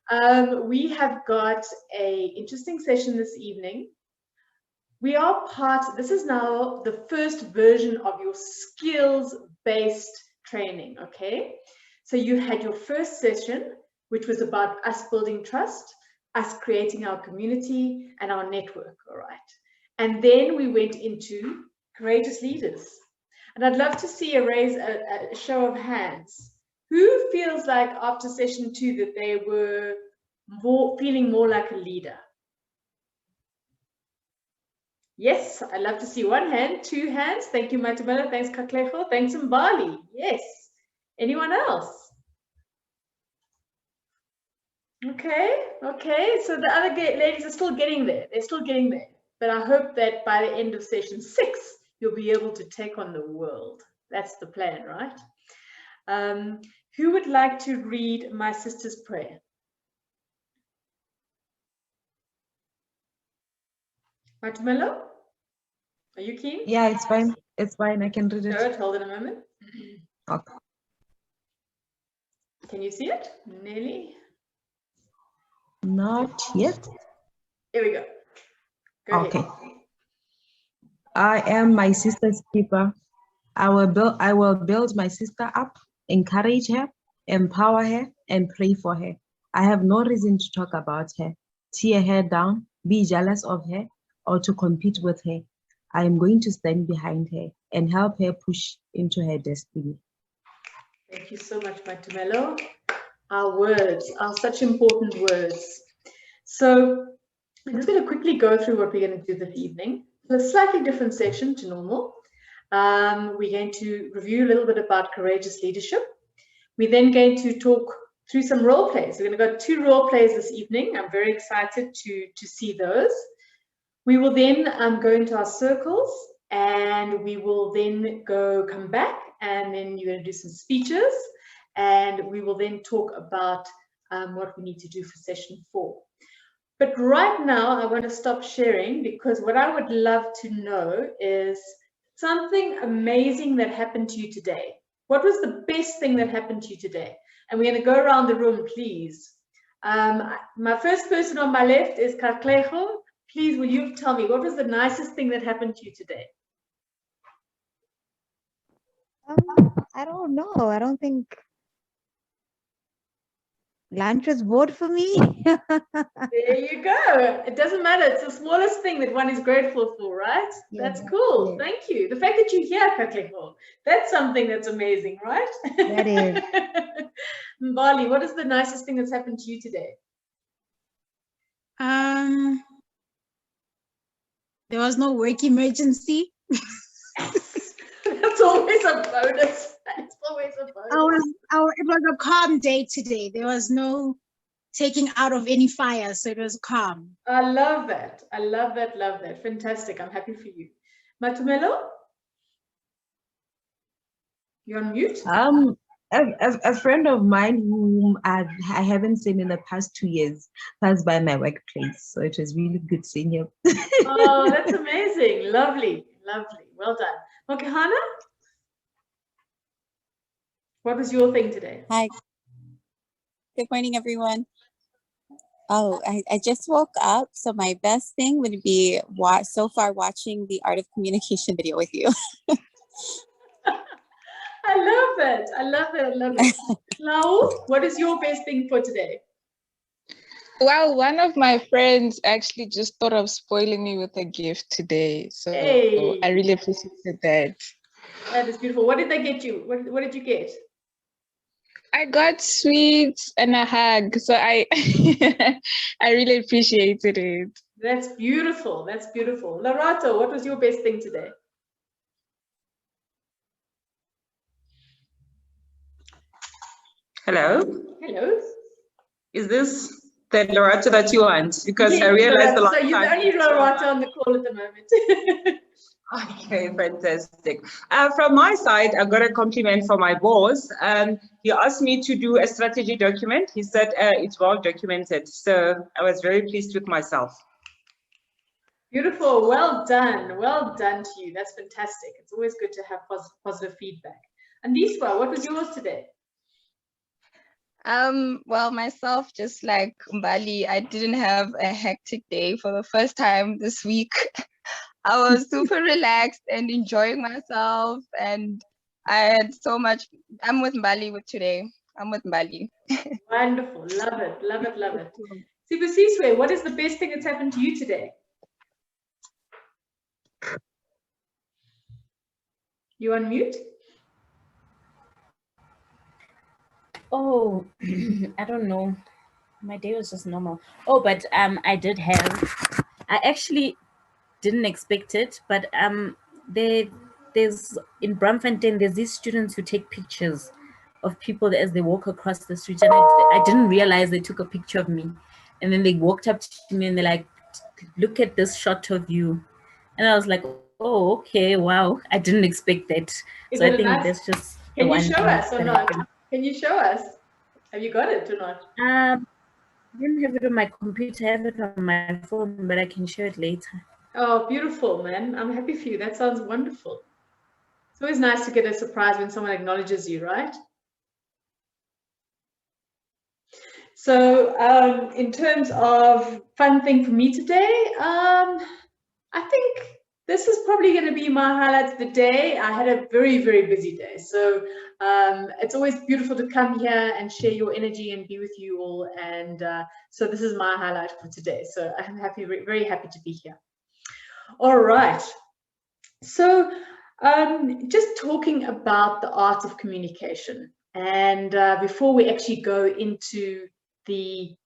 We have got an interesting session this evening. This is now the first version of your skills-based training, okay? So you had your first session, which was about us building trust, us creating our community and our network, all right? And then we went into courageous leaders. And I'd love to see a show of hands. Who feels like after session 2 that they were feeling more like a leader? Yes, I'd love to see 1 hand, 2 hands. Thank you, Matumela. Thanks, Kaklejo. Thanks, Mbali. Yes. Anyone else? Okay. So the other ladies are still getting there. They're still getting there. But I hope that by the end of session 6, you'll be able to take on the world. That's the plan, right? Who would like to read my sister's prayer? Matumelo? Are you keen? Yeah, it's fine. It's fine. I can read it. Sure, hold on a moment. Okay. Can you see it, Nelly? Not yet. Here we go. Go Okay. ahead. I am my sister's keeper. I will build my sister up, encourage her, empower her, and pray for her. I have no reason to talk about her, tear her down, be jealous of her, or to compete with her. I am going to stand behind her and help her push into her destiny. Thank you so much, Matumelo. Our words are such important words. So I'm just going to quickly go through what we're going to do this evening. It's a slightly different session to normal. We're going to review a little bit about courageous leadership. We're then going to talk through some role plays. We're going to go 2 role plays this evening. I'm very excited to see those. We will then go into our circles, and we will then come back, and then you're going to do some speeches, and we will then talk about what we need to do for session 4. But right now, I want to stop sharing, because what I would love to know is something amazing that happened to you today. What was the best thing that happened to you today? And we're going to go around the room, please. My first person on my left is Kaklejo. Please, will you tell me, what was the nicest thing that happened to you today? I don't know. I don't think lunch was bought for me. There you go. It doesn't matter. It's the smallest thing that one is grateful for, right? Yeah, that's cool. yeah. Thank you. The fact that you're here, Kaklejo, that's something that's amazing, right? That is. Mbali, what is the nicest thing that's happened to you today? There was no work emergency. That's always a bonus. That's always a bonus. It was a calm day today. There was no taking out of any fire, so it was calm. I love that. I love that. Love that. Fantastic. I'm happy for you. Matumelo? You're on mute? A friend of mine whom I haven't seen in the past 2 years passed by my workplace. So it was really good seeing him. Oh, that's amazing. Lovely. Lovely. Well done. Mokihana? What was your thing today? Hi. Good morning, everyone. Oh, I just woke up. So my best thing would be so far watching the Art of Communication video with you. I love it. I love it. I love it. Lau, what is your best thing for today? Well, one of my friends actually just thought of spoiling me with a gift today. So Hey. I really appreciated that. That is beautiful. What did they get you? What did you get? I got sweets and a hug. So I I really appreciated it. That's beautiful. That's beautiful. Larato, what was your best thing today? Hello. Hello. Is this the Lorato that you want? Because yes, I realized the last so you're the only Lorato on the call at the moment. Okay, fantastic. From my side, I got a compliment from my boss. He asked me to do a strategy document. He said it's well documented. So I was very pleased with myself. Beautiful. Well done. Well done to you. That's fantastic. It's always good to have positive feedback. And Niswa, what was yours today? Well, myself, just like Mbali, I didn't have a hectic day for the first time this week. I was super relaxed and enjoying myself, and I had so much. I'm with Mbali with today. I'm with Mbali. Wonderful. Love it. Love it. Love it. Sibusiswe, what is the best thing that's happened to you today? You on mute? Oh, I don't know. My day was just normal. Oh, but I actually didn't expect it, but there's in Braamfontein, there's these students who take pictures of people as they walk across the street, and I didn't realize they took a picture of me, and then they walked up to me and they're like, "Look at this shot of you," and I was like, "Oh, okay, wow, I didn't expect that." So I think that's just. Can you show us or not? Can you show us? Have you got it or not? I didn't have it on my computer. I have it on my phone, but I can share it later. Oh, beautiful, man. I'm happy for you. That sounds wonderful. It's always nice to get a surprise when someone acknowledges you, right? So in terms of fun thing for me today, I think this is probably going to be my highlight of the day. I had a very, very busy day. So it's always beautiful to come here and share your energy and be with you all. And so this is my highlight for today. So I'm happy, very happy to be here. All right. So just talking about the art of communication. And before we actually go into the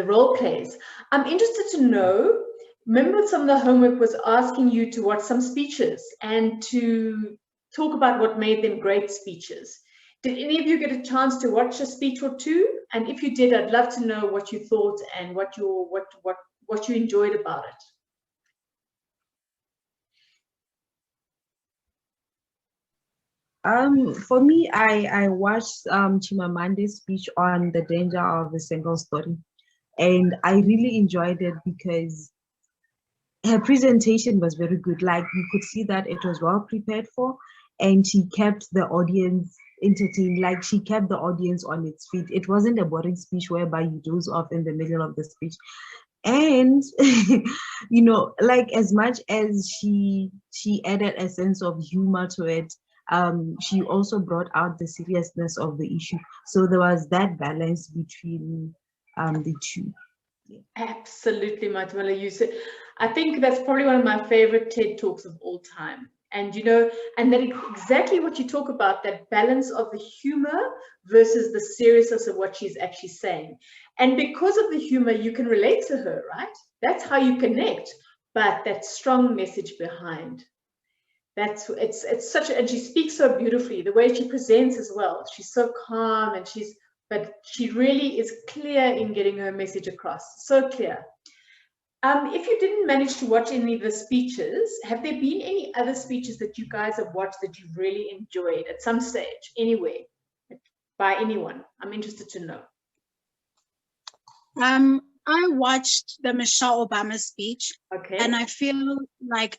role plays, I'm interested to know, remember some of the homework was asking you to watch some speeches and to talk about what made them great speeches. Did any of you get a chance to watch a speech or two? And if you did, I'd love to know what you thought and what you enjoyed about it. For me, I watched Chimamande's speech on the danger of a single story, and I really enjoyed it because her presentation was very good. Like, you could see that it was well prepared for, and she kept the audience entertained. Like, she kept the audience on its feet. It wasn't a boring speech whereby you doze off in the middle of the speech. And you know, like, as much as she added a sense of humor to it, she also brought out the seriousness of the issue. So there was that balance between the two. Yeah. Absolutely, Matumela. You said, I think that's probably one of my favorite TED Talks of all time. And you know, and then exactly what you talk about, that balance of the humor versus the seriousness of what she's actually saying. And because of the humor, you can relate to her, right? That's how you connect. But that strong message behind. It's such a, and she speaks so beautifully, the way she presents as well. She's so calm, and but she really is clear in getting her message across. So clear. If you didn't manage to watch any of the speeches, have there been any other speeches that you guys have watched that you really enjoyed at some stage, anywhere, by anyone? I'm interested to know. I watched the Michelle Obama speech, okay, and I feel like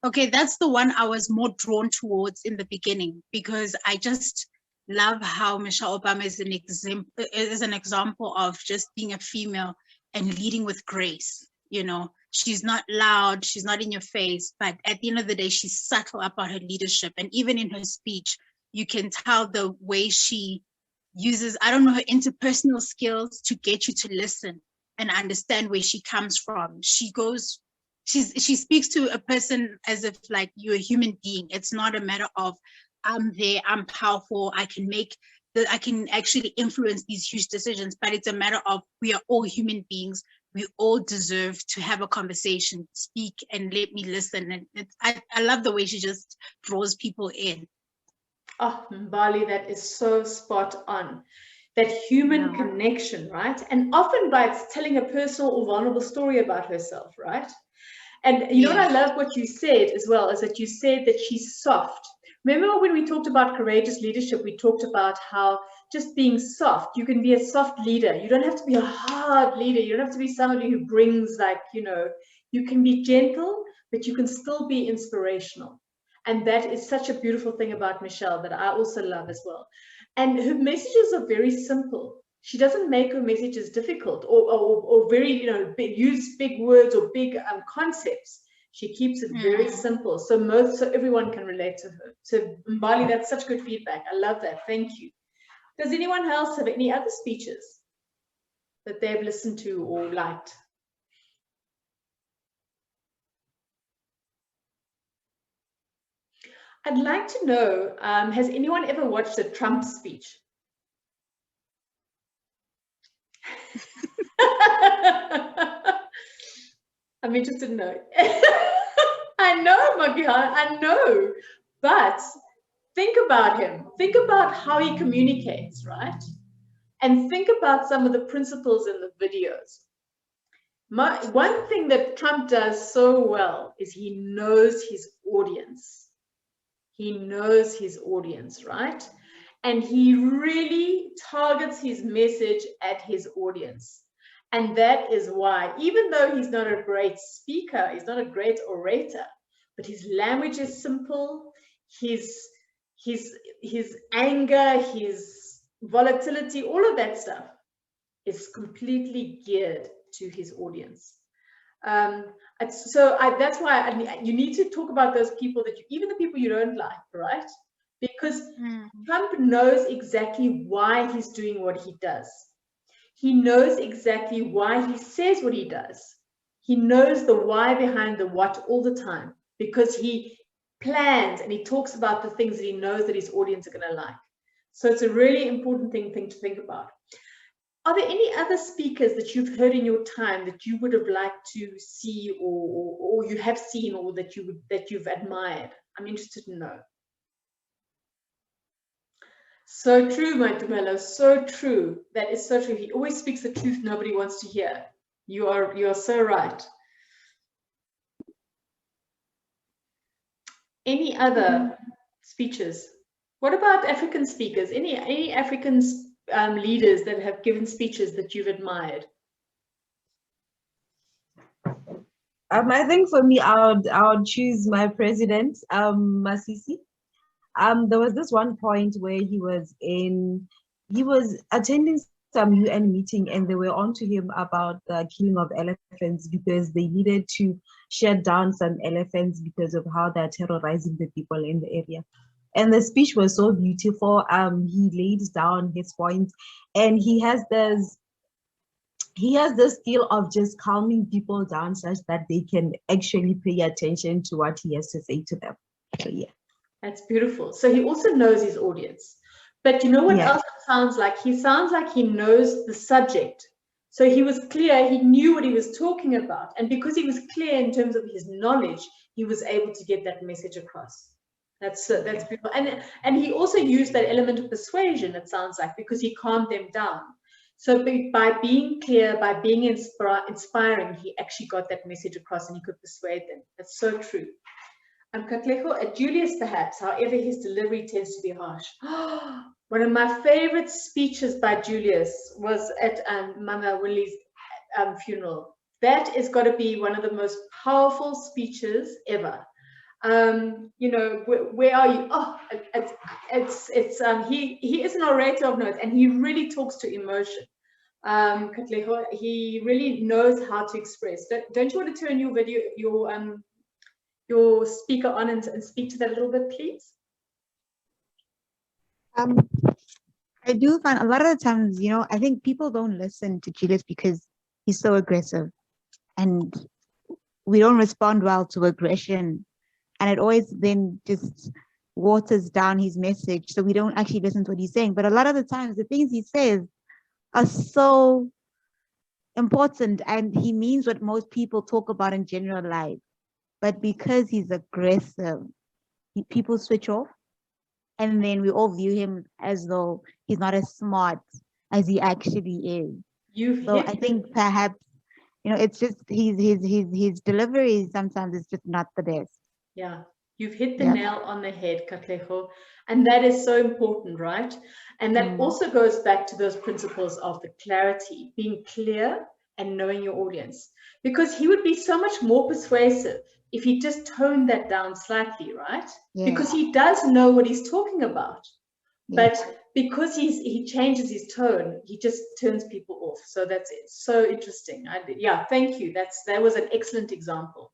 okay, that's the one I was more drawn towards in the beginning, because I just love how Michelle Obama is an example of just being a female and leading with grace. You know, she's not loud, she's not in your face, but at the end of the day, she's subtle about her leadership. And even in her speech, you can tell the way she uses, I don't know, her interpersonal skills to get you to listen and understand where she comes from. She speaks to a person as if like you're a human being. It's not a matter of I'm there, I'm powerful, I can actually influence these huge decisions, but it's a matter of we are all human beings. We all deserve to have a conversation, speak, and let me listen. And I love the way she just draws people in. Oh, Mbali, that is so spot on. That human connection, right? And often by telling a personal or vulnerable story about herself, right? And you know what I love what you said as well, is that you said that she's soft. Remember when we talked about courageous leadership, we talked about how just being soft, you can be a soft leader. You don't have to be a hard leader. You don't have to be somebody who brings, like, you know, you can be gentle, but you can still be inspirational. And that is such a beautiful thing about Michelle that I also love as well. And her messages are very simple. She doesn't make her messages difficult or very, use big words or big concepts. She keeps it very simple. So everyone can relate to her. So Mbali, that's such good feedback. I love that. Thank you. Does anyone else have any other speeches that they've listened to or liked? I'd like to know, has anyone ever watched a Trump speech? I'm interested to know. I know, Magiha, I know. But think about him. Think about how he communicates, right? And think about some of the principles in the videos. One thing that Trump does so well is he knows his audience. He knows his audience, right? And he really targets his message at his audience. And that is why, even though he's not a great speaker, he's not a great orator, but his language is simple, his anger, his volatility, all of that stuff is completely geared to his audience. That's why you need to talk about those people that even the people you don't like, right? Because Trump knows exactly why he's doing what he does. He knows exactly why he says what he does. He knows the why behind the what all the time, because he plans and he talks about the things that he knows that his audience are going to like. So it's a really important thing to think about. Are there any other speakers that you've heard in your time that you would have liked to see or you have seen or that you've admired? I'm interested to know. So true, my Tumelo, so true. That is so true. He always speaks the truth nobody wants to hear. You are so right. Any other speeches? What about African speakers? Any African leaders that have given speeches that you've admired? I think for me, I would choose my president, Masisi. There was this one point where he was attending some UN meeting and they were on to him about the killing of elephants because they needed to shut down some elephants because of how they're terrorizing the people in the area. And the speech was so beautiful. He laid down his points, and he has this skill of just calming people down such that they can actually pay attention to what he has to say to them. So yeah. That's beautiful. So he also knows his audience. But you know what else it sounds like? He sounds like he knows the subject. So he was clear, he knew what he was talking about. And because he was clear in terms of his knowledge, he was able to get that message across. That's beautiful. And he also used that element of persuasion, it sounds like, because he calmed them down. So by being clear, by being inspiring, he actually got that message across and he could persuade them. That's so true. Katlego, at Julius perhaps, however, his delivery tends to be harsh. One of my favorite speeches by Julius was at Mama Willie's funeral. That is got to be one of the most powerful speeches ever. You know, where are you? Oh, he is an orator of note, and he really talks to emotion. Katlego, he really knows how to express. Don't you want to turn your video, your speaker on and speak to that a little bit, please? I do find a lot of the times, you know, I think people don't listen to Julius because he's so aggressive, and we don't respond well to aggression, and it always then just waters down his message, so we don't actually listen to what he's saying. But a lot of the times, the things he says are so important, and he means what most people talk about in general life. But because he's aggressive, people switch off, and then we all view him as though he's not as smart as he actually is. I think perhaps, you know, it's just his delivery sometimes is just not the best. Yeah, you've hit the nail on the head, Katlego, and that is so important, right? And that also goes back to those principles of the clarity, being clear and knowing your audience, because he would be so much more persuasive if he just toned that down slightly, right? Because he does know what he's talking about. But because he changes his tone, he just turns people off. So that's it. So interesting. Yeah, thank you. That was an excellent example.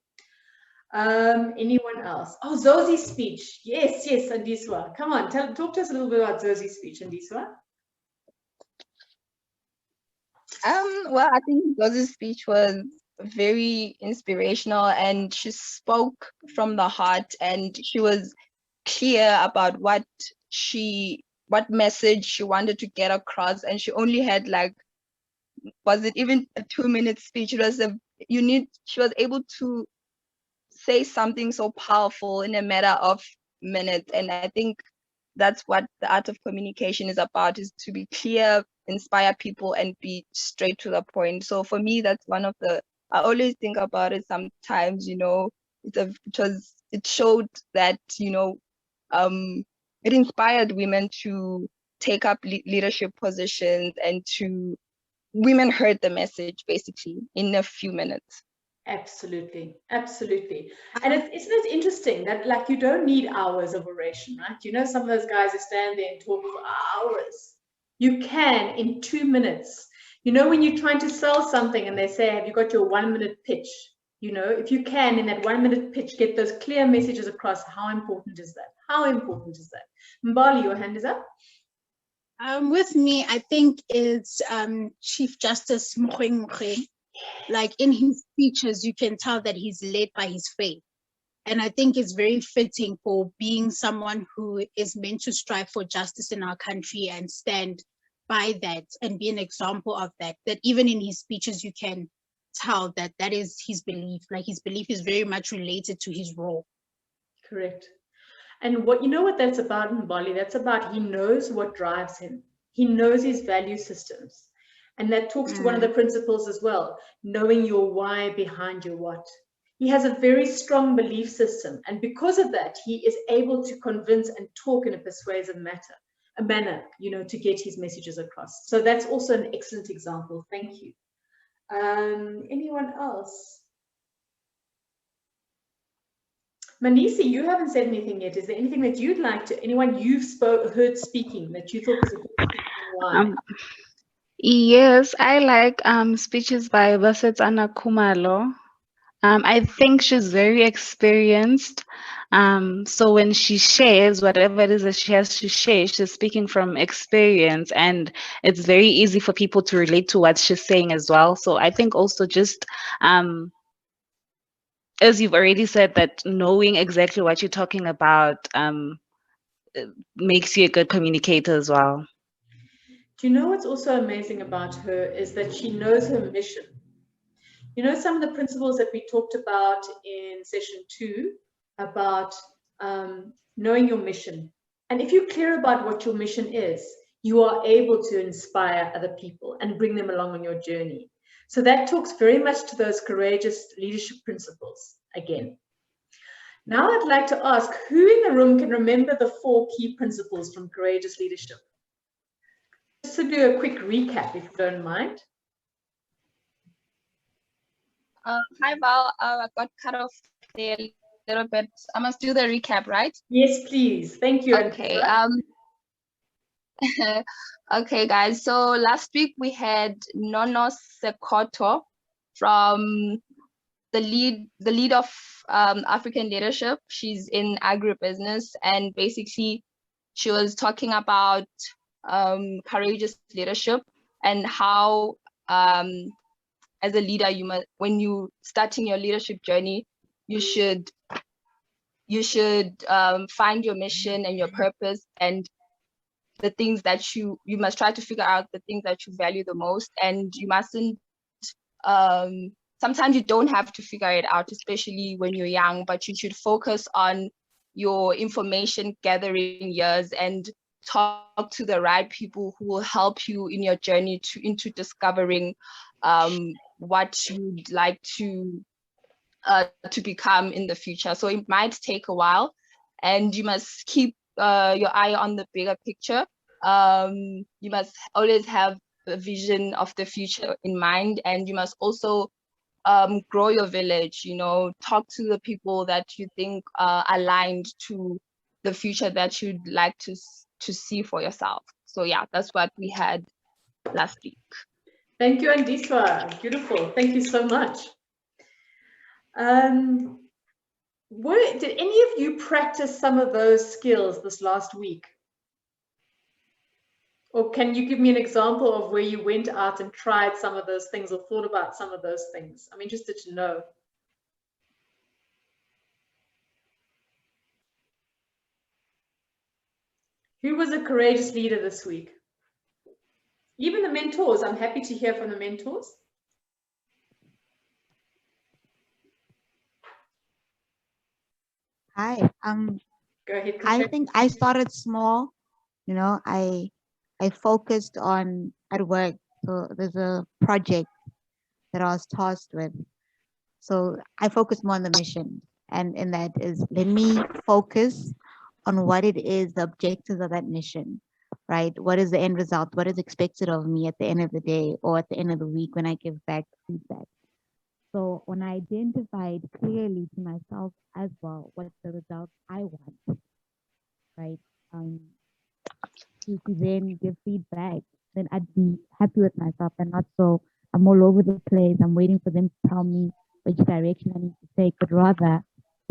Anyone else? Oh, Zosi's speech. Yes, Andiswa. Come on, talk to us a little bit about Zosi's speech, Andiswa. Well, I think Rosie's speech was very inspirational, and she spoke from the heart, and she was clear about what message she wanted to get across, and she only had like, was it even a 2-minute speech? It was she was able to say something so powerful in a matter of minutes, and I think that's what the art of communication is about, is to be clear, inspire people, and be straight to the point. So for me, that's one of the, I always think about it sometimes, you know, it showed that, you know, it inspired women to take up leadership positions, and women heard the message basically in a few minutes. Absolutely. And isn't it interesting that, like, you don't need hours of oration, right? You know, some of those guys who stand there and talk for hours. You can in 2 minutes. You know, when you're trying to sell something and they say, have you got your 1-minute pitch? You know, if you can in that 1-minute pitch get those clear messages across, how important is that? Mbali, your hand is up. With me, I think it's Chief Justice Mogoeng Mogoeng. Like, in his speeches, you can tell that he's led by his faith. And I think it's very fitting for being someone who is meant to strive for justice in our country and stand by that and be an example of that, that even in his speeches, you can tell that that is his belief. Like, his belief is very much related to his role. Correct. And what, you know what that's about in Bali? That's about, he knows what drives him. He knows his value systems. And that talks to one of the principles as well, knowing your why behind your what. He has a very strong belief system. And because of that, he is able to convince and talk in a persuasive manner, you know, to get his messages across. So that's also an excellent example. Thank you. Anyone else? Manisi, you haven't said anything yet. Is there anything that you'd like to, anyone you've heard speaking that you thought was a good why? Yes, I like speeches by Vasetsana Kumalo. I think she's very experienced. So when she shares whatever it is that she has to share, she's speaking from experience, and it's very easy for people to relate to what she's saying as well. So I think also just as you've already said, that knowing exactly what you're talking about makes you a good communicator as well. Do you know what's also amazing about her is that she knows her mission. You know, some of the principles that we talked about in session 2 about knowing your mission. And if you're clear about what your mission is, you are able to inspire other people and bring them along on your journey. So that talks very much to those courageous leadership principles again. Now I'd like to ask, who in the room can remember the 4 key principles from courageous leadership? Just to do a quick recap, if you don't mind. Hi, Val. I got cut off there a little bit. I must do the recap, right? Yes, please. Thank you. Okay. Okay, guys. So last week we had Nono Sekoto from the lead of African leadership. She's in agribusiness, and basically she was talking about courageous leadership and how as a leader, you must, when you starting your leadership journey, you should find your mission and your purpose, and the things that you must try to figure out the things that you value the most, and you mustn't sometimes you don't have to figure it out, especially when you're young, but you should focus on your information gathering years and talk to the right people who will help you in your journey into discovering what you'd like to become in the future. So it might take a while, and you must keep your eye on the bigger picture. You must always have a vision of the future in mind, and you must also grow your village, you know, talk to the people that you think are aligned to the future that you'd like to see for yourself. So yeah, that's what we had last week. Thank you, Andiswa. Beautiful. Thank you so much. Did any of you practice some of those skills this last week? Or can you give me an example of where you went out and tried some of those things or thought about some of those things? I'm interested to know. Who was a courageous leader this week? Even the mentors. I'm happy to hear from the mentors. Hi. Go ahead. I think I started small. You know, I focused on at work. So there's a project that I was tasked with. So I focused more on the mission, and that is, let me focus on what it is, the objectives of that mission, right? What is the end result? What is expected of me at the end of the day or at the end of the week when I give back feedback? So when I identified clearly to myself as well what the results I want, right? To then give feedback, then I'd be happy with myself and not so I'm all over the place. I'm waiting for them to tell me which direction I need to take, but rather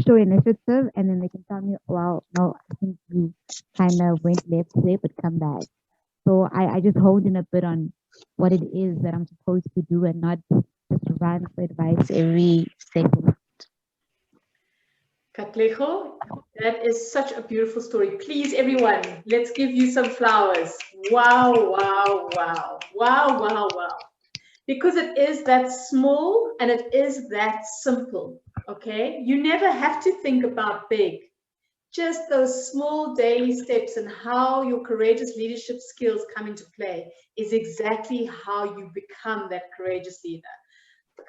show initiative and then they can tell me, well, no, I think you kind of went left there, but come back. So I just hold in a bit on what it is that I'm supposed to do and not just run for advice every second. Katlejo, that is such a beautiful story. Please, everyone, let's give you some flowers. Wow, wow, wow, wow, wow, wow. Because it is that small and it is that simple, okay? You never have to think about big. Just those small daily steps and how your courageous leadership skills come into play is exactly how you become that courageous leader.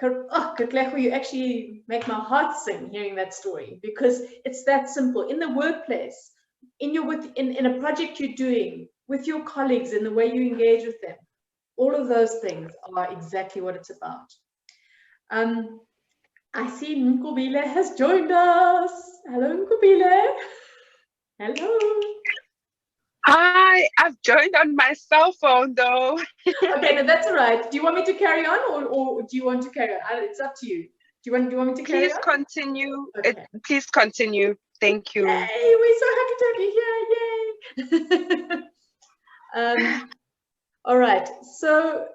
Oh, Katlejo, you actually make my heart sing hearing that story, because it's that simple. In the workplace, in a project you're doing, with your colleagues, in the way you engage with them, all of those things are exactly what it's about. I see Nkobile has joined us. Hello, Nkobile. Hello. Hi, I've joined on my cell phone though. Okay, no, that's all right. Do you want me to carry on or do you want to carry on? It's up to you. Do you want me to carry Please on? continue. Okay. Please continue. Thank you. Yay, we're so happy to have you here. Yay. All right. So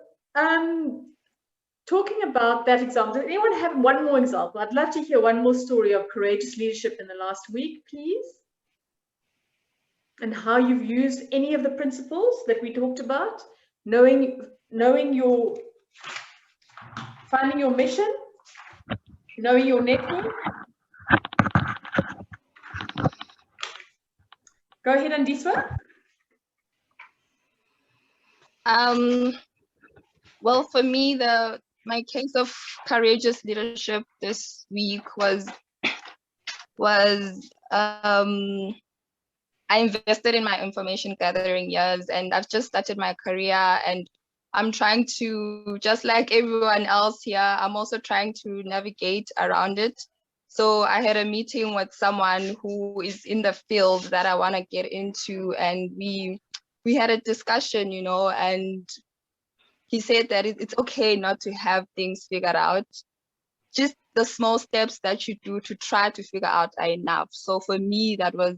talking about that example, does anyone have one more example? I'd love to hear one more story of courageous leadership in the last week, please. And how you've used any of the principles that we talked about, finding your mission, knowing your network. Go ahead, Andiswa. Well, for me, my case of courageous leadership this week was I invested in my information gathering years, and I've just started my career, and I'm trying to, just like everyone else here, I'm also trying to navigate around it. So I had a meeting with someone who is in the field that I want to get into, and we had a discussion, you know, and he said that it's okay not to have things figured out. Just the small steps that you do to try to figure out are enough. So for me, that was,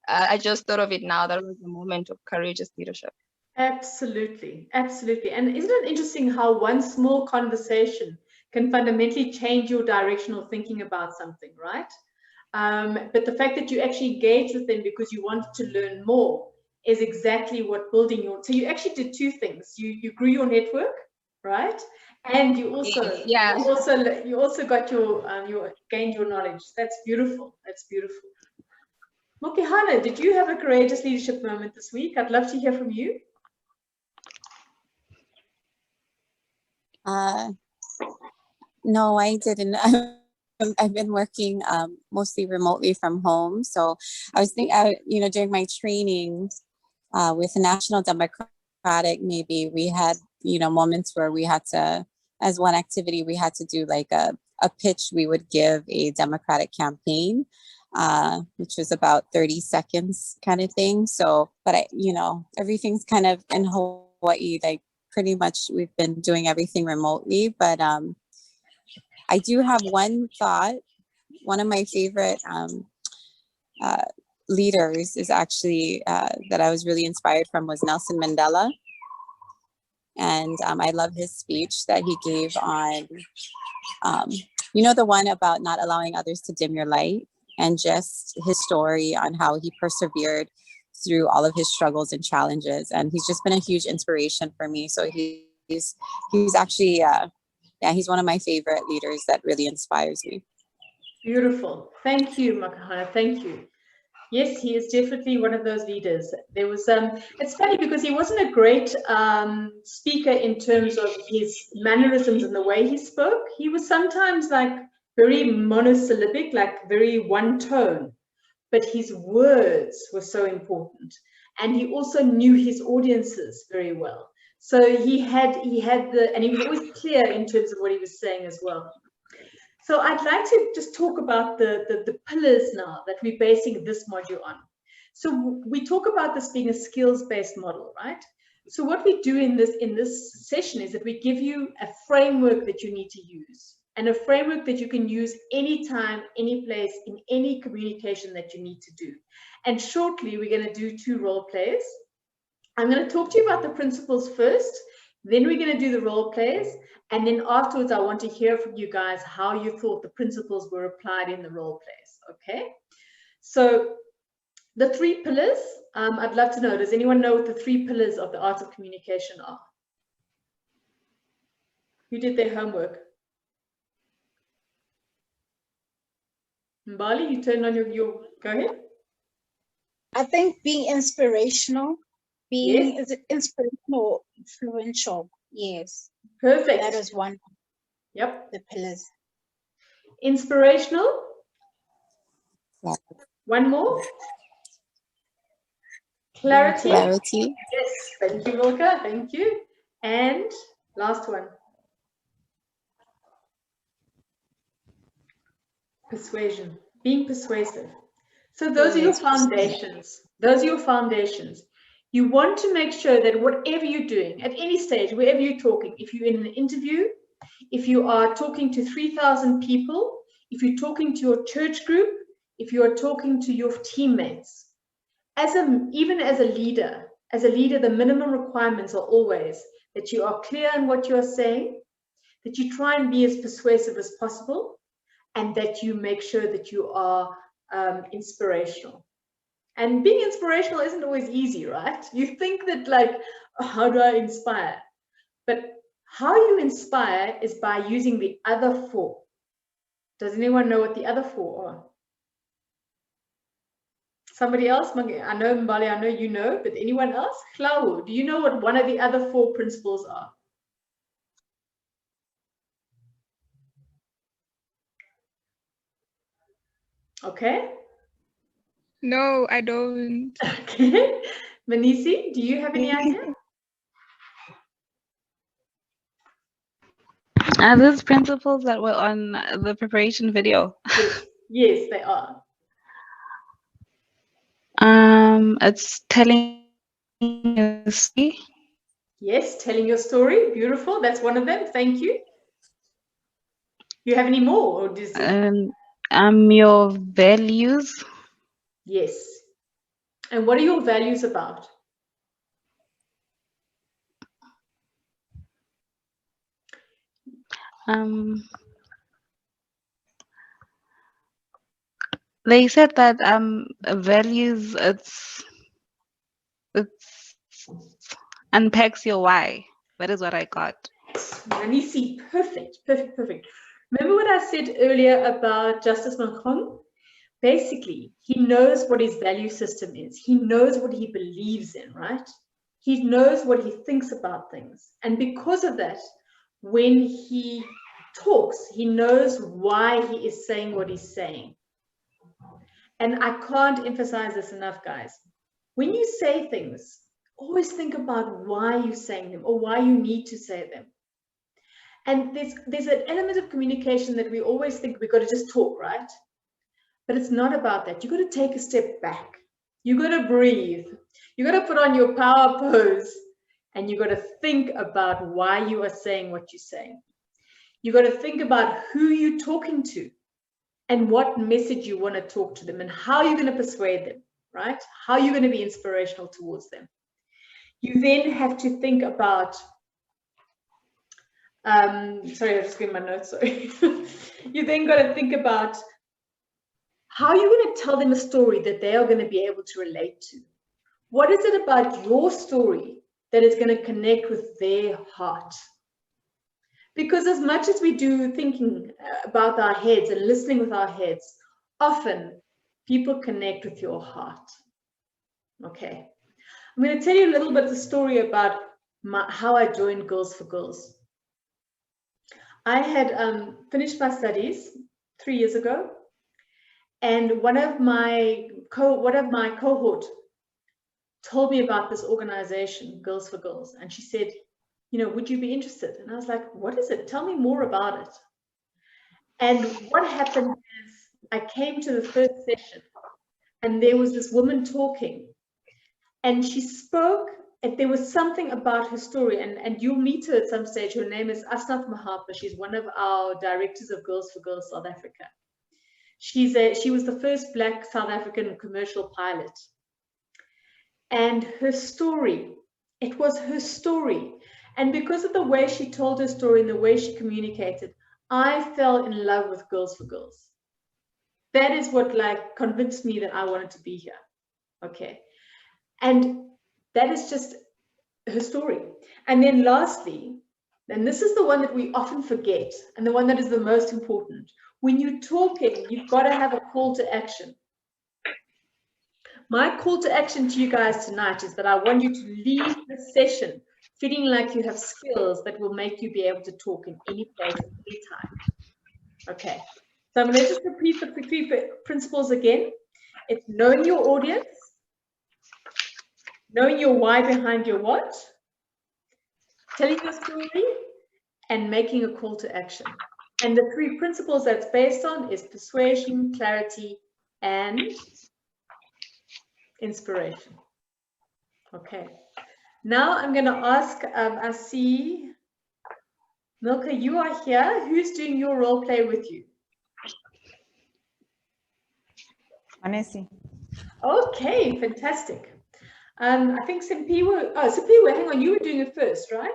I just thought of it now, that was a moment of courageous leadership. Absolutely, absolutely. And isn't it interesting how one small conversation can fundamentally change your directional thinking about something, right? But the fact that you actually engaged with them because you wanted to learn more is exactly what building your, so you actually did two things. You grew your network, right? And you also, yeah. you also got you gained your knowledge. That's beautiful. That's beautiful. Mokihana, did you have a courageous leadership moment this week? I'd love to hear from you. No, I didn't. I've been working mostly remotely from home. So I was thinking, during my training with the National Democratic, maybe we had, moments where we had to, as one activity, we had to do like a pitch we would give a Democratic campaign. which was about 30 seconds kind of thing. So, but everything's kind of in Hawaii, like pretty much we've been doing everything remotely. But I do have one thought. One of my favorite leaders is actually that I was really inspired from was Nelson Mandela. And I love his speech that he gave on, the one about not allowing others to dim your light, and just his story on how he persevered through all of his struggles and challenges. And he's just been a huge inspiration for me. So he's actually, he's one of my favorite leaders that really inspires me. Beautiful. Thank you, Makahana. Thank you. Yes, he is definitely one of those leaders. There was, it's funny because he wasn't a great speaker in terms of his mannerisms and the way he spoke. He was sometimes like very monosyllabic, like very one tone, but his words were so important. And he also knew his audiences very well. So he had and he was always clear in terms of what he was saying as well. So I'd like to just talk about the pillars now that we're basing this module on. So we talk about this being a skills-based model, right? So what we do in this session is that we give you a framework that you need to use, and a framework that you can use anytime, any place, in any communication that you need to do. And shortly, we're going to do 2 role plays. I'm going to talk to you about the principles first, then we're going to do the role plays, and then afterwards, I want to hear from you guys how you thought the principles were applied in the role plays, okay? So the 3 pillars, I'd love to know, does anyone know what the 3 pillars of the art of communication are? Who did their homework? Mbali, you turned on your go ahead. I think being inspirational, is it inspirational, influential? Yes. Perfect. That is one. Yep. The pillars. Inspirational. Yeah. One more. Clarity. Clarity. Yes. Thank you, Milka. Thank you. And last one. Persuasion. Being persuasive. So those are your foundations. Those are your foundations. You want to make sure that whatever you're doing, at any stage, wherever you're talking, if you're in an interview, if you are talking to 3,000 people, if you're talking to your church group, if you are talking to your teammates, even as a leader, the minimum requirements are always that you are clear in what you are saying, that you try and be as persuasive as possible, and that you make sure that you are inspirational. And being inspirational isn't always easy, right? You think that like, oh, how do I inspire? But how you inspire is by using the other 4. Does anyone know what the other 4 are? Somebody else? I know Mbali, I know you know, but anyone else? Klau, do you know what one of the other 4 principles are? Okay. No, I don't. Okay. Manisi, do you have any idea? Are those principles that were on the preparation video? Yes, they are. It's telling your story. Yes, telling your story. Beautiful. That's one of them. Thank you. You have any more? Or does your values. Yes. And what are your values about? They said that values it's unpacks your why. That is what I got. Manisi, perfect. Remember what I said earlier about Justice Mankong? Basically, he knows what his value system is. He knows what he believes in, right? He knows what he thinks about things. And because of that, when he talks, he knows why he is saying what he's saying. And I can't emphasize this enough, guys. When you say things, always think about why you're saying them or why you need to say them. And there's an element of communication that we always think we've got to just talk, right? But it's not about that. You got to take a step back. You got to breathe. You got to put on your power pose, and you got to think about why you are saying what you're saying. You got to think about who you're talking to and what message you want to talk to them and how you're going to persuade them, right? How you're going to be inspirational towards them. You then have to think about, sorry, I just getting my notes, sorry. You then got to think about how you're going to tell them a story that they are going to be able to relate to. What is it about your story that is going to connect with their heart? Because as much as we do thinking about our heads and listening with our heads, often people connect with your heart. Okay. I'm going to tell you a little bit of the story about how I joined Girls for Girls. I had finished my studies 3 years ago, and one of my cohort told me about this organization, Girls for Girls, and she said, you know, would you be interested? And I was like, what is it? Tell me more about it. And what happened is I came to the first session, and there was this woman talking, and she spoke, and there was something about her story, and you'll meet her at some stage. Her name is Asnaf Mahapa. She's one of our directors of Girls for Girls South Africa. She was the first Black South African commercial pilot. And her story, it was her story. And because of the way she told her story and the way she communicated, I fell in love with Girls for Girls. That is what like convinced me that I wanted to be here. Okay. And that is just her story. And then lastly, and this is the one that we often forget, and the one that is the most important. When you're talking, you've got to have a call to action. My call to action to you guys tonight is that I want you to leave the session feeling like you have skills that will make you be able to talk in any place, any time. Okay, so I'm going to just repeat the three principles again. It's knowing your audience, knowing your why behind your what, telling your story, and making a call to action. And the three principles that's based on is persuasion, clarity, and inspiration. Okay. Now I'm going to ask, I see, Milka, you are here. Who's doing your role play with you? Honestly. Okay, fantastic. I think Simpiwe, hang on, you were doing it first, right?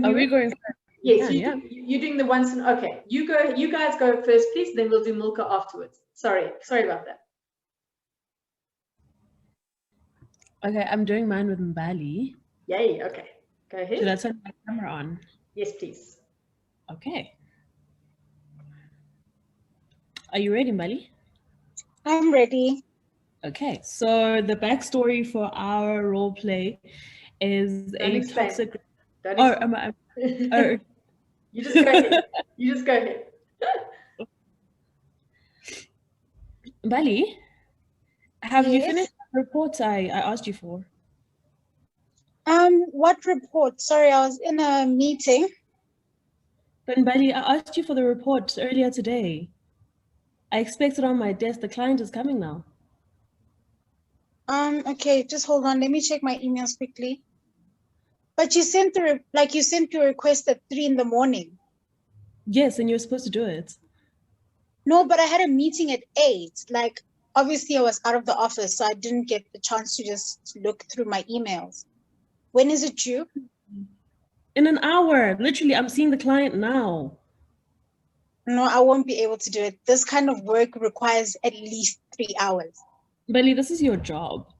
Are we going first? Yes, you're doing the ones, okay. You guys go first, please, then we'll do Milka afterwards. Sorry about that. Okay, I'm doing mine with Mbali. Yay, okay. Go ahead. Should I turn my camera on? Yes, please. Okay. Are you ready, Mbali? I'm ready. Okay, so the backstory for our role play is toxic. You just go ahead. You just go ahead. Mbali, have you finished the report I asked you for? What report? Sorry, I was in a meeting. But Mbali, I asked you for the report earlier today. I expect it on my desk. The client is coming now. Okay, just hold on. Let me check my emails quickly. But you sent your request at 3 in the morning. Yes, and you're supposed to do it. No, but I had a meeting at 8. Like, obviously I was out of the office, so I didn't get the chance to just look through my emails. When is it due? In an hour. Literally, I'm seeing the client now. No, I won't be able to do it. This kind of work requires at least 3 hours. Belly, this is your job.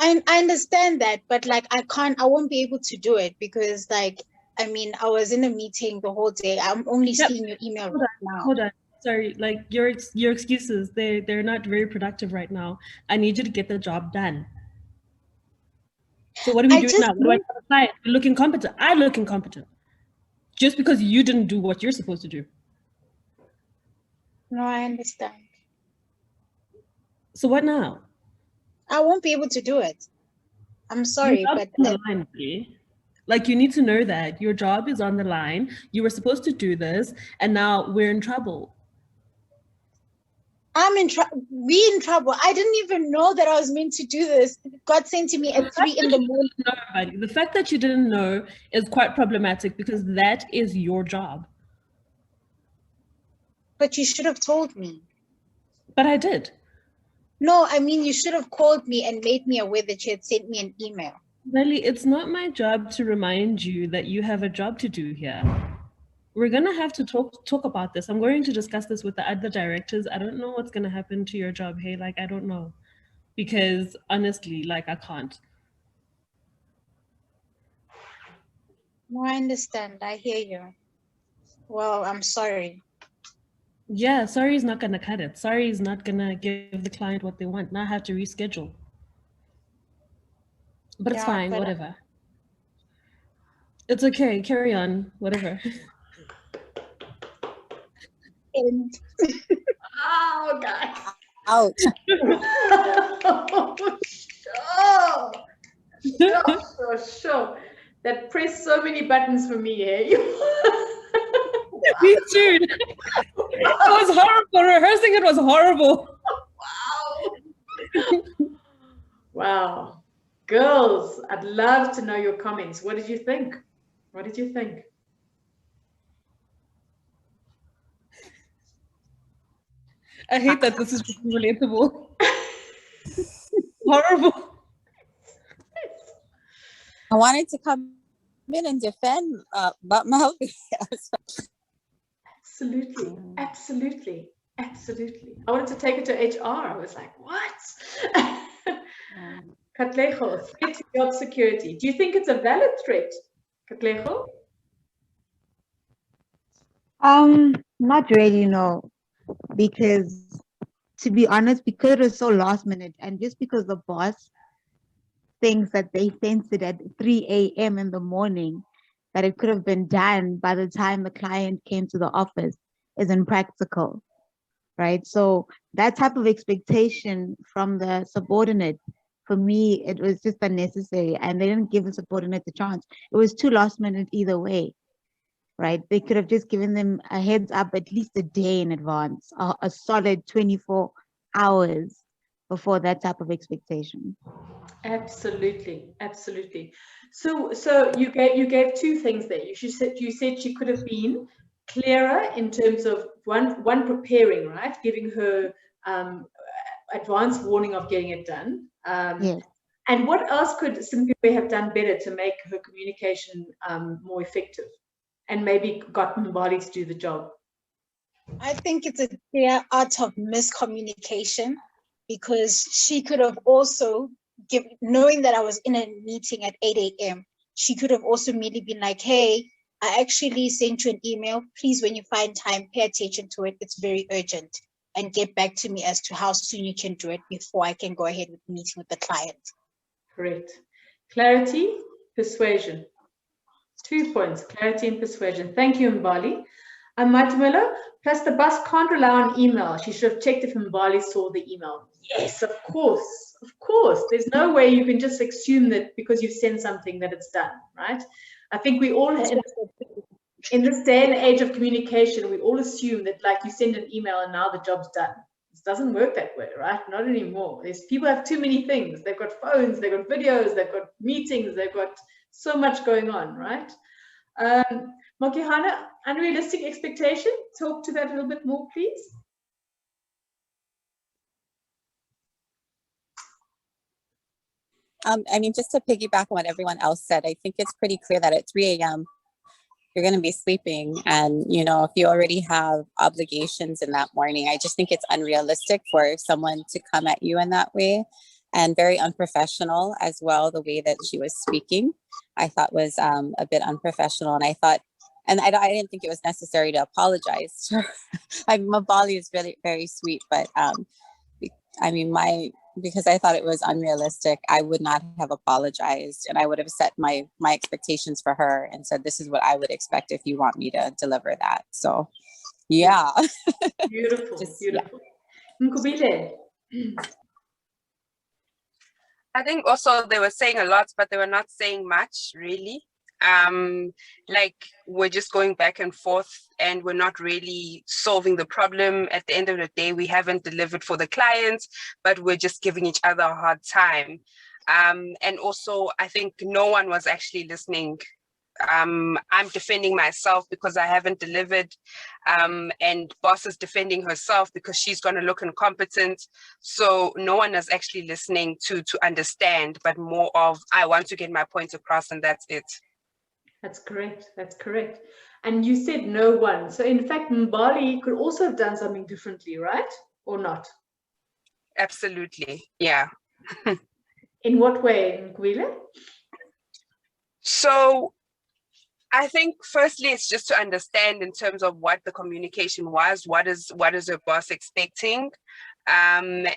I understand that, but like I won't be able to do it because like, I mean, I was in a meeting the whole day. I'm only seeing your email right now. Hold on. Sorry, like your excuses, they're not very productive right now. I need you to get the job done. So what are we doing now? What do I tell the client? You look incompetent. I look incompetent. Just because you didn't do what you're supposed to do. No, I understand. So what now? I won't be able to do it. I'm sorry, but Like, you need to know that your job is on the line. You were supposed to do this, and now we're in trouble. I'm in trouble. We in trouble. I didn't even know that I was meant to do this. It got sent to me at 3 in the morning. No, buddy. The fact that you didn't know is quite problematic because that is your job. But you should have told me. But I did. No, I mean, you should have called me and made me aware that you had sent me an email. Really, it's not my job to remind you that you have a job to do here. We're gonna have to talk about this. I'm going to discuss this with the other directors. I don't know what's gonna happen to your job. Hey, like, I don't know. Because honestly, like, I can't. No, I understand. I hear you. Well, I'm sorry. Yeah, sorry is not gonna cut it. Sorry is not gonna give the client what they want. Now I have to reschedule. But it's fine, whatever. It's okay, carry on, whatever. Oh, God. Ouch. Sure. That pressed so many buttons for me, eh? Me too. It was horrible. Rehearsing it was horrible. Wow. Girls, I'd love to know your comments. What did you think? What did you think? I hate that this is relatable. Horrible. I wanted to come in and defend but my Absolutely, absolutely, absolutely. I wanted to take it to HR. I was like, what? Katlego, threat to job security. Do you think it's a valid threat, Katlego? Not really, no. Because to be honest, because it was so last minute, and just because the boss thinks that they sent it at 3 a.m. in the morning, that it could have been done by the time the client came to the office isn't practical, right? So that type of expectation from the subordinate, for me, it was just unnecessary, and they didn't give the subordinate the chance. It was too last minute either way, right? They could have just given them a heads up at least a day in advance, a solid 24 hours before that type of expectation. Absolutely, absolutely. So you gave two things there. You said she could have been clearer in terms of one preparing, right, giving her advance warning of getting it done. Yes. And what else could Simphiwe have done better to make her communication more effective, and maybe got Mbali to do the job? I think it's a clear art of miscommunication, because she could have also knowing that I was in a meeting at 8 a.m., she could have also immediately been like, hey, I actually sent you an email. Please, when you find time, pay attention to it. It's very urgent. And get back to me as to how soon you can do it before I can go ahead with the meeting with the client. Correct. Clarity, persuasion. 2 points, clarity and persuasion. Thank you, Mbali. Matumelo, plus the boss can't rely on email. She should have checked if Mbali saw the email. Yes, of course, of course. There's no way you can just assume that because you've sent something that it's done, right? I think we all, in this day and age of communication, we all assume that, like, you send an email and now the job's done. It doesn't work that way, right? Not anymore. People have too many things. They've got phones, they've got videos, they've got meetings, they've got so much going on, right? Mokihana, unrealistic expectation. Talk to that a little bit more, please. I mean, just to piggyback on what everyone else said, I think it's pretty clear that at 3 a.m. you're going to be sleeping. And, you know, if you already have obligations in that morning, I just think it's unrealistic for someone to come at you in that way, and very unprofessional as well. The way that she was speaking, I thought was a bit unprofessional. And I thought, and I didn't think it was necessary to apologize to her. Mbali is really very sweet, but I mean, because I thought it was unrealistic, I would not have apologized, and I would have set my expectations for her and said, this is what I would expect if you want me to deliver that. So yeah. Beautiful. Beautiful. Nkubile. I think also they were saying a lot, but they were not saying much, really. Like we're just going back and forth and we're not really solving the problem. At the end of the day, we haven't delivered for the clients, but we're just giving each other a hard time. And also, I think no one was actually listening. I'm defending myself because I haven't delivered, and boss is defending herself because she's going to look incompetent. So no one is actually listening to understand, but more of, I want to get my point across and that's it. That's correct. That's correct. And you said no one. So in fact, Mbali could also have done something differently, right? Or not? Absolutely. Yeah. In what way, Ngwile? So I think firstly, it's just to understand in terms of what the communication was, what is her boss expecting, and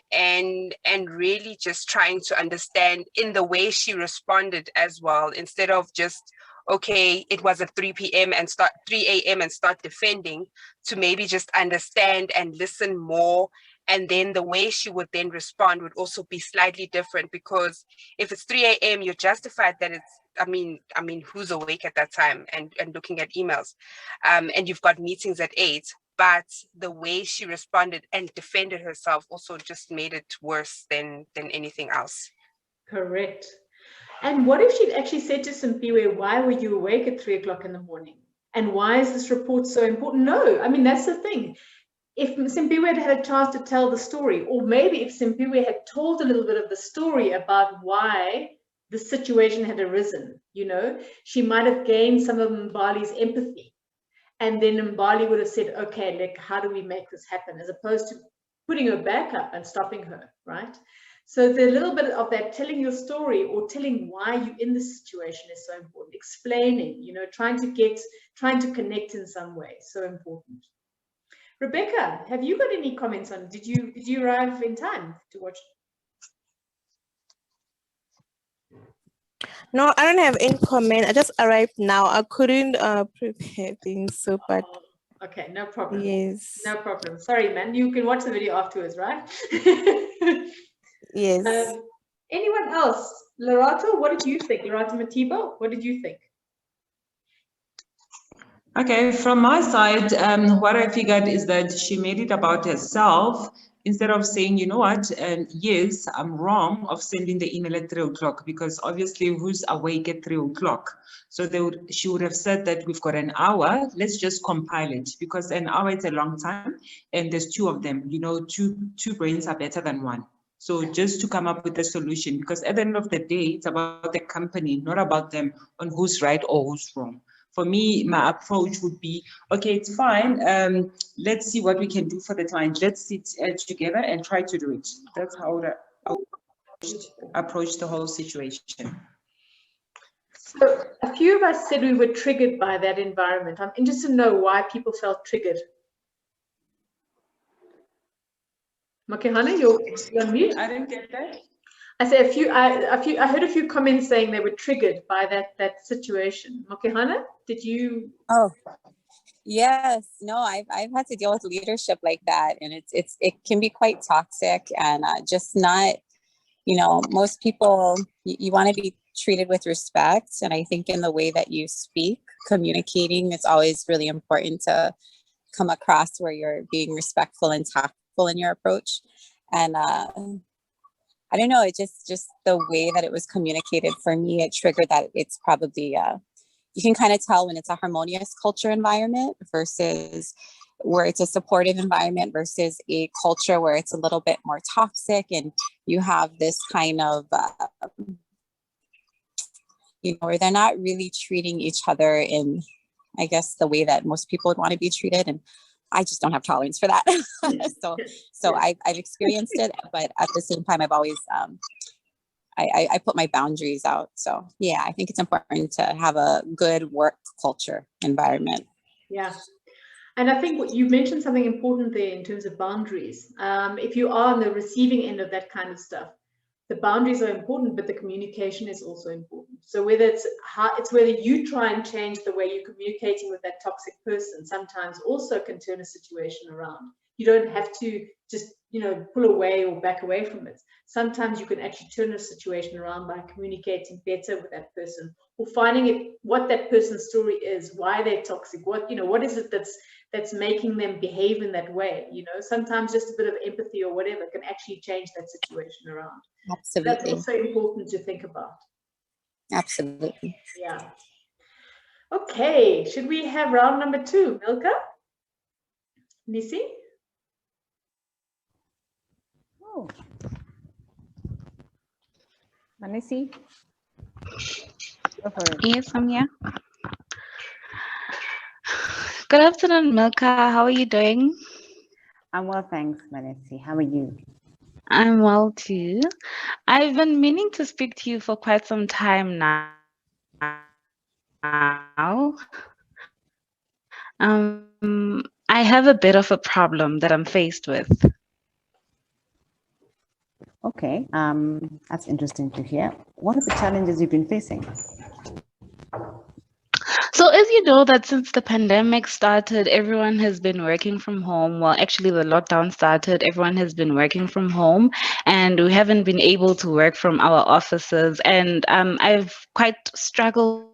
really just trying to understand in the way she responded as well, instead of just, okay, it was at 3 p.m. and 3 a.m. and start defending, to maybe just understand and listen more. And then the way she would then respond would also be slightly different, because if it's 3 a.m., you're justified that it's, I mean, who's awake at that time and looking at emails? And you've got meetings at 8, but the way she responded and defended herself also just made it worse than anything else. Correct. And what if she'd actually said to Simpiwe, why were you awake at 3 o'clock in the morning? And why is this report so important? No, I mean, that's the thing. If Simpiwe had had a chance to tell the story, or maybe if Simpiwe had told a little bit of the story about why the situation had arisen, you know, she might have gained some of Mbali's empathy. And then Mbali would have said, okay, like, how do we make this happen? As opposed to putting her back up and stopping her, right? So the little bit of that telling your story or telling why you're in this situation is so important. Explaining, you know, trying to connect in some way, so important. Rebecca, have you got any comments on, did you arrive in time to watch? No, I don't have any comment. I just arrived now. I couldn't prepare things, so but okay, no problem. Yes. No problem. Sorry, man. You can watch the video afterwards, right? Yes. Anyone else? Lerato, what did you think? Lerato Matiba, what did you think? Okay, from my side, what I figured is that she made it about herself instead of saying, you know what, yes, I'm wrong of sending the email at 3 o'clock, because obviously who's awake at 3 o'clock? So she would have said that we've got an hour, let's just compile it, because an hour is a long time and there's 2 of them, you know, two brains are better than one. So just to come up with a solution, because at the end of the day, it's about the company, not about them on who's right or who's wrong. For me, my approach would be, okay, it's fine. Let's see what we can do for the client. Let's sit together and try to do it. That's how I would approach the whole situation. So a few of us said we were triggered by that environment. I'm interested to know why people felt triggered. Makehana, you're on mute. I didn't get that. I said I heard a few comments saying they were triggered by that situation. Makehana, did you? Oh, yes. No, I've had to deal with leadership like that, and it can be quite toxic and just not, you know, most people, you want to be treated with respect, and I think in the way that you speak, communicating, it's always really important to come across where you're being respectful and tactful in your approach. And I don't know, it just the way that it was communicated for me, it triggered that it's probably, you can kind of tell when it's a harmonious culture environment versus where it's a supportive environment versus a culture where it's a little bit more toxic and you have this kind of, you know, where they're not really treating each other in, I guess, the way that most people would want to be treated. And I just don't have tolerance for that. so I've experienced it, but at the same time, I've always, I put my boundaries out. So yeah, I think it's important to have a good work culture environment. Yeah. And I think what you mentioned something important there in terms of boundaries. If you are on the receiving end of that kind of stuff, the boundaries are important, but the communication is also important. So whether it's whether you try and change the way you're communicating with that toxic person, sometimes also can turn a situation around. You don't have to just, pull away or back away from it. Sometimes you can actually turn a situation around by communicating better with that person, or finding what that person's story is, why they're toxic, what is it that's making them behave in that way. Sometimes just a bit of empathy or whatever can actually change that situation around. Absolutely. That's also important to think about. Absolutely. Yeah. Okay, should we have round number 2, Milka? Nisi? Oh. Manisi? Go for it. Yes, I'm here. Good afternoon, Milka. How are you doing? I'm well, thanks, Manisi. How are you? I'm well too. I've been meaning to speak to you for quite some time now. I have a bit of a problem that I'm faced with. Okay, that's interesting to hear. What are the challenges you've been facing? So as you know that since the pandemic started, everyone has been working from home. Well, actually the lockdown started, everyone has been working from home, and we haven't been able to work from our offices. And I've quite struggled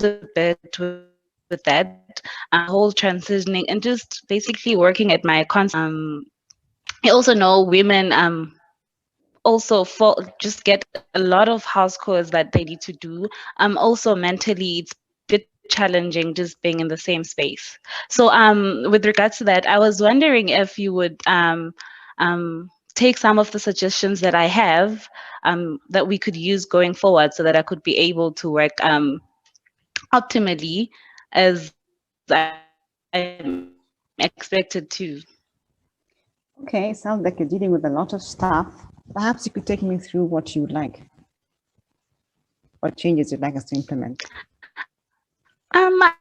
a bit with that whole transitioning and just basically working at my you also know women also just get a lot of house chores that they need to do. Also mentally it's a bit challenging just being in the same space. So with regards to that, I was wondering if you would take some of the suggestions that I have that we could use going forward so that I could be able to work optimally as I'm expected to. Okay, sounds like you're dealing with a lot of stuff. Perhaps you could take me through what you would like. What changes you'd like us to implement? I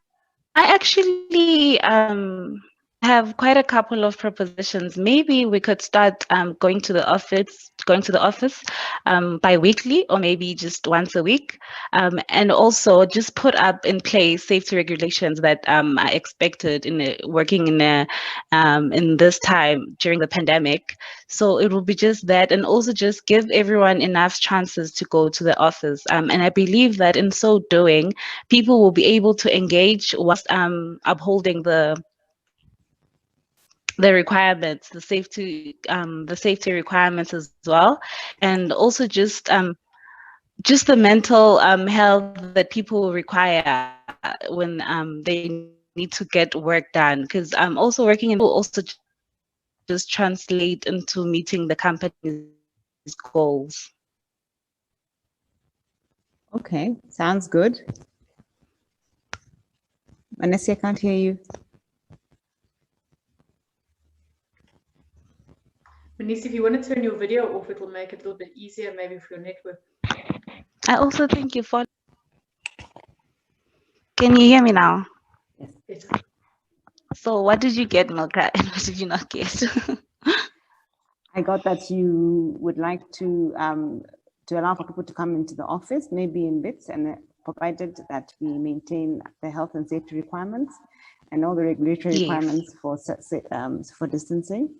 actually have quite a couple of propositions. Maybe we could start going to the office bi-weekly, or maybe just once a week, and also just put up in place safety regulations that are expected in working in this time during the pandemic. So it will be just that, and also just give everyone enough chances to go to the office. And I believe that in so doing, people will be able to engage whilst upholding the requirements, the safety requirements as well, and also just the mental health that people will require when they need to get work done. Because also working in will also just translate into meeting the company's goals. Okay, sounds good. Vanessa, I can't hear you. Manisi, if you want to turn your video off, it will make it a little bit easier, maybe for your network. I also think you follow. Can you hear me now? Yes. So what did you get, Milka, and what did you not get? I got that you would like to allow for people to come into the office, maybe in bits, and provided that we maintain the health and safety requirements and all the regulatory requirements for distancing.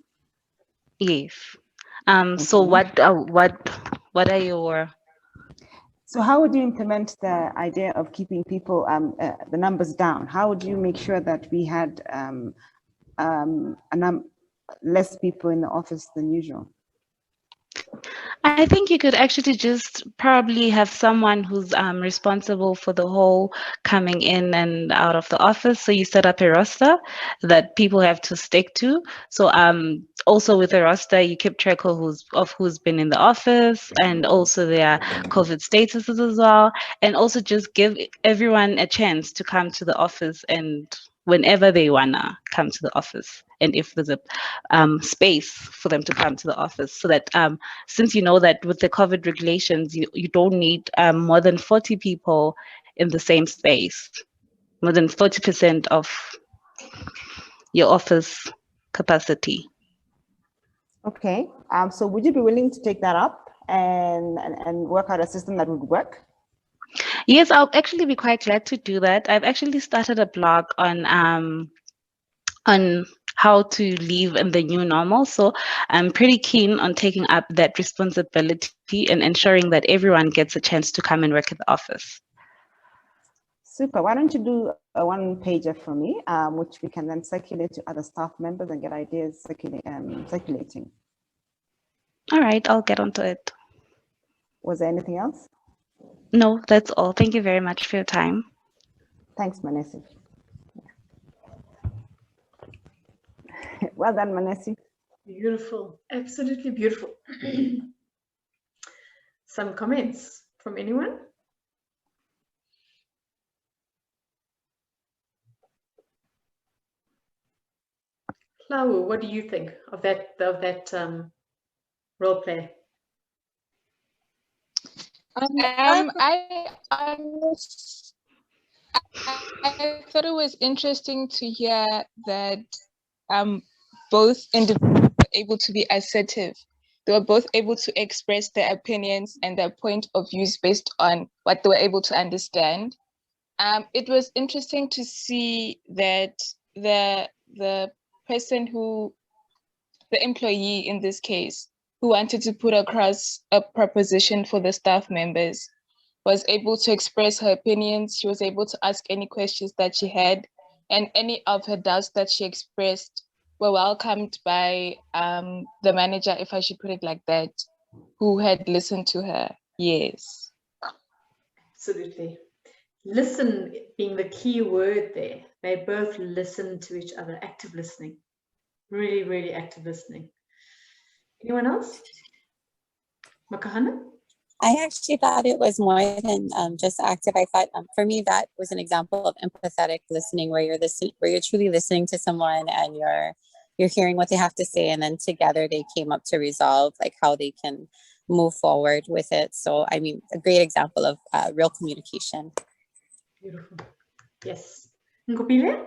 Yes. Okay. So what are your? So how would you implement the idea of keeping people the numbers down? How would you make sure that we had less people in the office than usual? I think you could actually just probably have someone who's responsible for the whole coming in and out of the office. So you set up a roster that people have to stick to. So also with the roster, you keep track of who's been in the office, and also their COVID statuses as well. And also just give everyone a chance to come to the office and whenever they wanna come to the office, and if there's a space for them to come to the office, so that since you know that with the COVID regulations, you don't need more than 40 people in the same space, more than 40% of your office capacity. Okay, so would you be willing to take that up and work out a system that would work? Yes, I'll actually be quite glad to do that. I've actually started a blog on how to live in the new normal. So I'm pretty keen on taking up that responsibility and ensuring that everyone gets a chance to come and work at the office. Super. Why don't you do a one-pager for me, which we can then circulate to other staff members and get ideas circulating. All right, I'll get onto it. Was there anything else? No, that's all. Thank you very much for your time. Thanks, Manesi. Well done, Manesi. Beautiful, absolutely beautiful. Some comments from anyone? Lau, what do you think of that role play? I thought it was interesting to hear that both individuals were able to be assertive. They were both able to express their opinions and their point of views based on what they were able to understand. It was interesting to see that the person the employee in this case, who wanted to put across a proposition for the staff members, was able to express her opinions. She was able to ask any questions that she had, and any of her doubts that she expressed were welcomed by the manager, if I should put it like that, who had listened to her. Yes. Absolutely. Listen being the key word there. They both listen to each other, active listening. Really, really active listening. Anyone else? Makahana? I actually thought it was more than just active. I thought for me that was an example of empathetic listening, where you're truly listening to someone and you're hearing what they have to say, and then together they came up to resolve like how they can move forward with it. So I mean, a great example of real communication. Beautiful. Yes. Nkobile?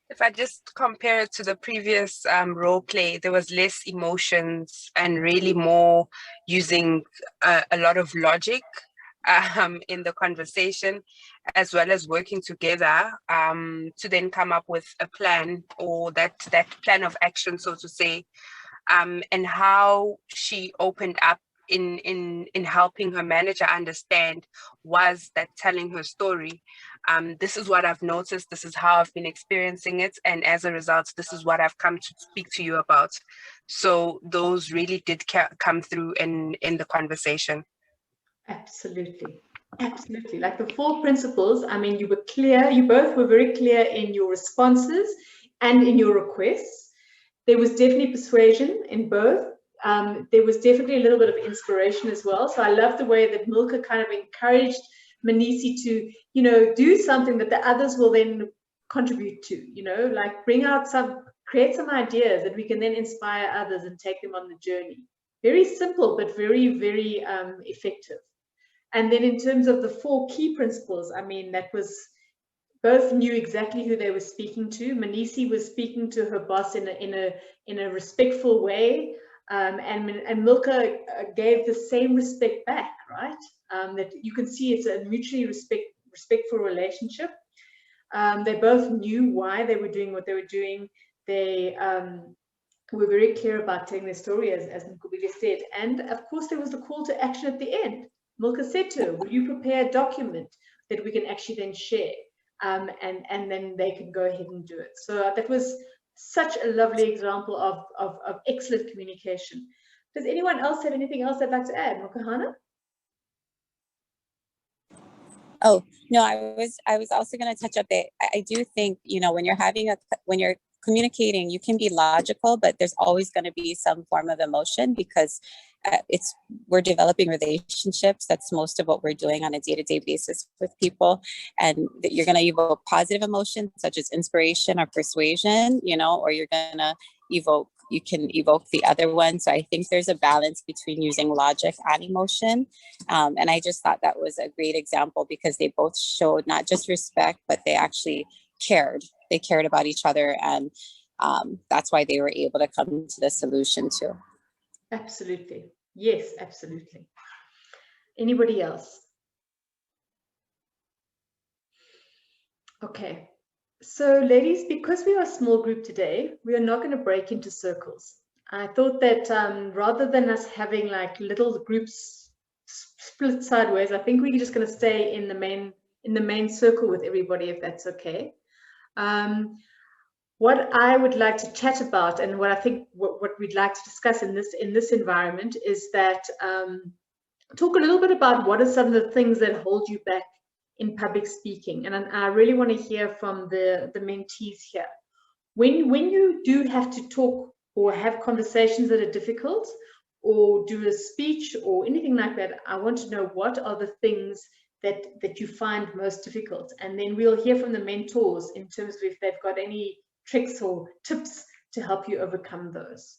If I just compare it to the previous role play, there was less emotions and really more using a lot of logic in the conversation, as well as working together to then come up with a plan, or that plan of action, so to say, and how she opened up in helping her manager understand was that telling her story. This is what I've noticed, this is how I've been experiencing it, and as a result, this is what I've come to speak to you about. So those really did come through in the conversation. Absolutely. Absolutely. Like the 4 principles, I mean, you were clear, you both were very clear in your responses and in your requests. There was definitely persuasion in both. There was definitely a little bit of inspiration as well. So I love the way that Milka kind of encouraged Manisi to, you know, do something that the others will then contribute to, you know, like create some ideas that we can then inspire others and take them on the journey. Very simple, but very, very effective. And then in terms of the 4 key principles, I mean, that was, both knew exactly who they were speaking to. Manisi was speaking to her boss in a respectful way, and Milka gave the same respect back, right? That you can see it's a mutually respectful relationship. They both knew why they were doing what they were doing. They were very clear about telling their story, as Nkobile said. And of course, there was the call to action at the end. Milka said to her, will you prepare a document that we can actually then share? And then they can go ahead and do it. So that was such a lovely example of excellent communication. Does anyone else have anything else they'd like to add? Makahana? Oh, no, I was also going to touch up that I do think, you know, when you're communicating, you can be logical, but there's always going to be some form of emotion, because we're developing relationships. That's most of what we're doing on a day-to-day basis with people. And that you're going to evoke positive emotions such as inspiration or persuasion, you know, or you can evoke the other one. So I think there's a balance between using logic and emotion. And I just thought that was a great example, because they both showed not just respect, but they actually cared. They cared about each other. And that's why they were able to come to the solution too. Absolutely. Yes, absolutely. Anybody else? Okay. So ladies, because we are a small group today, we are not going to break into circles. I thought that rather than us having like little groups split sideways, I think we're just going to stay in the main circle with everybody, if that's okay. What I would like to chat about, and what I think what we'd like to discuss in this environment, is that talk a little bit about what are some of the things that hold you back in public speaking. And I really want to hear from the mentees here. When you do have to talk or have conversations that are difficult, or do a speech or anything like that, I want to know what are the things that you find most difficult. And then we'll hear from the mentors in terms of if they've got any tricks or tips to help you overcome those.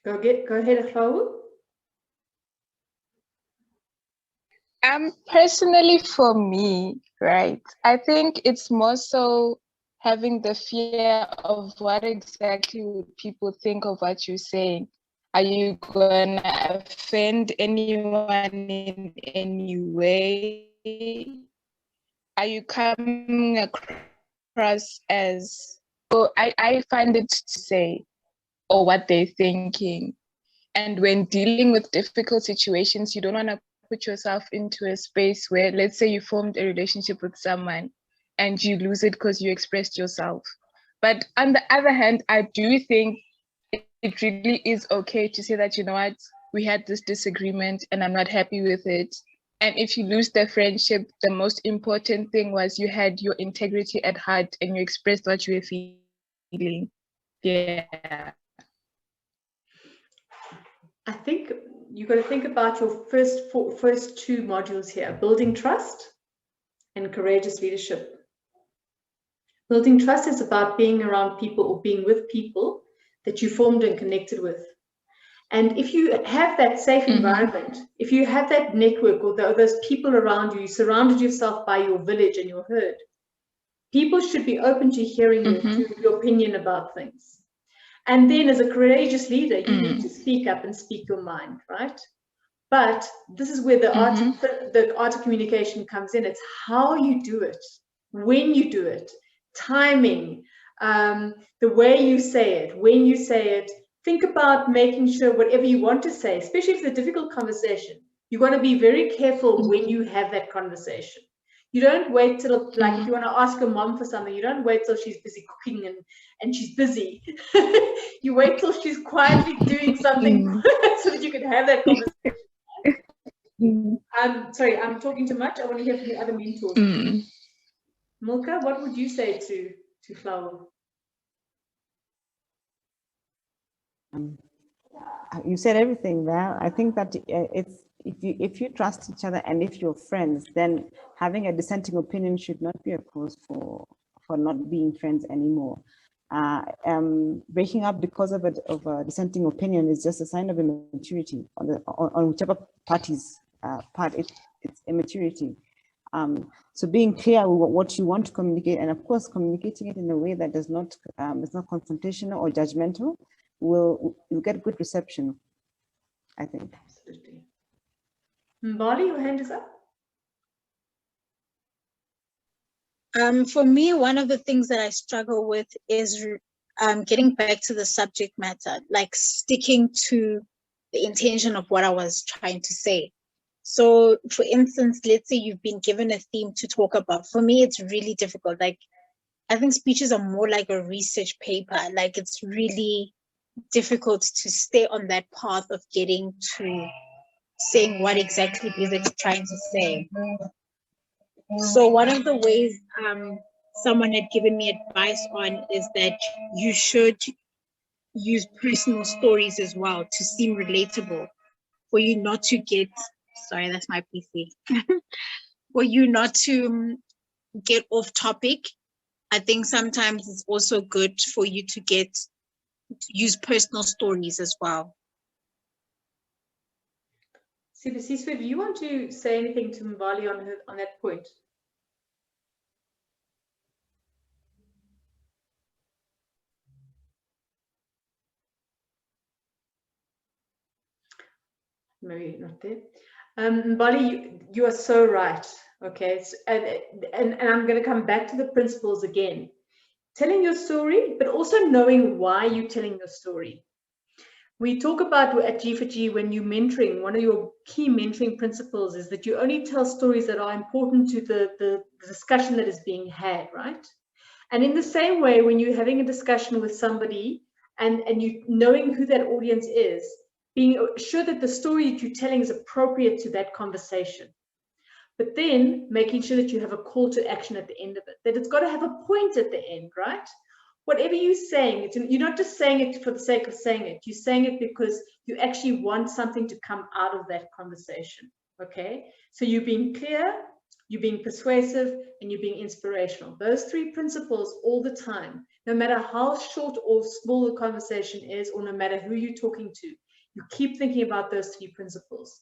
Go ahead, Raul. Personally for me, right, I think it's more so having the fear of what exactly would people think of what you're saying. Are you gonna offend anyone in any way? Are you coming across as, so I find it to say, or what they're thinking. And when dealing with difficult situations, you don't want to put yourself into a space where, let's say you formed a relationship with someone and you lose it because you expressed yourself. But on the other hand, I do think it really is okay to say that, you know what, we had this disagreement and I'm not happy with it. And if you lose the friendship, the most important thing was you had your integrity at heart and you expressed what you were feeling. Yeah. I think you've got to think about your first two modules here: building trust and courageous leadership. Building trust is about being around people or being with people that you formed and connected with. And if you have that safe environment, if you have that network or those people around you, you surrounded yourself by your village and your herd, people should be open to hearing your opinion about things. And then as a courageous leader, you need to speak up and speak your mind, right? But this is where the art of communication comes in. It's how you do it, when you do it, timing, the way you say it, when you say it. Think about making sure whatever you want to say, especially if it's a difficult conversation, you want to be very careful when you have that conversation. You don't wait till, like, if you want to ask a mom for something, you don't wait till she's busy cooking and she's busy. You wait till she's quietly doing something so that you can have that conversation. Sorry, I'm talking too much. I want to hear from the other mentors. Milka, what would you say to Flower? You said everything there. I think that it's if you trust each other and if you're friends, then having a dissenting opinion should not be a cause for not being friends anymore. Breaking up because of a dissenting opinion is just a sign of immaturity on whichever party's part. It's immaturity. So being clear with what you want to communicate, and of course communicating it in a way that is not confrontational or judgmental, will get good reception, I think. Absolutely. Mbali, your hand is up. For me, one of the things that I struggle with is getting back to the subject matter, like sticking to the intention of what I was trying to say. So, for instance, let's say you've been given a theme to talk about. For me, it's really difficult. Like, I think speeches are more like a research paper. Like, it's really difficult to stay on that path of getting to saying what exactly it is that you're trying to say. So one of the ways someone had given me advice on is that you should use personal stories as well to seem relatable, for you not to get, sorry, that's my PC, for you not to get off topic. I think sometimes it's also good for you to use personal stories as well. Siswe, do you want to say anything to Mbali on that point? maybe not there. Bali, you are so right. Okay, and I'm going to come back to the principles again. Telling your story, but also knowing why you're telling your story. We talk about at G4G, when you're mentoring, one of your key mentoring principles is that you only tell stories that are important to the discussion that is being had, right? And in the same way, when you're having a discussion with somebody and you knowing who that audience is, being sure that the story that you're telling is appropriate to that conversation. But then making sure that you have a call to action at the end of it, that it's got to have a point at the end, right? Whatever you're saying, you're not just saying it for the sake of saying it. You're saying it because you actually want something to come out of that conversation, okay? So you're being clear, you're being persuasive, and you're being inspirational. Those three principles all the time, no matter how short or small the conversation is, or no matter who you're talking to, you keep thinking about those three principles.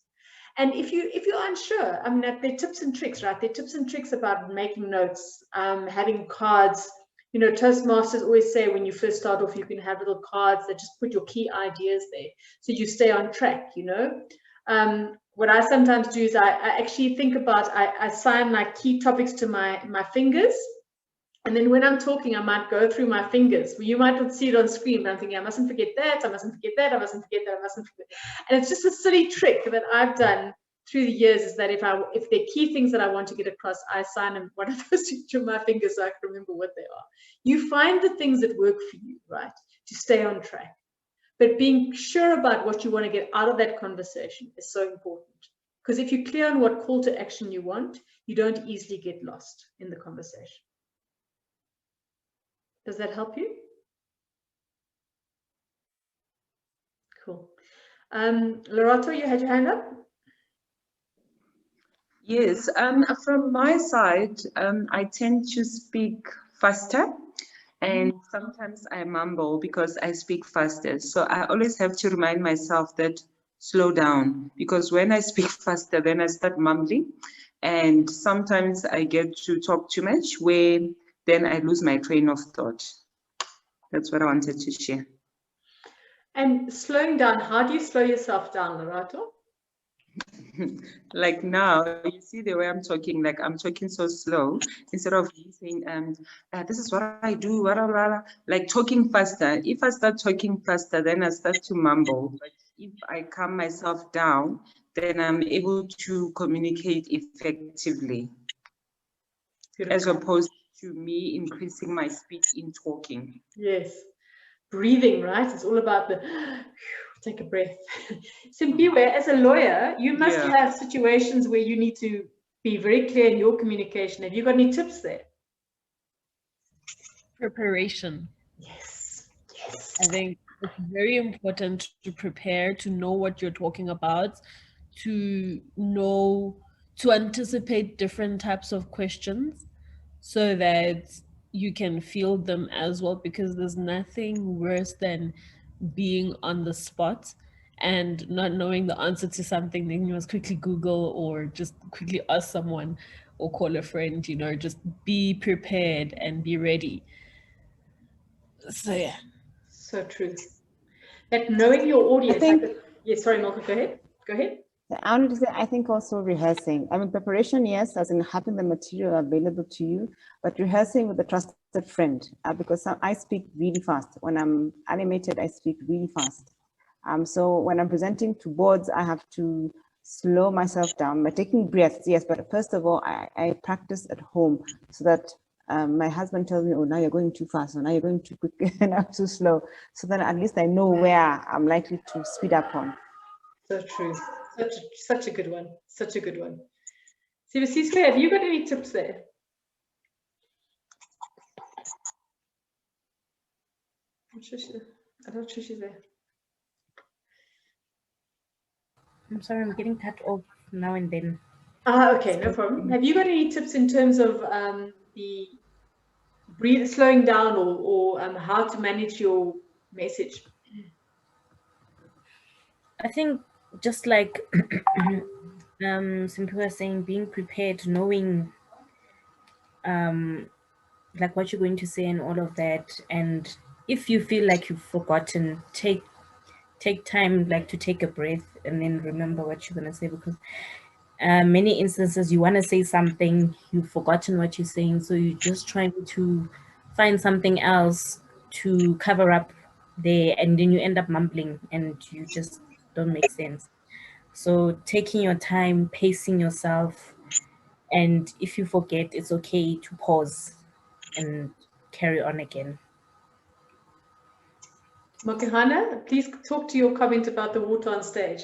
And if you're unsure, I mean, they're tips and tricks, right? They're tips and tricks about making notes, having cards. You know, Toastmasters always say when you first start off, you can have little cards that just put your key ideas there, so you stay on track, you know. What I sometimes do is I actually think about, I sign like key topics to my fingers. And then when I'm talking, I might go through my fingers. You might not see it on screen, but I'm thinking, I mustn't forget that, I mustn't forget that, I mustn't forget that, I mustn't forget. And it's just a silly trick that I've done through the years, is that if there are key things that I want to get across, I sign them, one of those to my fingers so I can remember what they are. You find the things that work for you, right, to stay on track. But being sure about what you want to get out of that conversation is so important. Because if you're clear on what call to action you want, you don't easily get lost in the conversation. Does that help you? Cool. Lorato, you had your hand up? Yes, from my side, I tend to speak faster, and sometimes I mumble because I speak faster. So I always have to remind myself that slow down, because when I speak faster, then I start mumbling, and sometimes I get to talk too much, where then I lose my train of thought. That's what I wanted to share. And slowing down, how do you slow yourself down, Lorato? Like now, you see the way I'm talking, like I'm talking so slow, instead of saying, this is what I do, blah, blah, blah, like talking faster. If I start talking faster, then I start to mumble. But if I calm myself down, then I'm able to communicate effectively, as opposed to me increasing my speed in talking. Yes. Breathing, right? It's all about the take a breath. Simpiwe, as a lawyer, you must have situations where you need to be very clear in your communication. Have you got any tips there? Preparation. Yes. I think it's very important to prepare, to know what you're talking about, to anticipate different types of questions so that you can field them as well, because there's nothing worse than being on the spot and not knowing the answer to something. Then you must quickly Google or just quickly ask someone or call a friend, you know, just be prepared and be ready. So yeah. So true. That knowing your audience. Yes, sorry, Malcolm, go ahead. Go ahead. I wanted to say, I think also rehearsing. I mean, preparation, yes, as in having the material available to you, but rehearsing with a trusted friend, because I speak really fast. When I'm animated, I speak really fast. So when I'm presenting to boards, I have to slow myself down by taking breaths, yes, but first of all, I practice at home so that my husband tells me, oh, now you're going too fast, or now you're going too quick, and I'm too slow. So then at least I know where I'm likely to speed up on. So true. Such a good one. Such a good one. Sibusiso, have you got any tips there? I'm not sure she's there. I'm sorry, I'm getting cut off now and then. Okay, no problem. Have you got any tips in terms of the slowing down or how to manage your message? I think just like Simpi was saying, being prepared, knowing like what you're going to say and all of that. And if you feel like you've forgotten, take take time, like to take a breath and then remember what you're gonna say, because many instances you want to say something, you've forgotten what you're saying, so you're just trying to find something else to cover up there, and then you end up mumbling and you just don't make sense. So taking your time, pacing yourself, and if you forget, it's okay to pause and carry on again. Mokihana, please talk to your comment about the water on stage.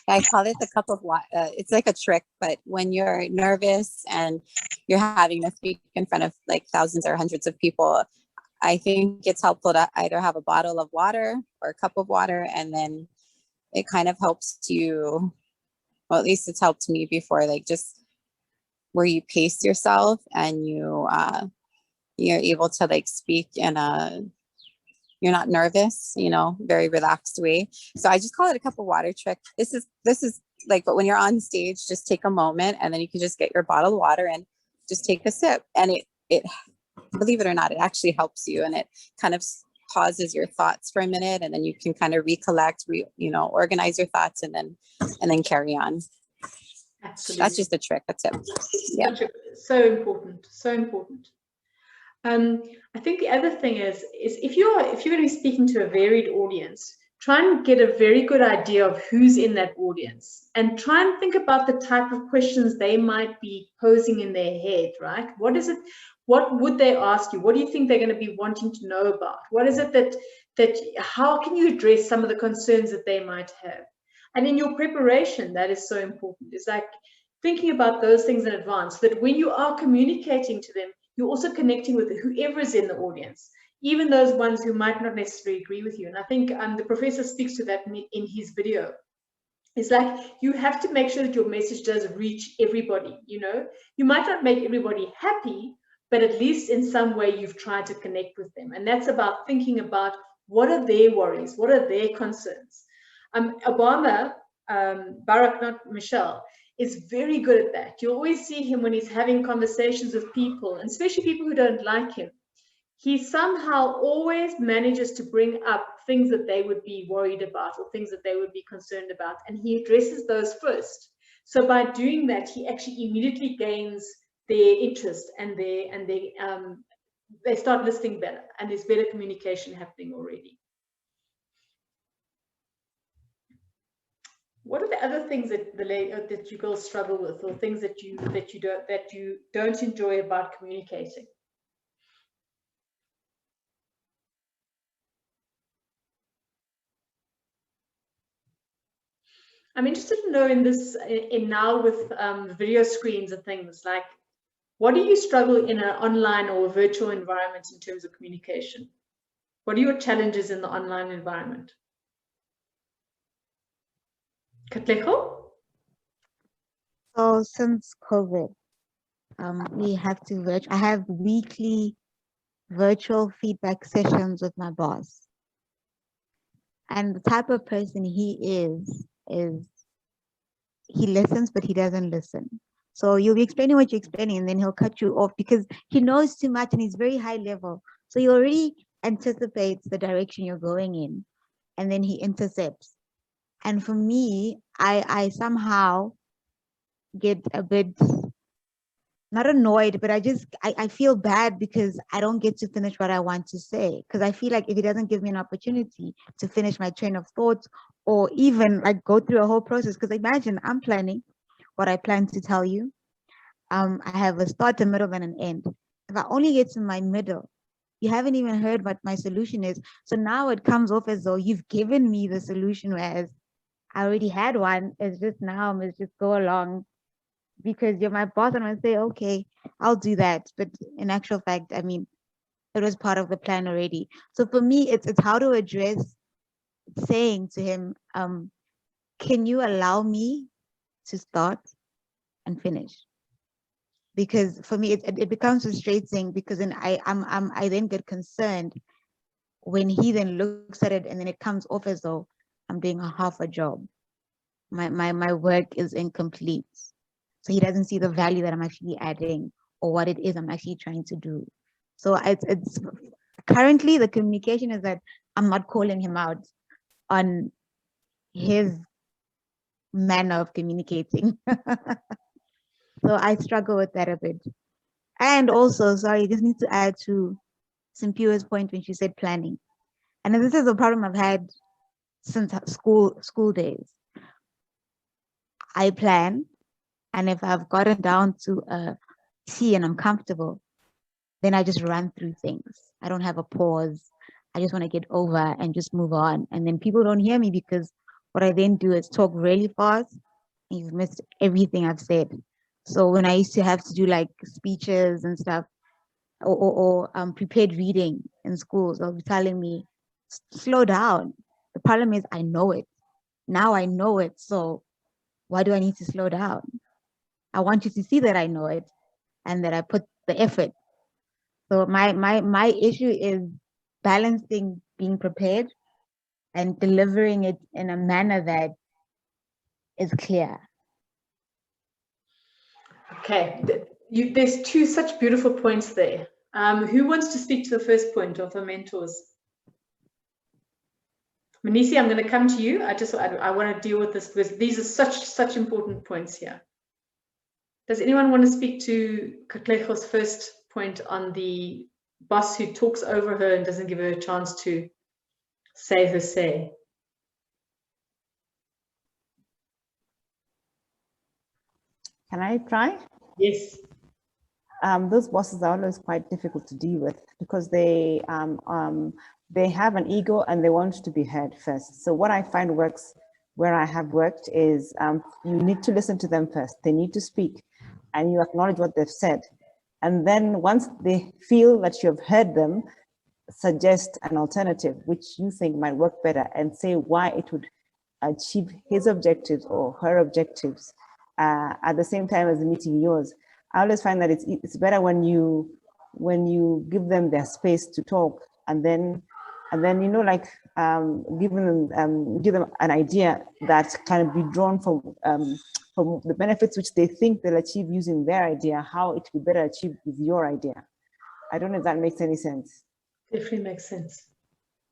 I call it the cup of water. It's like a trick, but when you're nervous and you're having to speak in front of like thousands or hundreds of people, I think it's helpful to either have a bottle of water or a cup of water, and then it kind of helps you, well, at least it's helped me before, like just where you pace yourself and you're able to like speak in a, you're not nervous, very relaxed way. So I just call it a cup of water trick. This is like, but when you're on stage, just take a moment and then you can just get your bottle of water and just take a sip. And it believe it or not, it actually helps you, and it kind of pauses your thoughts for a minute, and then you can kind of recollect, organize your thoughts, and then carry on. Absolutely. That's just a trick. That's it. Yeah. So important. So important. I think the other thing is if you're going to be speaking to a varied audience, try and get a very good idea of who's in that audience, and try and think about the type of questions they might be posing in their head, right? What is it? What would they ask you? What do you think they're going to be wanting to know about? What is it that how can you address some of the concerns that they might have? And in your preparation, that is so important. It's like thinking about those things in advance, so that when you are communicating to them, you're also connecting with whoever is in the audience, even those ones who might not necessarily agree with you. And I think the professor speaks to that in his video. It's like you have to make sure that your message does reach everybody. You might not make everybody happy, but at least in some way you've tried to connect with them. And that's about thinking about what are their worries, what are their concerns. Obama, Barack, not Michelle, is very good at that. You always see him when he's having conversations with people, and especially people who don't like him. He somehow always manages to bring up things that they would be worried about or things that they would be concerned about, and he addresses those first. So by doing that, he actually immediately gains their interest, and they start listening better, and there's better communication happening already. What are the other things that you girls struggle with, or things that you don't enjoy about communicating? I'm interested to know in now with video screens and things, like, what do you struggle in an online or virtual environment in terms of communication? What are your challenges in the online environment? Katlego? So since COVID, we have to I have weekly virtual feedback sessions with my boss. And the type of person he is he listens, but he doesn't listen. So you'll be explaining what you're explaining, and then he'll cut you off because he knows too much and he's very high level. So he already anticipates the direction you're going in, and then he intercepts. And for me, I somehow get a bit, not annoyed, but I feel bad because I don't get to finish what I want to say. Because I feel like if he doesn't give me an opportunity to finish my train of thoughts, or even like go through a whole process, because imagine I'm planning what I plan to tell you. I have a start, a middle, and an end. If I only get to my middle, you haven't even heard what my solution is. So now it comes off as though you've given me the solution, whereas I already had one. It's just now I must just go along because you're my boss, and I say, okay, I'll do that. But in actual fact, I mean, it was part of the plan already. So for me, it's how to address saying to him, can you allow me to start and finish? Because for me, it becomes frustrating because then I then get concerned when he then looks at it and then it comes off as though I'm doing half a job. My work is incomplete. So he doesn't see the value that I'm actually adding or what it is I'm actually trying to do. So it's currently the communication is that I'm not calling him out. on his manner of communicating. So I struggle with that a bit. And also, sorry, just need to add to Simpiwa's point when she said planning. And this is a problem I've had since school days. I plan, and if I've gotten down to a T and I'm comfortable, then I just run through things. I don't have a pause. I just want to get over and just move on. And then people don't hear me because what I then do is talk really fast and you've missed everything I've said. So when I used to have to do like speeches and stuff or prepared reading in schools, they'll be telling me, slow down. The problem is I know it. Now I know it. So why do I need to slow down? I want you to see that I know it and that I put the effort. So my issue is balancing being prepared and delivering it in a manner that is clear. Okay, there's two such beautiful points there. Who wants to speak to the first point of the mentors? Manisi, I'm going to come to you. I want to deal with this because these are such important points here. Does anyone want to speak to Kaklecho's first point on the boss who talks over her and doesn't give her a chance to say her say? Can I try? Yes. Those bosses are always quite difficult to deal with because they have an ego and they want to be heard first. So what I find works where I have worked is you need to listen to them first. They need to speak and you acknowledge what they've said. And then once they feel that you've heard them, suggest an alternative which you think might work better and say why it would achieve his objectives or her objectives at the same time as meeting yours. I always find that it's better when you give them their space to talk and then you know, like give them an idea that can be drawn from the benefits which they think they'll achieve using their idea, how it will be better achieved with your idea. I don't know if that makes any sense. Definitely makes sense.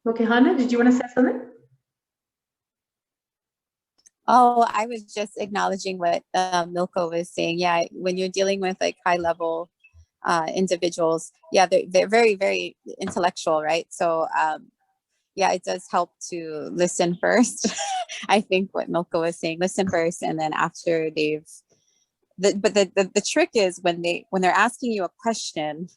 Okay, Hannah, did you want to say something? Oh, I was just acknowledging what Milko was saying. Yeah, when you're dealing with like high level individuals, yeah, they're very, very intellectual, right? So yeah, it does help to listen first. I think what Milko was saying, listen first, and then after the trick is when they're asking you a question,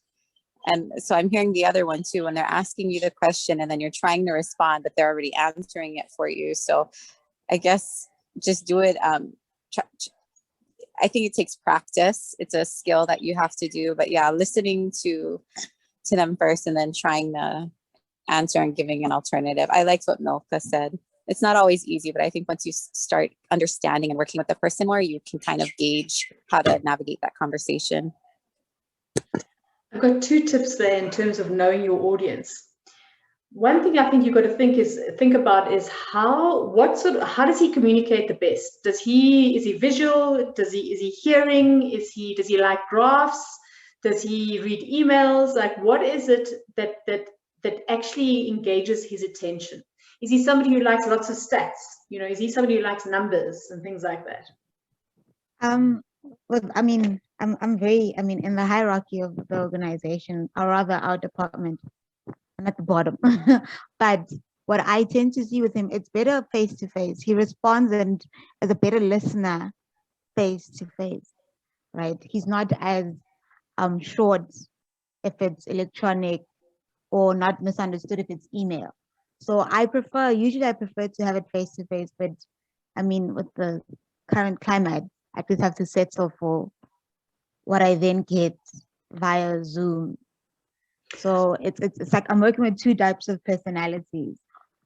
and so I'm hearing the other one too, when they're asking you the question and then you're trying to respond, but they're already answering it for you. So I guess just do it. I think it takes practice. It's a skill that you have to do, but yeah, listening to them first and then trying to answer and giving an alternative. I liked what Milka said. It's not always easy, but I think once you start understanding and working with the person more, you can kind of gauge how to navigate that conversation. I've got two tips there in terms of knowing your audience. One thing I think you've got to think about is how does he communicate the best? Is he visual? Is he hearing? Does he like graphs? Does he read emails? Like, what is it that actually engages his attention? Is he somebody who likes lots of stats? You know, is he somebody who likes numbers and things like that? Well, I mean, I'm very, in the hierarchy of the organization, or rather our department, I'm at the bottom. But what I tend to see with him, it's better face to face. He responds and is a better listener face to face, right? He's not as short if it's electronic or not misunderstood if it's email. So usually I prefer to have it face to face, but I mean, with the current climate, I just have to settle for what I then get via Zoom. So it's like I'm working with two types of personalities,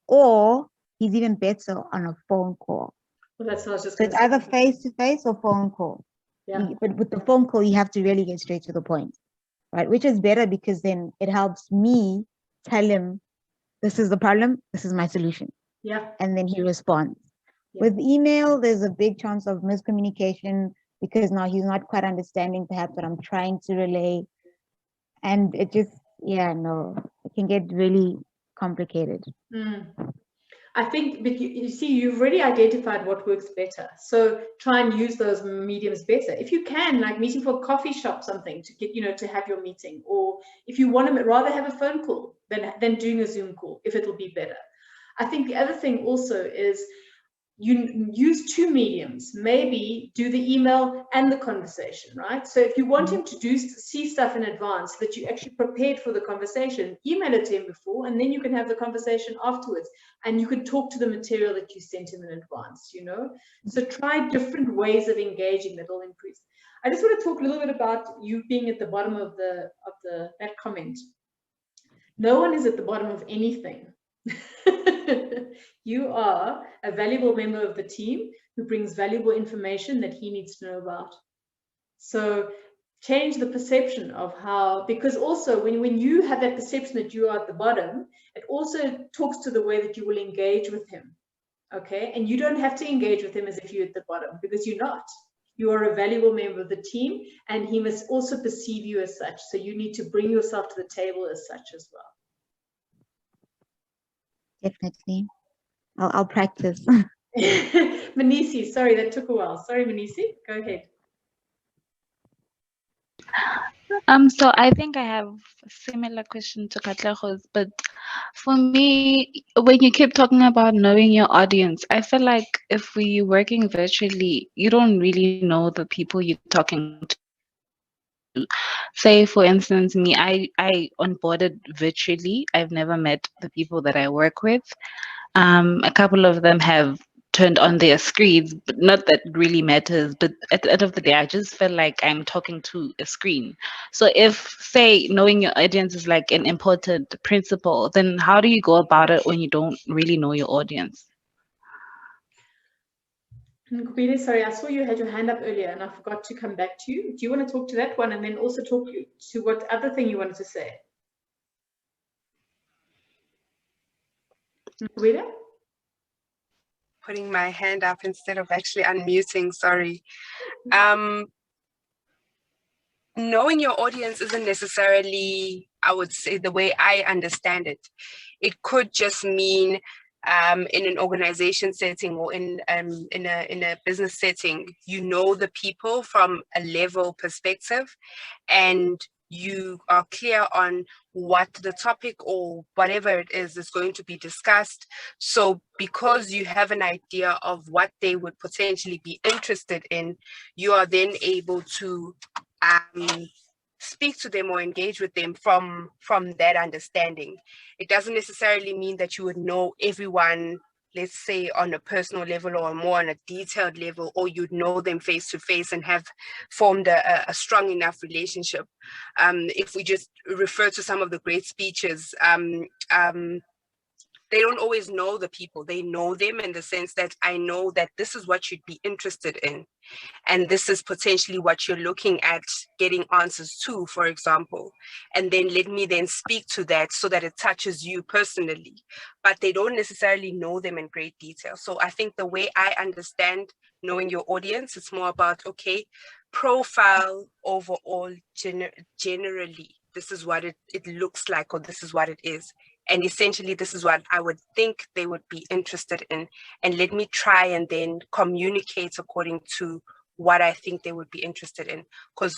or he's even better on a phone call. Well, that's what I was just so it's either face to face or phone call. Yeah. But with the phone call, you have to really get straight to the point, right? Which is better because then it helps me tell him, this is the problem, this is my solution. Yeah. And then he responds. Yeah. With email, there's a big chance of miscommunication because now he's not quite understanding perhaps what I'm trying to relay. And it just, it can get really complicated. I think, but you see, you've already identified what works better. So try and use those mediums better. If you can, like meeting for a coffee shop, something to get, to have your meeting, or if you want to rather have a phone call than doing a Zoom call, if it'll be better. I think the other thing also is you use two mediums, maybe do the email and the conversation, right? So if you want him to see stuff in advance that you actually prepared for the conversation, email it to him before, and then you can have the conversation afterwards, and you can talk to the material that you sent him in advance, So try different ways of engaging that will increase. I just want to talk a little bit about you being at the bottom of that comment. No one is at the bottom of anything. You are a valuable member of the team who brings valuable information that he needs to know about. So change the perception of how, because also when you have that perception that you are at the bottom, it also talks to the way that you will engage with him. Okay, and you don't have to engage with him as if you're at the bottom, because you're not. You are a valuable member of the team, and he must also perceive you as such. So you need to bring yourself to the table as such as well. Definitely. I'll practice. Manisi, sorry, that took a while. Sorry, Manisi, go ahead. So I think I have a similar question to Katleho's, but for me, when you keep talking about knowing your audience, I feel like if we're working virtually, you don't really know the people you're talking to. Say, for instance, me, I onboarded virtually. I've never met the people that I work with. A couple of them have turned on their screens, but not that really matters. But at the end of the day, I just feel like I'm talking to a screen. So if, say, knowing your audience is like an important principle, then how do you go about it when you don't really know your audience? Nkubile, sorry, I saw you had your hand up earlier and I forgot to come back to you. Do you want to talk to that one and then also talk to what other thing you wanted to say? Nkubile? Putting my hand up instead of actually unmuting, sorry. Knowing your audience isn't necessarily, I would say, the way I understand it. It could just mean in an organization setting or in a business setting, you know the people from a level perspective, and you are clear on what the topic or whatever it is going to be discussed. So because you have an idea of what they would potentially be interested in, you are then able to speak to them or engage with them from that understanding. It doesn't necessarily mean that you would know everyone, let's say on a personal level or more on a detailed level, or you'd know them face to face and have formed a strong enough relationship. If we just refer to some of the great speeches, they don't always know the people. They know them in the sense that I know that this is what you'd be interested in. And this is potentially what you're looking at getting answers to, for example. And then let me then speak to that so that it touches you personally. But they don't necessarily know them in great detail. So I think the way I understand knowing your audience, it's more about, okay, profile overall generally. This is what it looks like, or this is what it is. And essentially, this is what I would think they would be interested in. And let me try and then communicate according to what I think they would be interested in. Because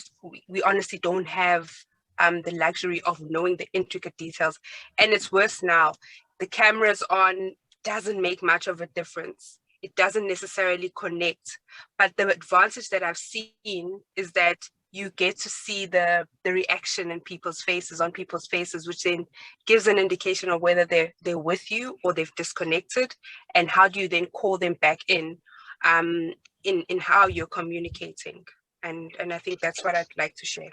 we honestly don't have the luxury of knowing the intricate details. And it's worse now. The cameras on doesn't make much of a difference. It doesn't necessarily connect. But the advantage that I've seen is that you get to see the reaction in people's faces, which then gives an indication of whether they're with you or they've disconnected, and how do you then call them back in how you're communicating. And I think that's what I'd like to share.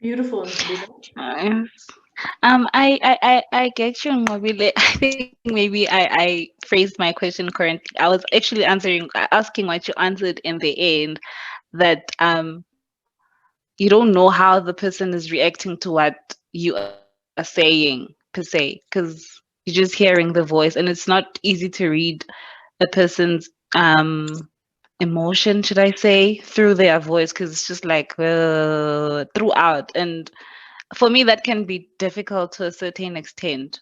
Beautiful. I get you, Mobile. I think maybe I phrased my question correctly. I was actually asking what you answered in the end, that you don't know how the person is reacting to what you are saying per se, because you're just hearing the voice, and it's not easy to read a person's emotion, should I say, through their voice, because it's just like throughout. And for me, that can be difficult to a certain extent.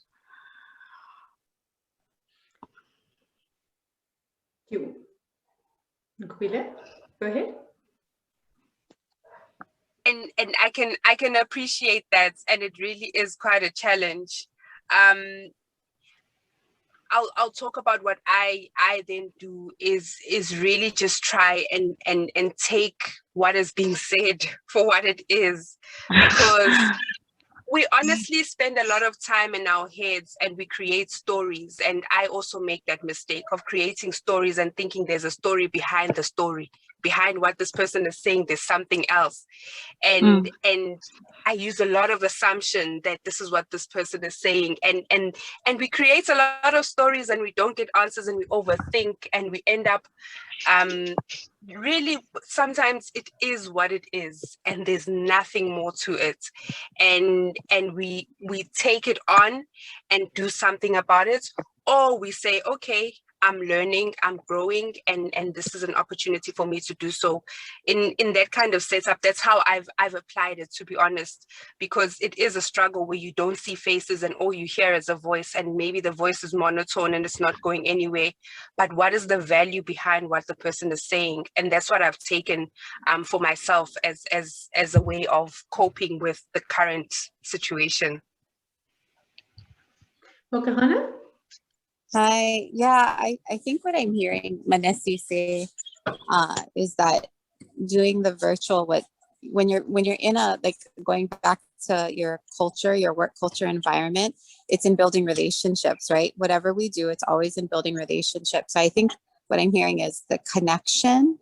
You. Nkwile, go ahead. And I can appreciate that, and it really is quite a challenge. I'll talk about what I then do is really just try and take what is being said for what it is, because we honestly spend a lot of time in our heads and we create stories. And I also make that mistake of creating stories and thinking there's a story behind the story. Behind what this person is saying, there's something else. And I use a lot of assumption that this is what this person is saying. And we create a lot of stories and we don't get answers and we overthink and we end up really, sometimes it is what it is and there's nothing more to it, and we take it on and do something about it, or we say, okay, I'm learning, I'm growing, and this is an opportunity for me to do so. In that kind of setup, that's how I've applied it, to be honest, because it is a struggle where you don't see faces and all you hear is a voice, and maybe the voice is monotone and it's not going anywhere. But what is the value behind what the person is saying? And that's what I've taken for myself as a way of coping with the current situation. Mokahana? I think what I'm hearing Manesi say is that doing the virtual, when you're in a, like, going back to your culture, your work culture environment, it's in building relationships, right? Whatever we do, it's always in building relationships. So I think what I'm hearing is the connection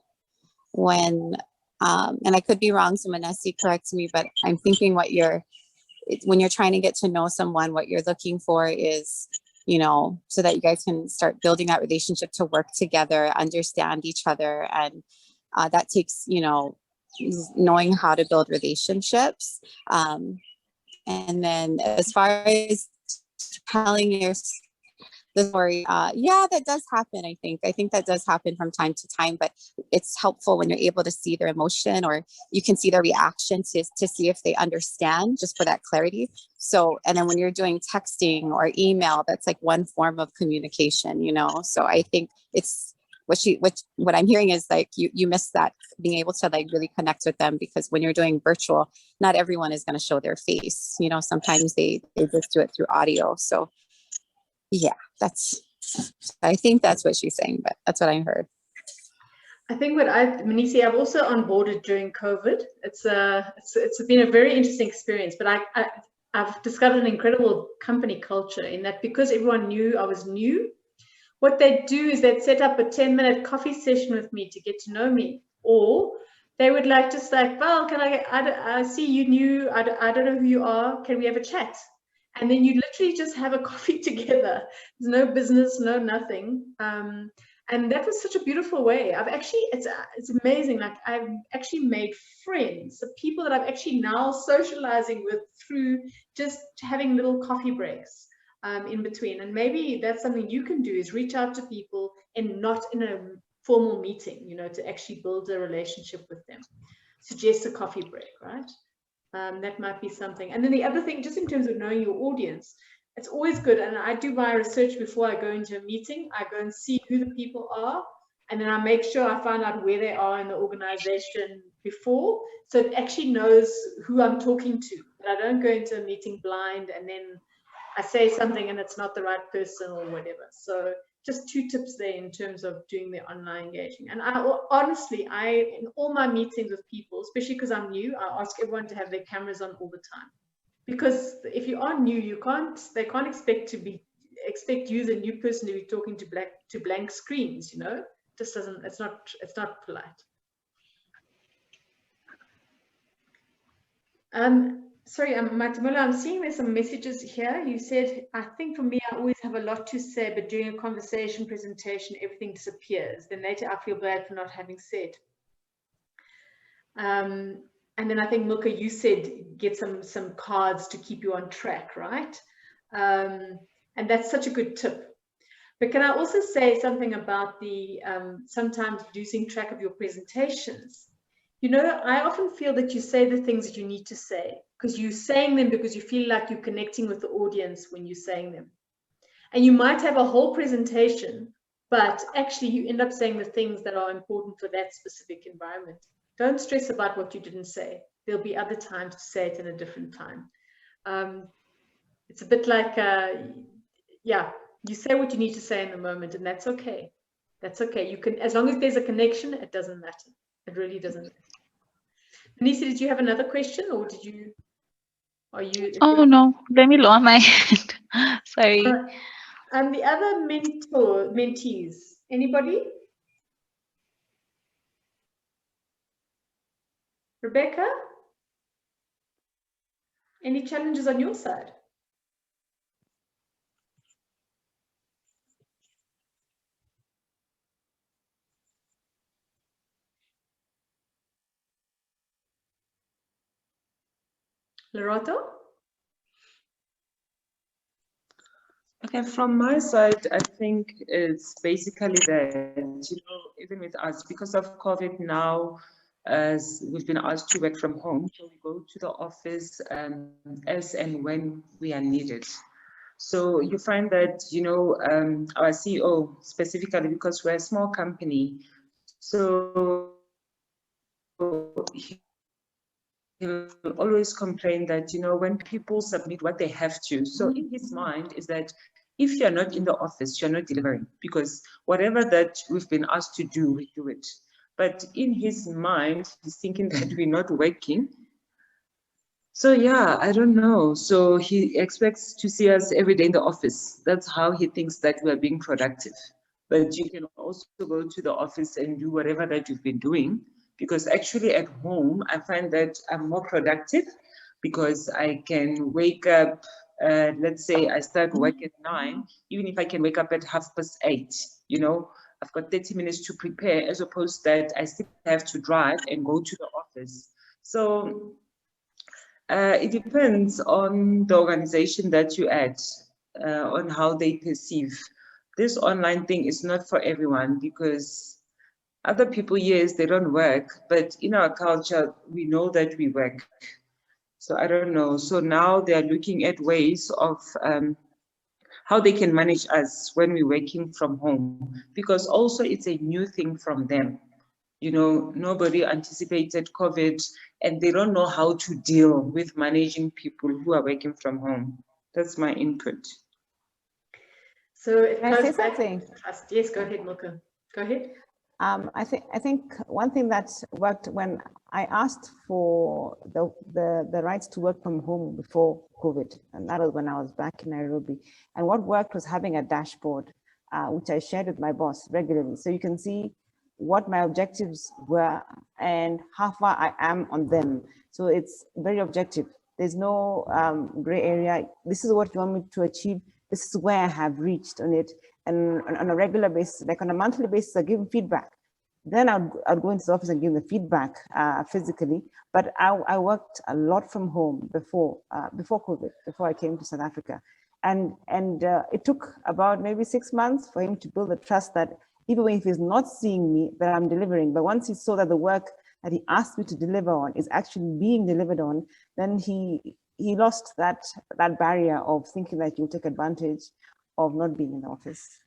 when, and I could be wrong, so Manesi corrects me, but I'm thinking when you're trying to get to know someone, what you're looking for is, so that you guys can start building that relationship to work together, understand each other. And that takes, knowing how to build relationships. And then as far as telling the story, that does happen. I think that does happen from time to time, but it's helpful when you're able to see their emotion, or you can see their reaction to see if they understand, just for that clarity. So, and then when you're doing texting or email, that's like one form of communication, so I think it's what I'm hearing is like you miss that, being able to like really connect with them, because when you're doing virtual, not everyone is going to show their face, sometimes they just do it through audio. So yeah, I think that's what she's saying, but that's what I heard. I think Manisi, I've also onboarded during COVID. It's been a very interesting experience, but I've discovered an incredible company culture in that, because everyone knew I was new, what they'd do is they'd set up a 10-minute coffee session with me to get to know me, or they would just well, I see you new, I don't know who you are, can we have a chat? And then you literally just have a coffee together. There's no business, no nothing. And that was such a beautiful way. It's amazing. Like, I've actually made friends, the people that I'm actually now socializing with through just having little coffee breaks in between. And maybe that's something you can do, is reach out to people and not in a formal meeting, to actually build a relationship with them. Suggest a coffee break, right? That might be something. And then the other thing, just in terms of knowing your audience, it's always good. And I do my research before I go into a meeting. I go and see who the people are, and then I make sure I find out where they are in the organization before, so it actually knows who I'm talking to. But I don't go into a meeting blind and then I say something and it's not the right person or whatever. So just 2 tips there in terms of doing the online engaging. And honestly, in all my meetings with people, especially because I'm new, I ask everyone to have their cameras on all the time. Because if you are new, they can't expect you, the new person, to be talking to blank screens, Just doesn't, it's not polite. Sorry, Matamula, I'm seeing there's some messages here. You said, I think for me, I always have a lot to say, but during a conversation, presentation, everything disappears. Then later I feel bad for not having said. And then I think, Milka, you said get some cards to keep you on track, right? And that's such a good tip. But can I also say something about the sometimes losing track of your presentations? I often feel that you say the things that you need to say, because you're saying them because you feel like you're connecting with the audience when you're saying them. And you might have a whole presentation but actually you end up saying the things that are important for that specific environment. Don't stress about what you didn't say. There'll be other times to say it in a different time. It's a bit like, yeah, you say what you need to say in the moment, and that's okay. That's okay. You can, as long as there's a connection, it doesn't matter. It really doesn't matter. Anissa, did you have another question, or did you? Are you? Oh no, let me lower my hand. Sorry. And the other mentees, anybody? Rebecca? Any challenges on your side? Lorato? Okay, from my side, I think it's basically that, even with us, because of COVID now, as we've been asked to work from home, so we go to the office as and when we are needed. So you find that, our CEO specifically, because we're a small company, so he'll always complain that, when people submit what they have to, so in his mind is that if you're not in the office, you're not delivering, because whatever that we've been asked to do, we do it. But in his mind, he's thinking that we're not working. So yeah, I don't know. So he expects to see us every day in the office. That's how he thinks that we're being productive. But you can also go to the office and do whatever that you've been doing, because actually at home, I find that I'm more productive because I can wake up, let's say I start work at 9, even if I can wake up at 8:30, I've got 30 minutes to prepare, as opposed that I still have to drive and go to the office. So it depends on the organization that you at, on how they perceive. This online thing is not for everyone, because other people, yes, they don't work, but in our culture, we know that we work. So I don't know. So now they are looking at ways of how they can manage us when we're working from home, because also it's a new thing from them. Nobody anticipated COVID, and they don't know how to deal with managing people who are working from home. That's my input. So it Can I say goes back something? to trust. Yes, go ahead, Milka. Go ahead. I think one thing that worked when I asked for the rights to work from home before COVID, and that was when I was back in Nairobi. And what worked was having a dashboard, which I shared with my boss regularly. So you can see what my objectives were and how far I am on them. So it's very objective. There's no gray area. This is what you want me to achieve. This is where I have reached on it. And on a regular basis, like on a monthly basis, I give feedback. Then I'd go into the office and give the feedback physically. But I worked a lot from home before COVID, before I came to South Africa. And it took about maybe 6 months for him to build the trust that even if he's not seeing me, that I'm delivering. But once he saw that the work that he asked me to deliver on is actually being delivered on, then he lost that barrier of thinking that you'll take advantage of not being in the office.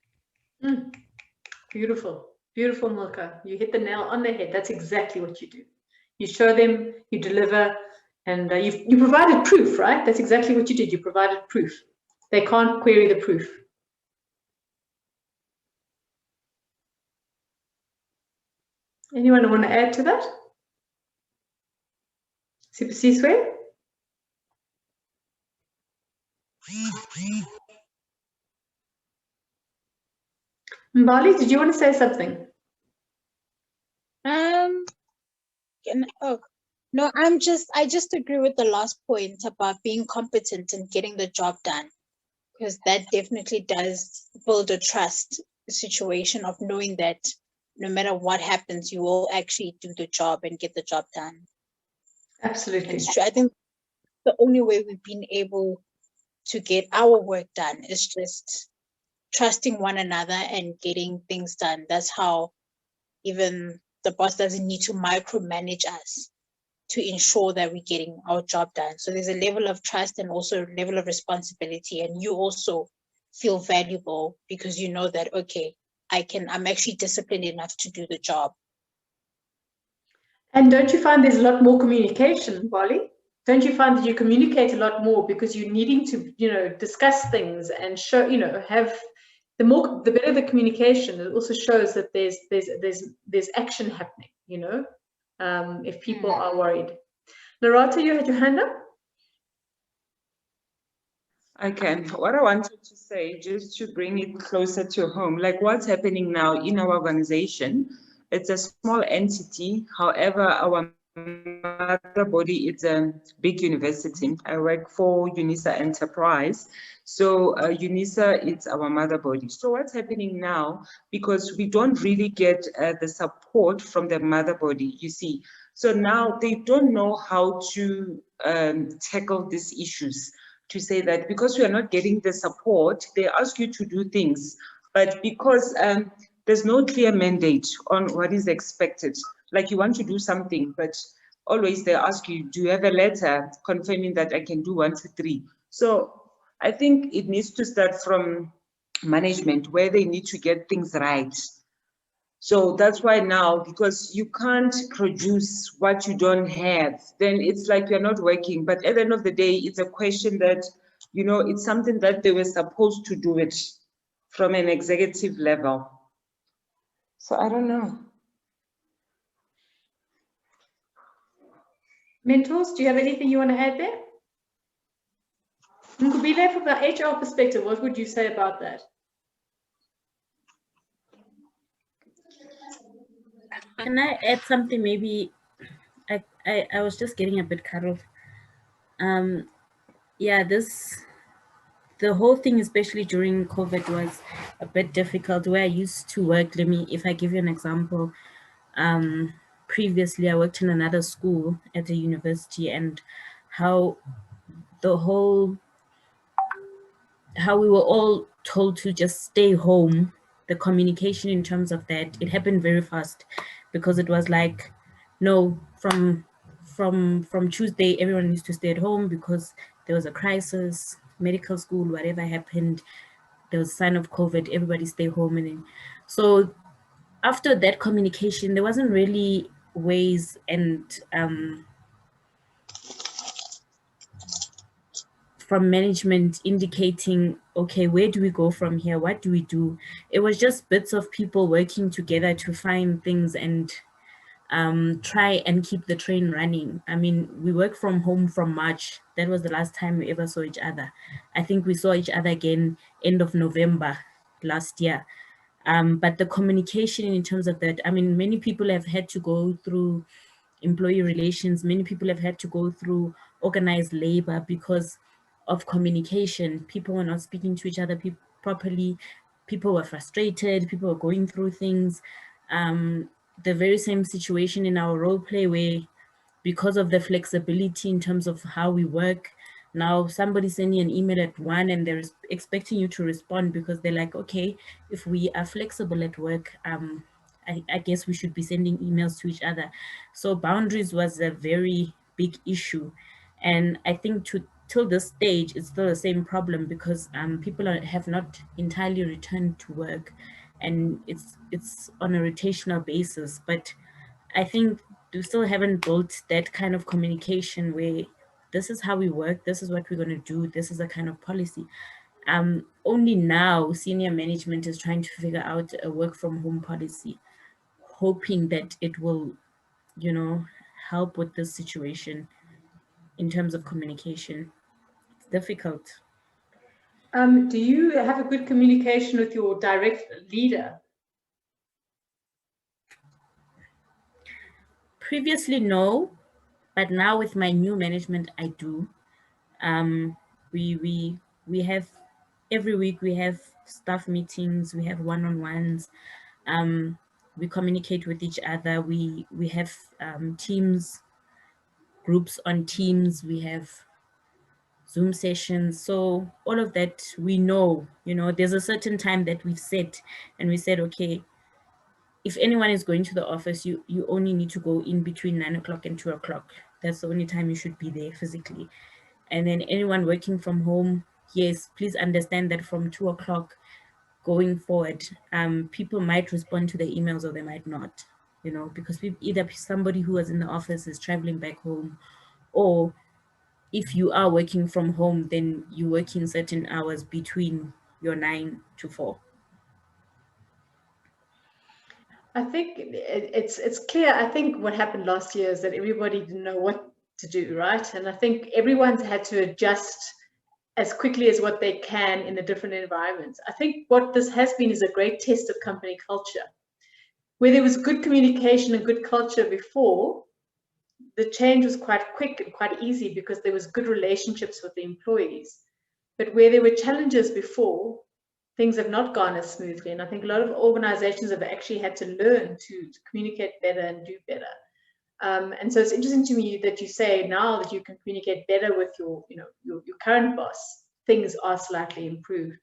Beautiful, beautiful, Milka. You hit the nail on the head. That's exactly what you do. You show them, you deliver, and you provided proof, right? That's exactly what you did. You provided proof. They can't query the proof. Anyone want to add to that? Super C-Sway? Mbali, did you want to say something? No, I just agree with the last point about being competent and getting the job done, because that definitely does build a trust situation of knowing that no matter what happens, you will actually do the job and get the job done. Absolutely. It's true. I think the only way we've been able to get our work done is just trusting one another and getting things done. That's how even the boss doesn't need to micromanage us to ensure that we're getting our job done. So there's a level of trust and also a level of responsibility, and you also feel valuable because you know that, okay, I'm actually disciplined enough to do the job. And don't you find there's a lot more communication, Bali? Don't you find that you communicate a lot more because you're needing to, discuss things and show, have the better the communication, it also shows that there's action happening, if people are worried. Narata, you had your hand up? Okay, what I wanted to say, just to bring it closer to home, like what's happening now in our organization, it's a small entity. However, our mother body is a big university. I work for UNISA Enterprise. So UNISA is our mother body. So what's happening now, because we don't really get the support from the mother body, you see. So now they don't know how to tackle these issues. To say that because we are not getting the support, they ask you to do things, but because there's no clear mandate on what is expected, like you want to do something, but always they ask you, do you have a letter confirming that I can do 1, 2, 3? So I think it needs to start from management where they need to get things right. So that's why now, because you can't produce what you don't have, then it's like you're not working. But at the end of the day, it's a question that, it's something that they were supposed to do it from an executive level. So I don't know. Mentors, do you have anything you want to add there? Nkubile, from the HR perspective, what would you say about that? Can I add something? Maybe I was just getting a bit cut off. Yeah, the whole thing, especially during COVID, was a bit difficult. Where I used to work, if I give you an example, previously I worked in another school at a university, and how we were all told to just stay home. The communication in terms of that, it happened very fast, because it was like, no, from Tuesday, everyone needs to stay at home because there was a crisis, medical school, whatever happened, there was a sign of COVID, everybody stay home. And then, so after that communication, there wasn't really ways and from management indicating, okay, where do we go from here? What do we do? It was just bits of people working together to find things and try and keep the train running. I mean, we work from home from March. That was the last time we ever saw each other. I think we saw each other again end of November last year. But the communication in terms of that, I mean, many people have had to go through employee relations. Many people have had to go through organized labor because of communication. People were not speaking to each other properly. People were frustrated. People were going through things. The very same situation in our role play, where because of the flexibility in terms of how we work, now somebody sending an email at 1 and they're expecting you to respond because they're like, okay, if we are flexible at work, I guess we should be sending emails to each other. So boundaries was a very big issue. And I think till this stage, it's still the same problem, because people have not entirely returned to work, and it's on a rotational basis. But I think we still haven't built that kind of communication where this is how we work, this is what we're going to do, this is the kind of policy. Only now senior management is trying to figure out a work from home policy, hoping that it will, help with this situation in terms of communication. It's difficult. Do you have a good communication with your direct leader? Previously, no, but now with my new management, I do. We have every week we have staff meetings, we have one-on-ones, we communicate with each other, we have teams, groups on Teams, we have Zoom sessions. So all of that, we know, there's a certain time that we've set, and we said, okay, if anyone is going to the office, you only need to go in between 9 o'clock and 2 o'clock. That's the only time you should be there physically. And then anyone working from home, yes, please understand that from 2 o'clock, going forward, people might respond to the emails or they might not, you know, because either somebody who was in the office is traveling back home, or if you are working from home, then you're working certain hours between your 9 to 4. I think it's clear. I think what happened last year is that everybody didn't know what to do, right? And I think everyone's had to adjust as quickly as what they can in the different environments. I think what this has been is a great test of company culture. Where there was good communication and good culture before, the change was quite quick and quite easy because there was good relationships with the employees. But where there were challenges before, things have not gone as smoothly. And I think a lot of organizations have actually had to learn to communicate better and do better. And so it's interesting to me that you say now that you can communicate better with your current boss, things are slightly improved.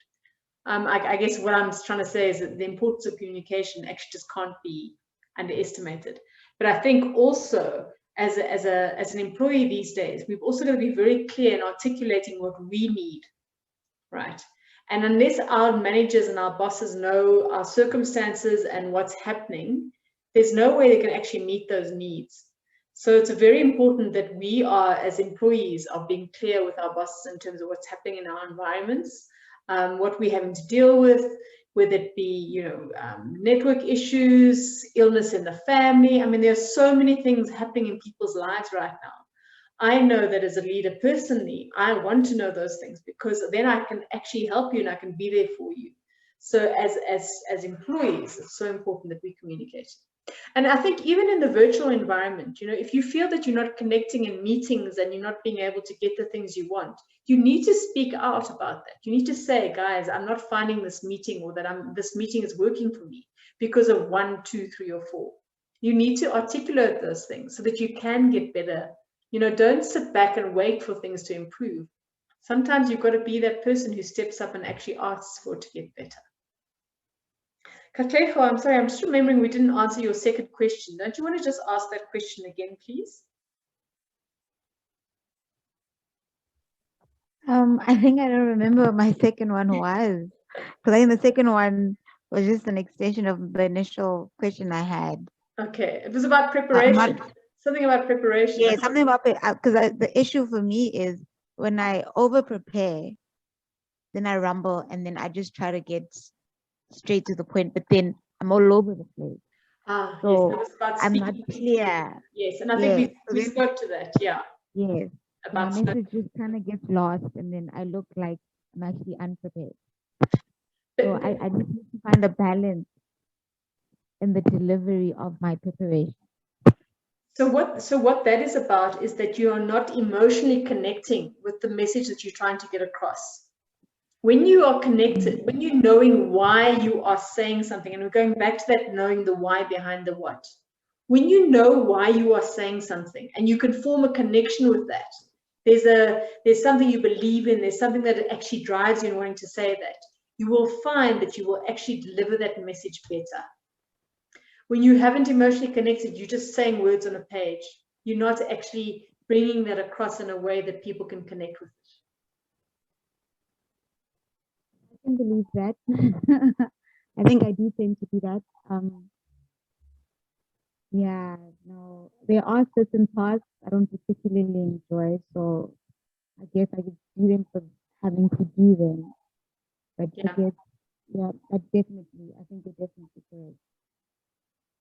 I guess what I'm trying to say is that the importance of communication actually just can't be underestimated. But I think also as an employee these days, we've also got to be very clear in articulating what we need, right? And unless our managers and our bosses know our circumstances and what's happening, there's no way they can actually meet those needs. So it's very important that we are, as employees, are being clear with our bosses in terms of what's happening in our environments, what we're having to deal with, whether it be, network issues, illness in the family. I mean, there's so many things happening in people's lives right now. I know that as a leader personally, I want to know those things because then I can actually help you and I can be there for you. So as employees, it's so important that we communicate. And I think even in the virtual environment, if you feel that you're not connecting in meetings and you're not being able to get the things you want, you need to speak out about that. You need to say, guys, I'm not finding this meeting, or that this meeting is working for me because of 1, 2, 3, or 4. You need to articulate those things so that you can get better. Don't sit back and wait for things to improve. Sometimes you've got to be that person who steps up and actually asks for it to get better. Katlego, I'm sorry, I'm just remembering we didn't answer your second question. Don't you want to just ask that question again, please? I think I don't remember what my second one was. Because I think the second one was just an extension of the initial question I had. Okay, it was about preparation. Something about preparation. Yeah, something about because the issue for me is when I over prepare, then I rumble and then I just try to get straight to the point, but then I'm all over the place. So yes, I'm not clear. Yes, and I think we spoke to that. Yeah. Yes. About my message just kind of gets lost, and then I look like I'm actually unprepared. So I need to find a balance in the delivery of my preparation. So what that is about is that you are not emotionally connecting with the message that you're trying to get across. When you are connected, when you're knowing why you are saying something, and we're going back to that knowing the why behind the what. When you know why you are saying something and you can form a connection with that, there's something you believe in, there's something that actually drives you in wanting to say that, you will find that you will actually deliver that message better. When you haven't emotionally connected, you're just saying words on a page. You're not actually bringing that across in a way that people can connect with it. I can believe that. I think I do tend to do that. Yeah, no, there are certain parts I don't particularly enjoy, so I guess I just do them for having to do them. But I guess, but definitely, I think you're definitely correct.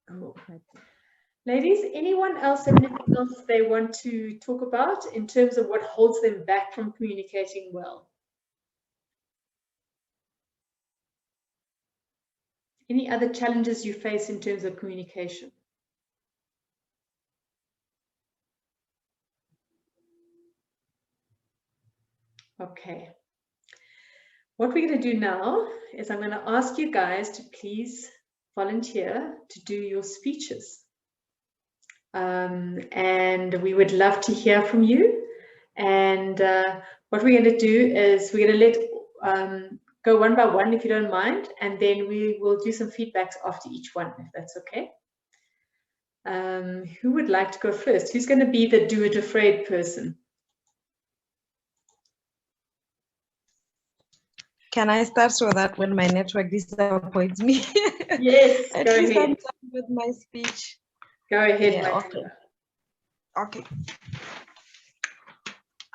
Cool. Ladies, anyone else have anything else they want to talk about in terms of what holds them back from communicating well? Any other challenges you face in terms of communication? Okay. What we're going to do now is I'm going to ask you guys to please volunteer to do your speeches. And we would love to hear from you. And what we're going to do is we're going to let go one by one, if you don't mind, and then we will do some feedbacks after each one, if that's okay. Who would like to go first? Who's going to be the do it afraid person? Can I start so that when my network disappoints me? Yes, At go least I'm ahead. done with my speech. Go ahead, Yeah, my okay. Camilla. Okay.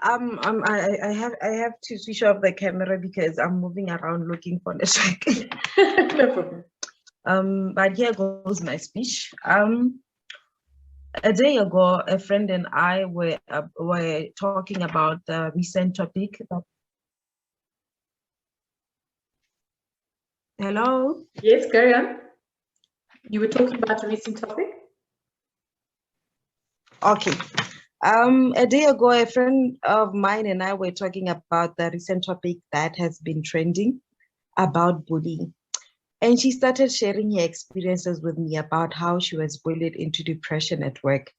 I have to switch off the camera because I'm moving around looking for network. No problem. But here goes my speech. A day ago, a friend and I were talking about the recent topic. Hello? Yes, carry on. You were talking about a recent topic? Okay. A day ago, a friend of mine and I were talking about the recent topic that has been trending about bullying. And she started sharing her experiences with me about how she was bullied into depression at work,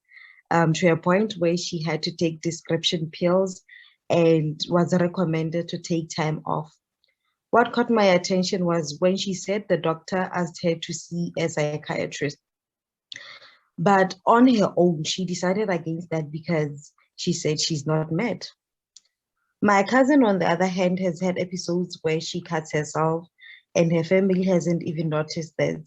to a point where she had to take prescription pills and was recommended to take time off. What caught my attention was when she said the doctor asked her to see a psychiatrist. But on her own, she decided against that because she said she's not mad. My cousin, on the other hand, has had episodes where she cuts herself and her family hasn't even noticed this.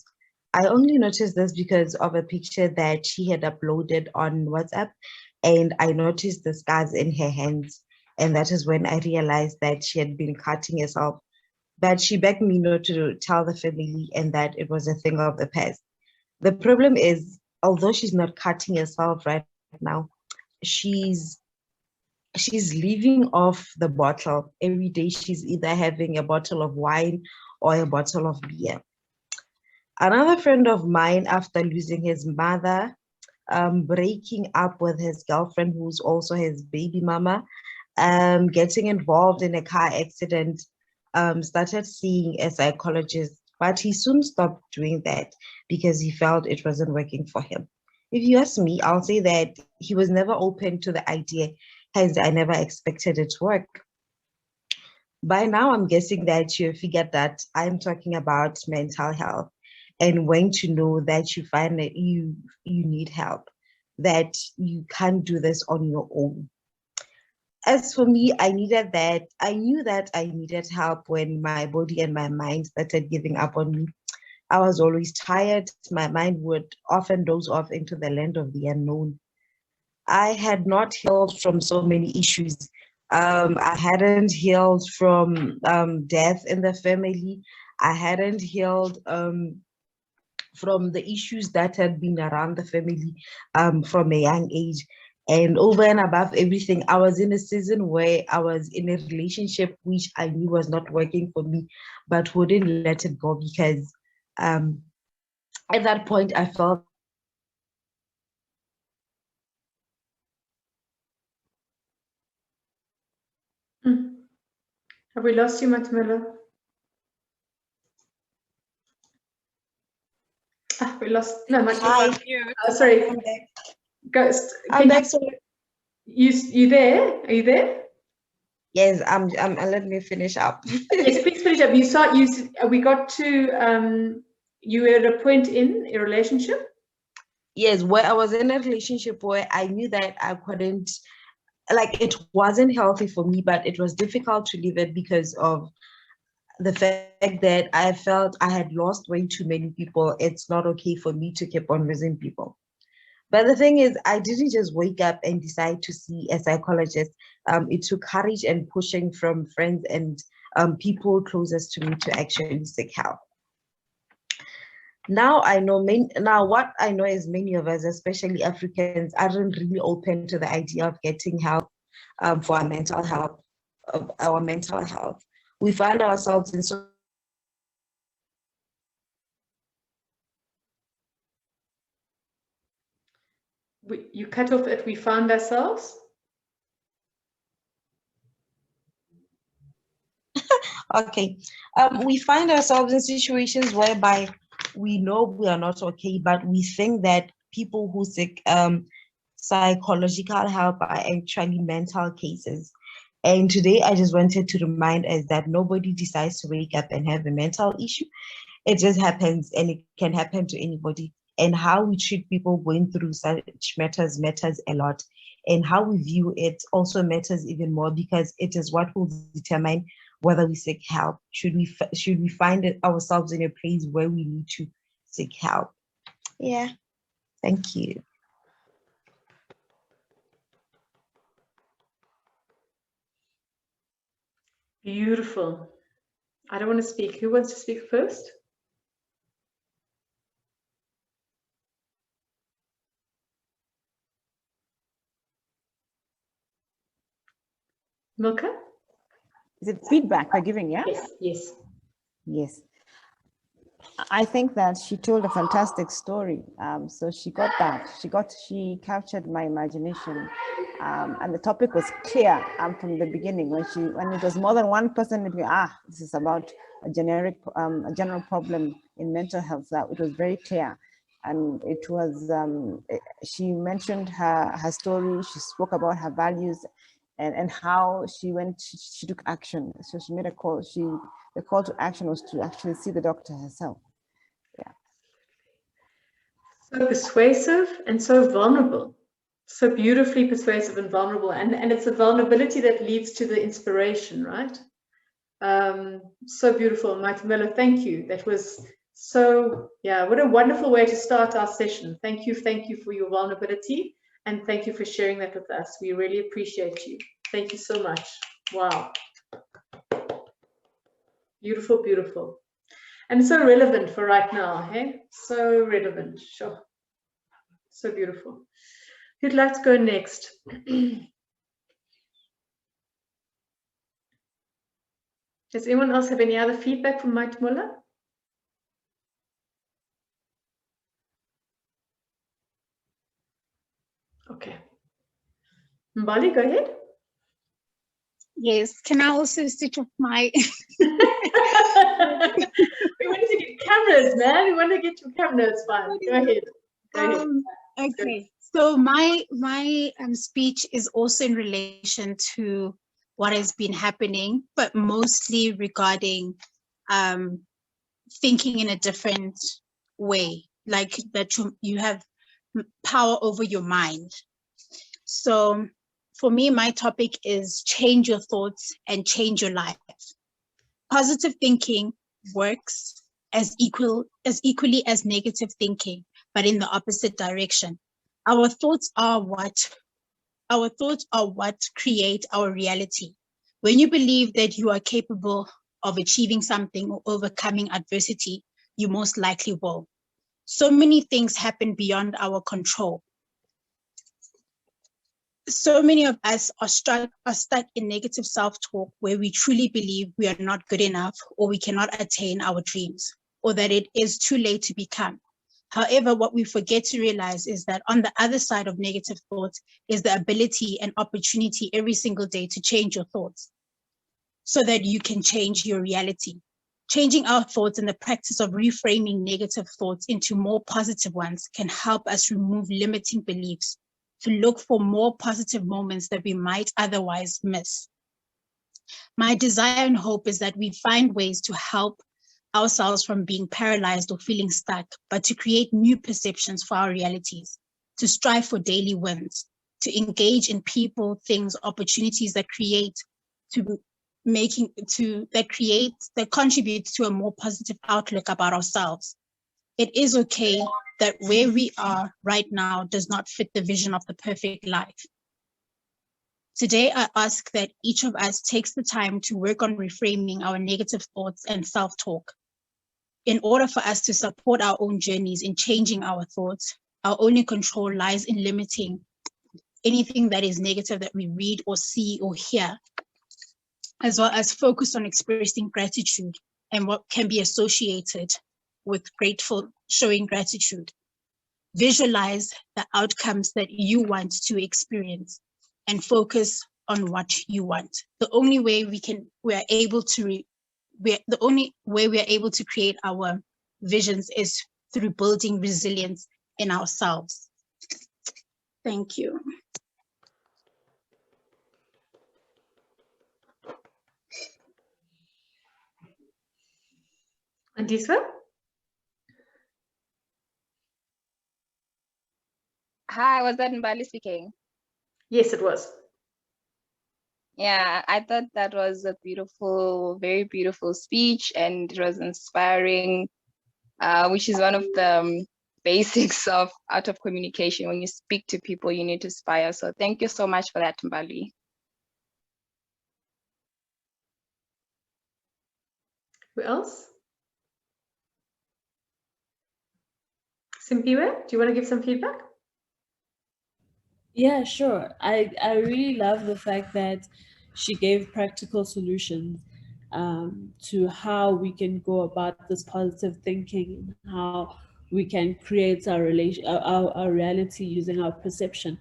I only noticed this because of a picture that she had uploaded on WhatsApp, and I noticed the scars in her hands. And that is when I realized that she had been cutting herself. But she begged me not to tell the family and that it was a thing of the past. The problem is, although she's not cutting herself right now, she's living off the bottle. Every day she's either having a bottle of wine or a bottle of beer. Another friend of mine, after losing his mother, breaking up with his girlfriend, who's also his baby mama, getting involved in a car accident, started seeing a psychologist, but he soon stopped doing that because he felt it wasn't working for him. If you ask me, I'll say that he was never open to the idea, hence I never expected it to work. By now, I'm guessing that you figured that I'm talking about mental health and when to know that you find that you need help, that you can't do this on your own. As for me, I knew that I needed help when my body and my mind started giving up on me. I was always tired. My mind would often doze off into the land of the unknown. I had not healed from so many issues. I hadn't healed from death in the family. I hadn't healed from the issues that had been around the family from a young age. And over and above everything, I was in a season where I was in a relationship which I knew was not working for me, but wouldn't let it go because at that point I felt Have we lost you, Matumela? We lost. No, Matumela. Oh, sorry. Ghost. I'm back. You there? Are you there? Yes, I'm. Let me finish up. Yes, please finish up. We got to. You were at a point in a relationship. Yes, where I was in a relationship where I knew that I couldn't, like, it wasn't healthy for me, but it was difficult to leave it because of the fact that I felt I had lost way too many people. It's not okay for me to keep on losing people. But the thing is, I didn't just wake up and decide to see a psychologist. It took courage and pushing from friends and people closest to me to actually seek help. Now I know what I know is many of us, especially Africans, aren't really open to the idea of getting help for our mental health. We find ourselves in so You cut off it. We found ourselves. Okay. We find ourselves in situations whereby we know we are not okay, but we think that people who seek psychological help are actually mental cases. And today I just wanted to remind us that nobody decides to wake up and have a mental issue. It just happens, and it can happen to anybody. And how we treat people going through such matters a lot. And how we view it also matters even more because it is what will determine whether we seek help. Should we find it ourselves in a place where we need to seek help? Yeah. Thank you. Beautiful. I don't want to speak. Who wants to speak first? Milka? Is it feedback we're giving, yeah? Yes, yes. Yes. I think that she told a fantastic story. So she got that. She captured my imagination. And the topic was clear from the beginning. When it was more than one person, this is about a general problem in mental health. That it was very clear. And it was, she mentioned her story. She spoke about her values and how she took action. So she made a call. The call to action was to actually see the doctor herself. Yeah. So persuasive and so vulnerable. So beautifully persuasive and vulnerable. And it's a vulnerability that leads to the inspiration, right? So beautiful. Maitumelo, thank you. That was so, yeah, what a wonderful way to start our session. Thank you for your vulnerability. And thank you for sharing that with us. We really appreciate you. Thank you so much. Wow. Beautiful, beautiful. And so relevant for right now, hey? So relevant, sure. So beautiful. Who'd like to go next? Does anyone else have any other feedback from Mike Muller? Okay. Mbali, go ahead. Yes, can I also switch off my... We wanted to get cameras, man. We want to get your camera. It's fine. Go ahead. Okay, so my speech is also in relation to what has been happening, but mostly regarding thinking in a different way, like that you have power over your mind. So for me, my topic is change your thoughts and change your life. Positive thinking works as equally as negative thinking, but in the opposite direction. Our thoughts are what create our reality. When you believe that you are capable of achieving something or overcoming adversity, you most likely will. So many things happen beyond our control. So many of us are stuck in negative self-talk where we truly believe we are not good enough or we cannot attain our dreams or that it is too late to become. However, what we forget to realize is that on the other side of negative thoughts is the ability and opportunity every single day to change your thoughts so that you can change your reality. Changing our thoughts and the practice of reframing negative thoughts into more positive ones can help us remove limiting beliefs to look for more positive moments that we might otherwise miss. My desire and hope is that we find ways to help ourselves from being paralyzed or feeling stuck, but to create new perceptions for our realities, to strive for daily wins, to engage in people, things, opportunities that contribute to a more positive outlook about ourselves. It is okay that where we are right now does not fit the vision of the perfect life. Today, I ask that each of us takes the time to work on reframing our negative thoughts and self-talk. In order for us to support our own journeys in changing our thoughts, our only control lies in limiting anything that is negative that we read or see or hear, as well as focus on expressing gratitude and what can be associated with showing gratitude. Visualize the outcomes that you want to experience and focus on what you want. The only way we are able to create our visions is through building resilience in ourselves. Thank you. Andiswa? Hi, was that Mbali speaking? Yes, it was. Yeah, I thought that was a beautiful, very beautiful speech, and it was inspiring, which is one of the basics of art of communication. When you speak to people, you need to inspire. So thank you so much for that, Mbali. Who else? Simpiwe, do you want to give some feedback? Yeah, sure. I really love the fact that she gave practical solutions to how we can go about this positive thinking and how we can create our relation, our reality using our perception,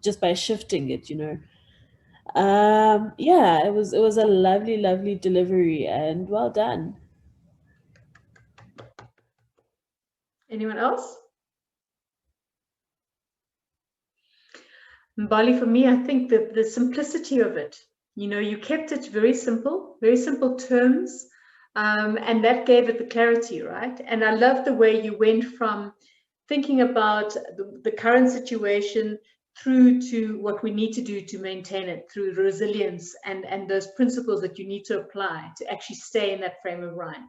just by shifting it. Yeah, it was a lovely delivery, and well done. Anyone else? Mbali, for me, I think the simplicity of it, you kept it very simple terms, and that gave it the clarity, right? And I love the way you went from thinking about the current situation through to what we need to do to maintain it, through resilience and those principles that you need to apply to actually stay in that frame of mind.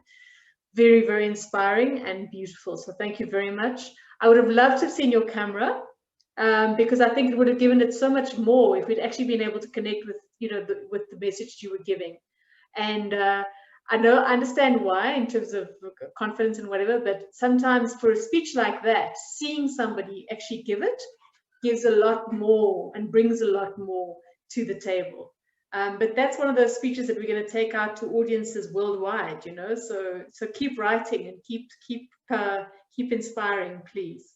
Very inspiring and beautiful. So thank you very much. I would have loved to have seen your camera, because I think it would have given it so much more if we'd actually been able to connect with, with the message you were giving. And I understand why in terms of confidence and whatever, but sometimes for a speech like that, seeing somebody actually give it gives a lot more and brings a lot more to the table. But that's one of those speeches that we're going to take out to audiences worldwide, so keep writing and keep inspiring, please.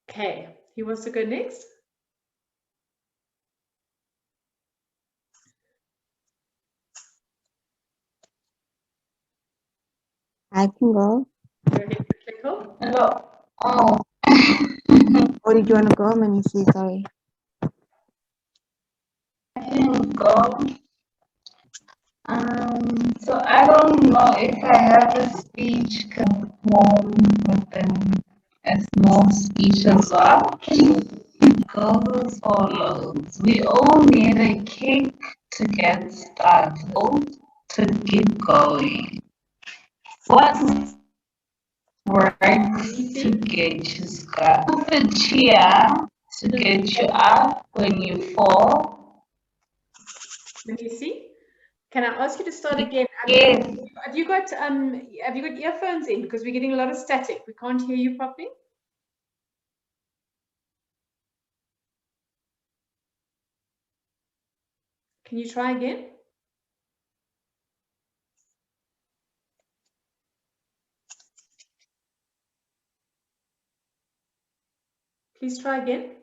Okay, who wants to go next? I can go. Go ahead, Clickle. Hello. Oh. Or did you want to go, Manisi? Sorry. I can go. So I don't know if I have a speech conform within a small speech as well. It goes as follows. We all need a kick to get started, to keep going. What works to get you started? The cheer to get you up when you fall. Let me see. Can I ask you to start again? Yes. Have you got earphones in? Because we're getting a lot of static. We can't hear you properly. Can you try again? Please try again.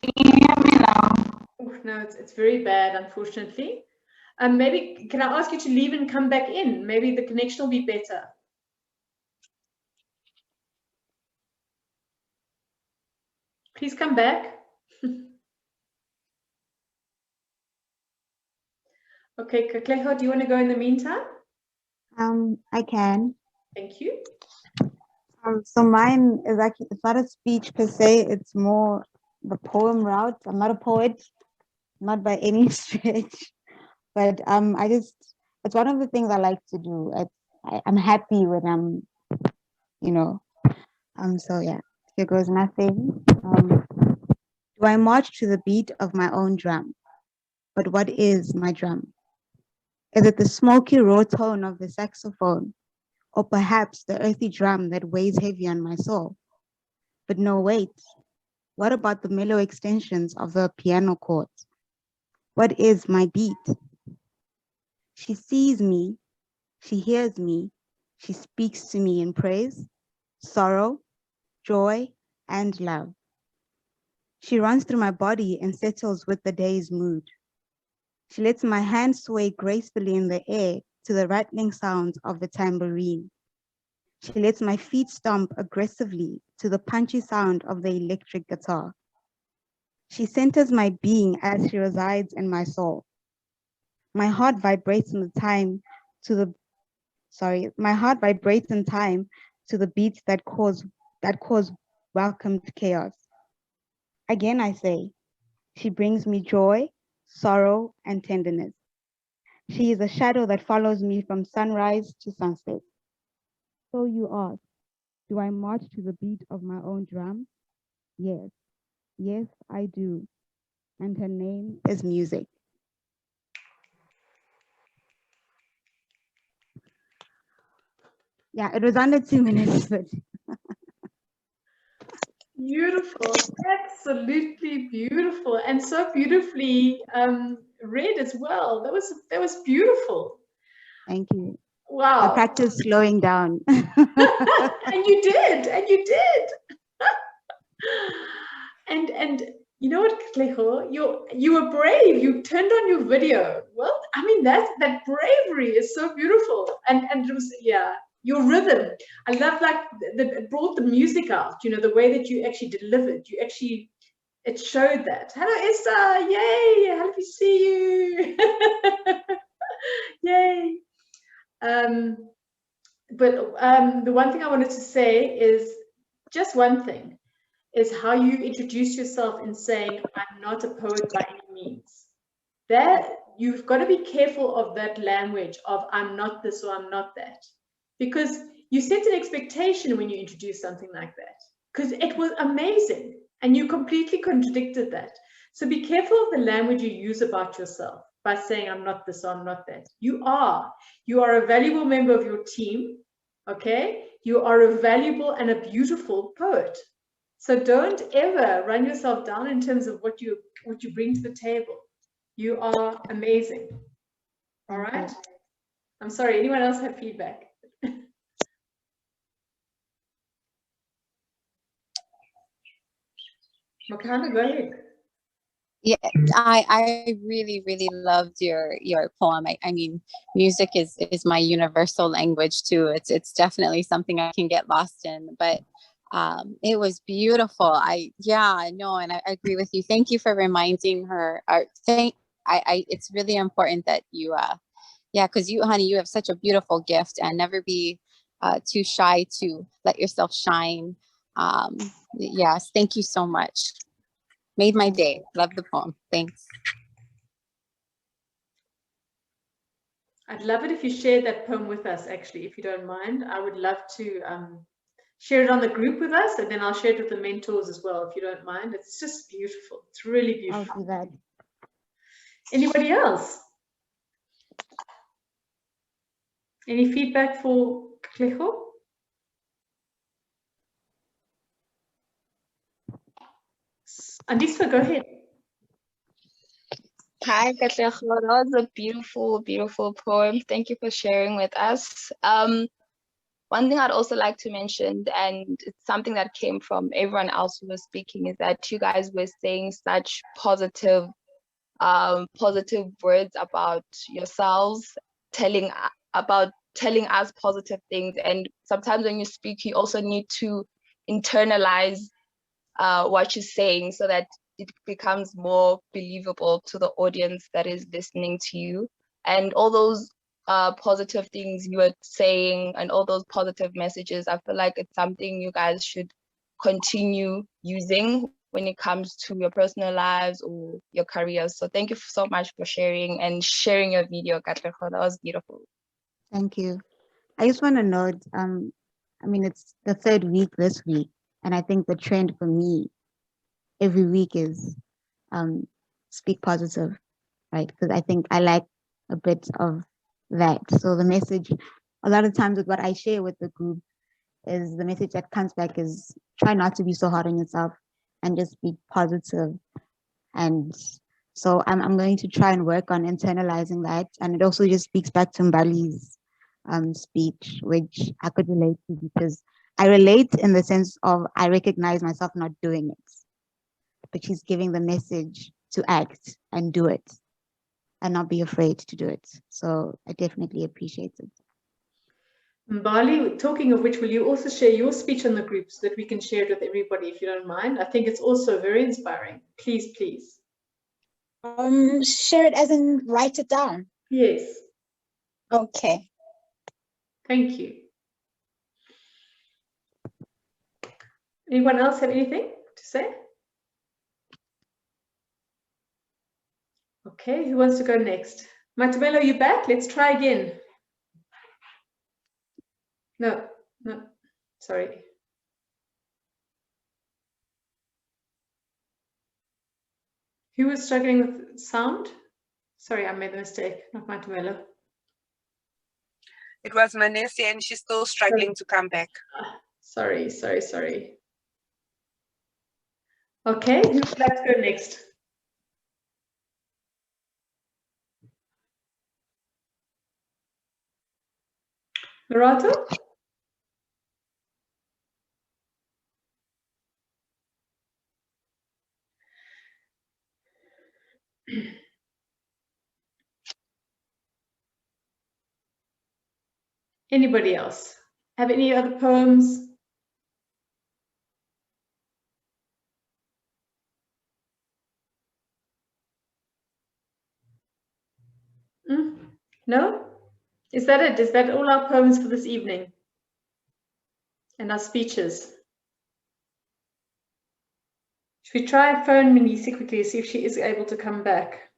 Can you hear me now? Oh, no, it's very bad, unfortunately. Maybe, can I ask you to leave and come back in? Maybe the connection will be better. Please come back. Okay, Kakleho, do you want to go in the meantime? I can. Thank you. So mine is actually, it's not a speech per se, it's more the poem route. I'm not a poet, not by any stretch, but it's one of the things I like to do. I'm happy when I'm, so yeah, here goes nothing. Do I march to the beat of my own drum? But what is my drum? Is it the smoky raw tone of the saxophone? Or perhaps the earthy drum that weighs heavy on my soul? But no, wait. What about the mellow extensions of the piano chords? What is my beat? She sees me, she hears me, she speaks to me in praise, sorrow, joy, and love. She runs through my body and settles with the day's mood. She lets my hands sway gracefully in the air to the rattling sounds of the tambourine. She lets my feet stomp aggressively to the punchy sound of the electric guitar. She centers my being as she resides in my soul. My heart vibrates in time to the beats that cause welcomed chaos. Again, I say, she brings me joy, sorrow, and tenderness. She is a shadow that follows me from sunrise to sunset. So you ask, do I march to the beat of my own drum? Yes, yes, I do. And her name is music. Yeah, it was under 2 minutes, but Beautiful, absolutely beautiful, and so beautifully read as well. That was beautiful. thank you. Wow. I practiced slowing down. And you did. And you know what, Kleho, you were brave. You turned on your video. Well, I mean that bravery is so beautiful, and it was, yeah, your rhythm. I love, like, it brought the music out. You know, the way that you actually delivered. It showed that. Hello, Esther. Yay! Happy to see you. Yay. But the one thing I wanted to say is just one thing, is how you introduce yourself in saying, I'm not a poet by any means. That you've got to be careful of that language of I'm not this or I'm not that, because you set an expectation when you introduce something like that, because it was amazing and you completely contradicted that. So be careful of the language you use about yourself by saying I'm not this or I'm not that. You are a valuable member of your team. Okay, you are a valuable and a beautiful poet. So don't ever run yourself down in terms of what you bring to the table. You are amazing. All right. I'm sorry. Anyone else have feedback? Makana, go ahead. Yeah, I really, really loved your poem. I mean, music is my universal language too. It's definitely something I can get lost in, but it was beautiful. And I agree with you. Thank you for reminding her. It's really important that you because you, honey, you have such a beautiful gift, and never be too shy to let yourself shine. Yes, thank you so much. Made my day. Love the poem. Thanks. I'd love it if you shared that poem with us, actually, if you don't mind. I would love to share it on the group with us, and then I'll share it with the mentors as well, if you don't mind. It's just beautiful. It's really beautiful. I'll do that. Anybody else? Any feedback for Kleho? Andisa, go ahead. Hi, Katleho. That was a beautiful, beautiful poem. Thank you for sharing with us. One thing I'd also like to mention, and it's something that came from everyone else who was speaking, is that you guys were saying such positive words about yourselves, telling us positive things. And sometimes when you speak, you also need to internalize what you're saying so that it becomes more believable to the audience that is listening to you. And all those positive things you were saying and all those positive messages, I feel like it's something you guys should continue using when it comes to your personal lives or your careers. So thank you so much for sharing your video, Katleho. That was beautiful. Thank you. I just want to note, I mean, it's the 3rd week this week, and I think the trend for me every week is speak positive, right? Because I think I like a bit of that. So the message, a lot of times with what I share with the group, is the message that comes back is try not to be so hard on yourself and just be positive. And so I'm going to try and work on internalizing that. And it also just speaks back to Mbali's speech, which I could relate to, because I relate in the sense of I recognize myself not doing it, but she's giving the message to act and do it and not be afraid to do it. So I definitely appreciate it. Mbali, talking of which, will you also share your speech on the group so that we can share it with everybody, if you don't mind? I think it's also very inspiring. Please, please. Share it as in write it down. Yes. Okay. Thank you. Anyone else have anything to say? Okay, who wants to go next? Matumelo, you back? Let's try again. No, sorry. Who was struggling with sound? Sorry, I made a mistake, not Matumelo. It was Manesi, and she's still struggling to come back. Sorry. Okay, who would like to go next? Marato? Anybody else? Have any other poems? No? Is that it? Is that all our poems for this evening? And our speeches? Should we try and phone Manisi quickly, see if she is able to come back?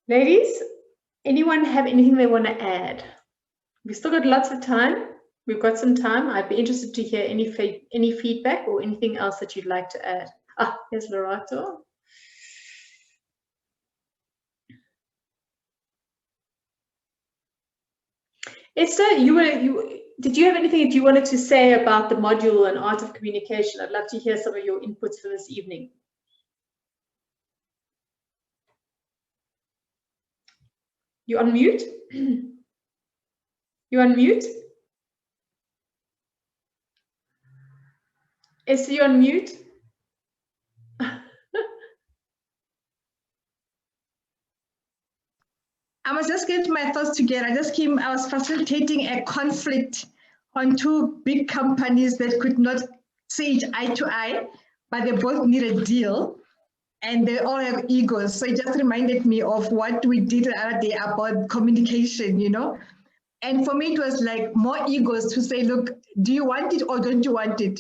Ladies, anyone have anything they want to add? We've still got lots of time. We've got some time. I'd be interested to hear any feedback or anything else that you'd like to add. Ah, here's Lorato. Esther, did you have anything that you wanted to say about the module and art of communication? I'd love to hear some of your inputs for this evening. You on mute? You on mute? Esther, you on mute? I was just getting my thoughts together. I was facilitating a conflict on two big companies that could not see eye to eye, but they both need a deal and they all have egos. So it just reminded me of what we did the other day about communication, you know? And for me, it was like more egos to say, look, do you want it or don't you want it?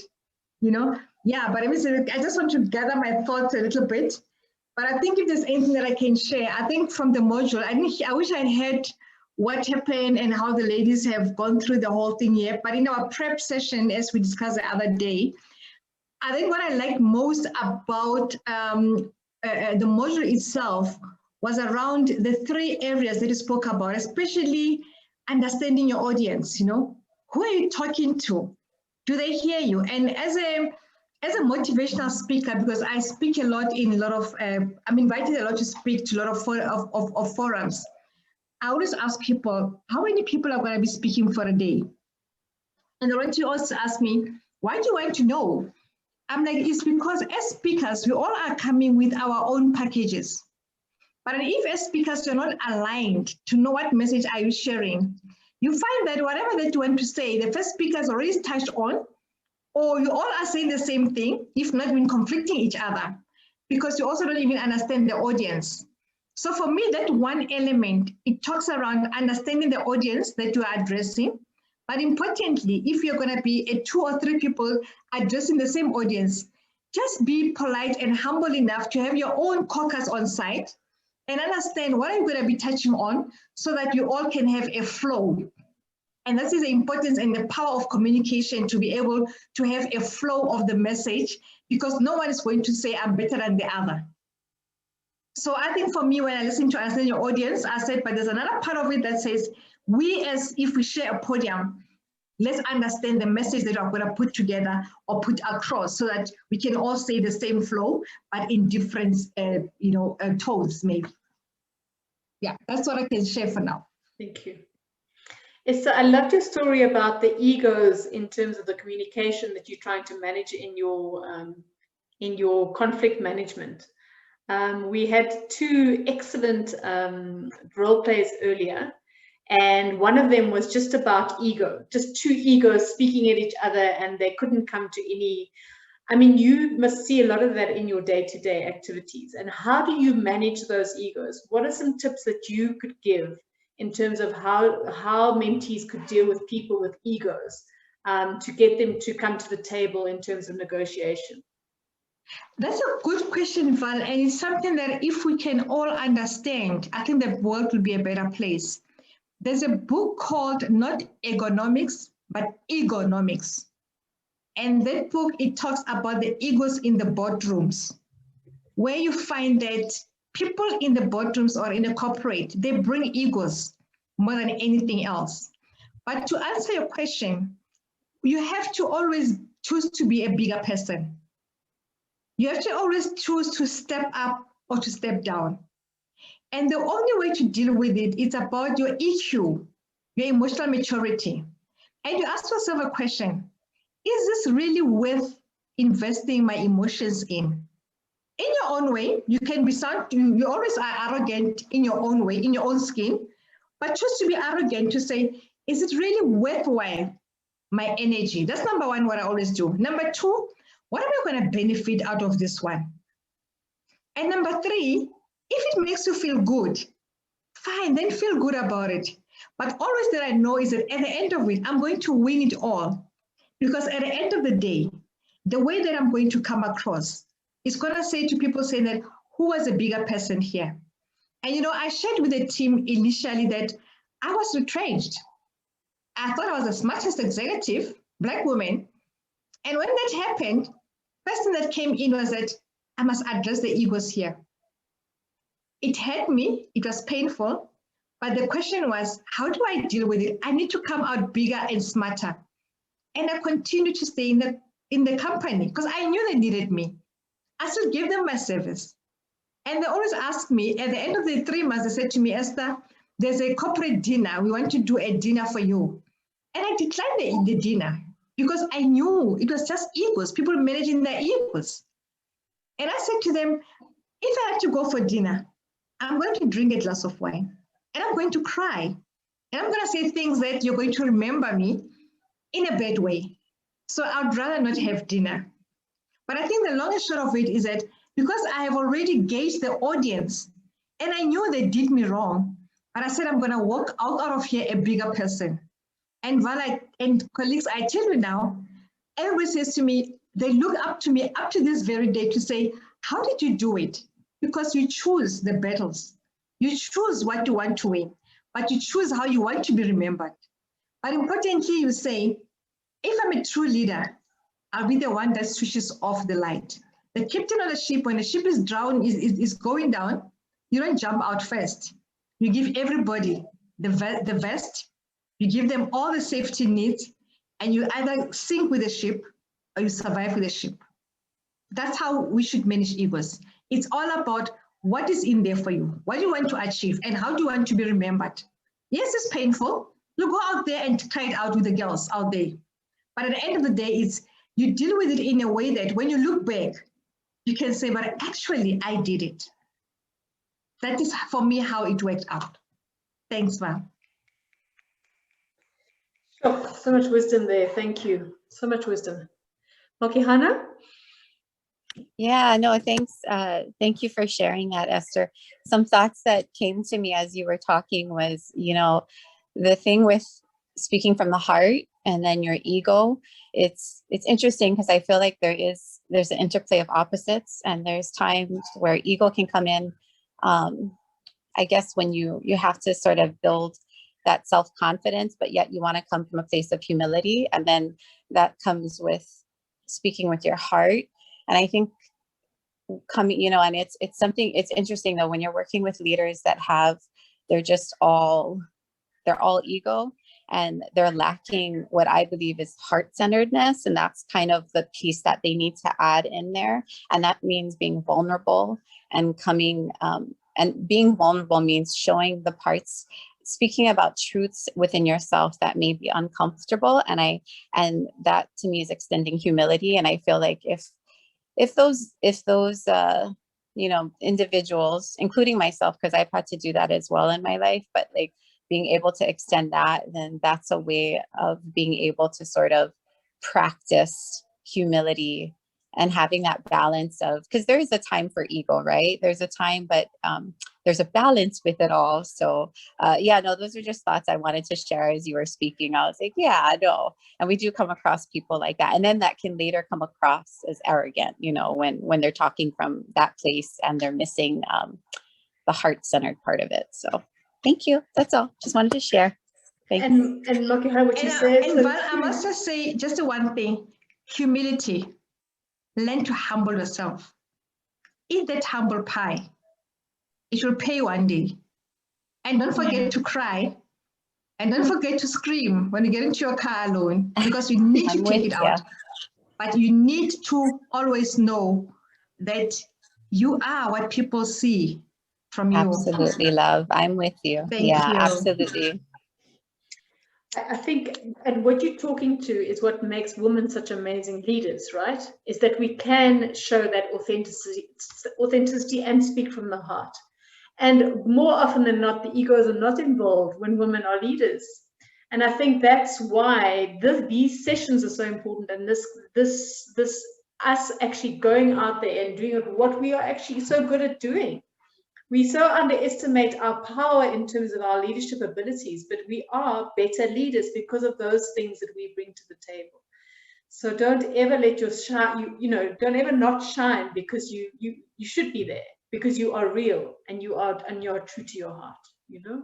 You know? Yeah, but I just want to gather my thoughts a little bit. But I think if there's anything that I can share, I think from the module, I wish I had what happened and how the ladies have gone through the whole thing here. But in our prep session, as we discussed the other day, I think what I liked most about the module itself was around the three areas that you spoke about, especially understanding your audience, you know, who are you talking to? Do they hear you? And as a motivational speaker, because I speak a lot in a lot of, I'm invited a lot to speak to a lot of forums. I always ask people, how many people are going to be speaking for a day? And they want to also ask me, why do you want to know? I'm like, it's because as speakers, we all are coming with our own packages. But if as speakers, you're not aligned to know what message are you sharing, you find that whatever that you want to say, the first speakers already touched on, or you all are saying the same thing, if not even conflicting each other, because you also don't even understand the audience. So for me, that one element, it talks around understanding the audience that you are addressing. But importantly, if you're going to be 2 or 3 people addressing the same audience, just be polite and humble enough to have your own caucus on site and understand what are you going to be touching on so that you all can have a flow. And this is the importance and the power of communication, to be able to have a flow of the message, because no one is going to say I'm better than the other. So I think for me, when I listen to understand your audience, I said, but there's another part of it that says, if we share a podium, let's understand the message that I'm going to put together or put across so that we can all say the same flow, but in different, tones maybe. Yeah, that's what I can share for now. Thank you. Esther, I loved your story about the egos in terms of the communication that you're trying to manage in your conflict management. We had 2 excellent role plays earlier, And one of them was just about ego, just two egos speaking at each other, and they couldn't come to any. I mean, you must see a lot of that in your day-to-day activities. And how do you manage those egos? What are some tips that you could give in terms of how mentees could deal with people with egos to get them to come to the table in terms of negotiation? That's a good question, Val, and it's something that if we can all understand, I think the world will be a better place. There's a book called not Egonomics, but Egonomics. And that book, it talks about the egos in the boardrooms, where you find that people in the boardrooms or in a corporate, they bring egos more than anything else. But to answer your question, you have to always choose to be a bigger person. You have to always choose to step up or to step down. And the only way to deal with it is about your EQ, your emotional maturity. And you ask yourself a question, is this really worth investing my emotions in? In your own way, you can be you always are arrogant in your own way, in your own skin, but choose to be arrogant to say, is it really worthwhile my energy? That's number one, what I always do. Number two, what am I going to benefit out of this one? And number three, if it makes you feel good, fine, then feel good about it. But always that I know is that at the end of it, I'm going to win it all. Because at the end of the day, the way that I'm going to come across is going to say to people saying that, who was a bigger person here? And, you know, I shared with the team initially that I was retrenched. I thought I was the smartest executive, Black woman. And when that happened, first thing that came in was that I must address the egos here. It hurt me, it was painful, but the question was, how do I deal with it? I need to come out bigger and smarter. And I continued to stay in the company because I knew they needed me. I still gave them my service. And they always asked me, at the end of the 3 months, they said to me, Esther, there's a corporate dinner. We want to do a dinner for you. And I declined the dinner because I knew it was just egos, people managing their egos. And I said to them, if I have to go for dinner, I'm going to drink a glass of wine and I'm going to cry. And I'm going to say things that you're going to remember me in a bad way. So I'd rather not have dinner. But I think the long and short of it is that because I have already gauged the audience and I knew they did me wrong, but I said, I'm going to walk out of here a bigger person. And and colleagues, I tell you now, everybody says to me, they look up to me up to this very day to say, how did you do it? Because you choose the battles. You choose what you want to win, but you choose how you want to be remembered. But importantly, you say, if I'm a true leader, I'll be the one that switches off the light. The captain of the ship, when the ship is is going down, you don't jump out first. You give everybody the vest, you give them all the safety needs, and you either sink with the ship or you survive with the ship. That's how we should manage egos. It's all about what is in there for you, what do you want to achieve, and how do you want to be remembered. Yes, it's painful. You go out there and try it out with the girls out there. But at the end of the day, it's you deal with it in a way that when you look back, you can say, but actually, I did it. That is, for me, how it worked out. Thanks, Val. Oh, so much wisdom there. Thank you. So much wisdom. Mokihana? Yeah, no, thanks. Thank you for sharing that, Esther. Some thoughts that came to me as you were talking was, you know, the thing with speaking from the heart and then your ego, it's interesting because I feel like there's an interplay of opposites, and there's times where ego can come in. I guess when you have to sort of build that self-confidence, but yet you want to come from a place of humility, and then that comes with speaking with your heart. And I think coming, you know, and it's interesting though, when you're working with leaders that they're all ego, and they're lacking what I believe is heart-centeredness. And that's kind of the piece that they need to add in there. And that means being vulnerable and and being vulnerable means showing the parts, speaking about truths within yourself that may be uncomfortable. And that to me is extending humility. And I feel like if those you know, individuals, including myself, because I've had to do that as well in my life, but like being able to extend that, then that's a way of being able to sort of practice humility and having that balance of, because there is a time for ego, right? There's a time, but there's a balance with it all. So yeah, no, those are just thoughts I wanted to share as you were speaking. I was like, yeah, no. And we do come across people like that. And then that can later come across as arrogant, you know, when they're talking from that place and they're missing the heart-centered part of it. So thank you. That's all. Just wanted to share. Thanks. And Mokiha, what you said. And Val, I must just say just one thing, humility. Learn to humble yourself. Eat that humble pie. It will pay one day. And don't forget to cry. And don't forget to scream when you get into your car alone, because you need to take it out. But you need to always know that you are what people see from you. Absolutely, love. I'm with you. Thank yeah, you. Absolutely. I think, and what you're talking to is what makes women such amazing leaders, right? Is that we can show that authenticity and speak from the heart. And more often than not, the egos are not involved when women are leaders. And I think that's why these sessions are so important. And this us actually going out there and doing what we are actually so good at doing. We so underestimate our power in terms of our leadership abilities, but we are better leaders because of those things that we bring to the table. So don't ever let your shine, don't ever not shine, because you should be there, because you are real and you are true to your heart, you know.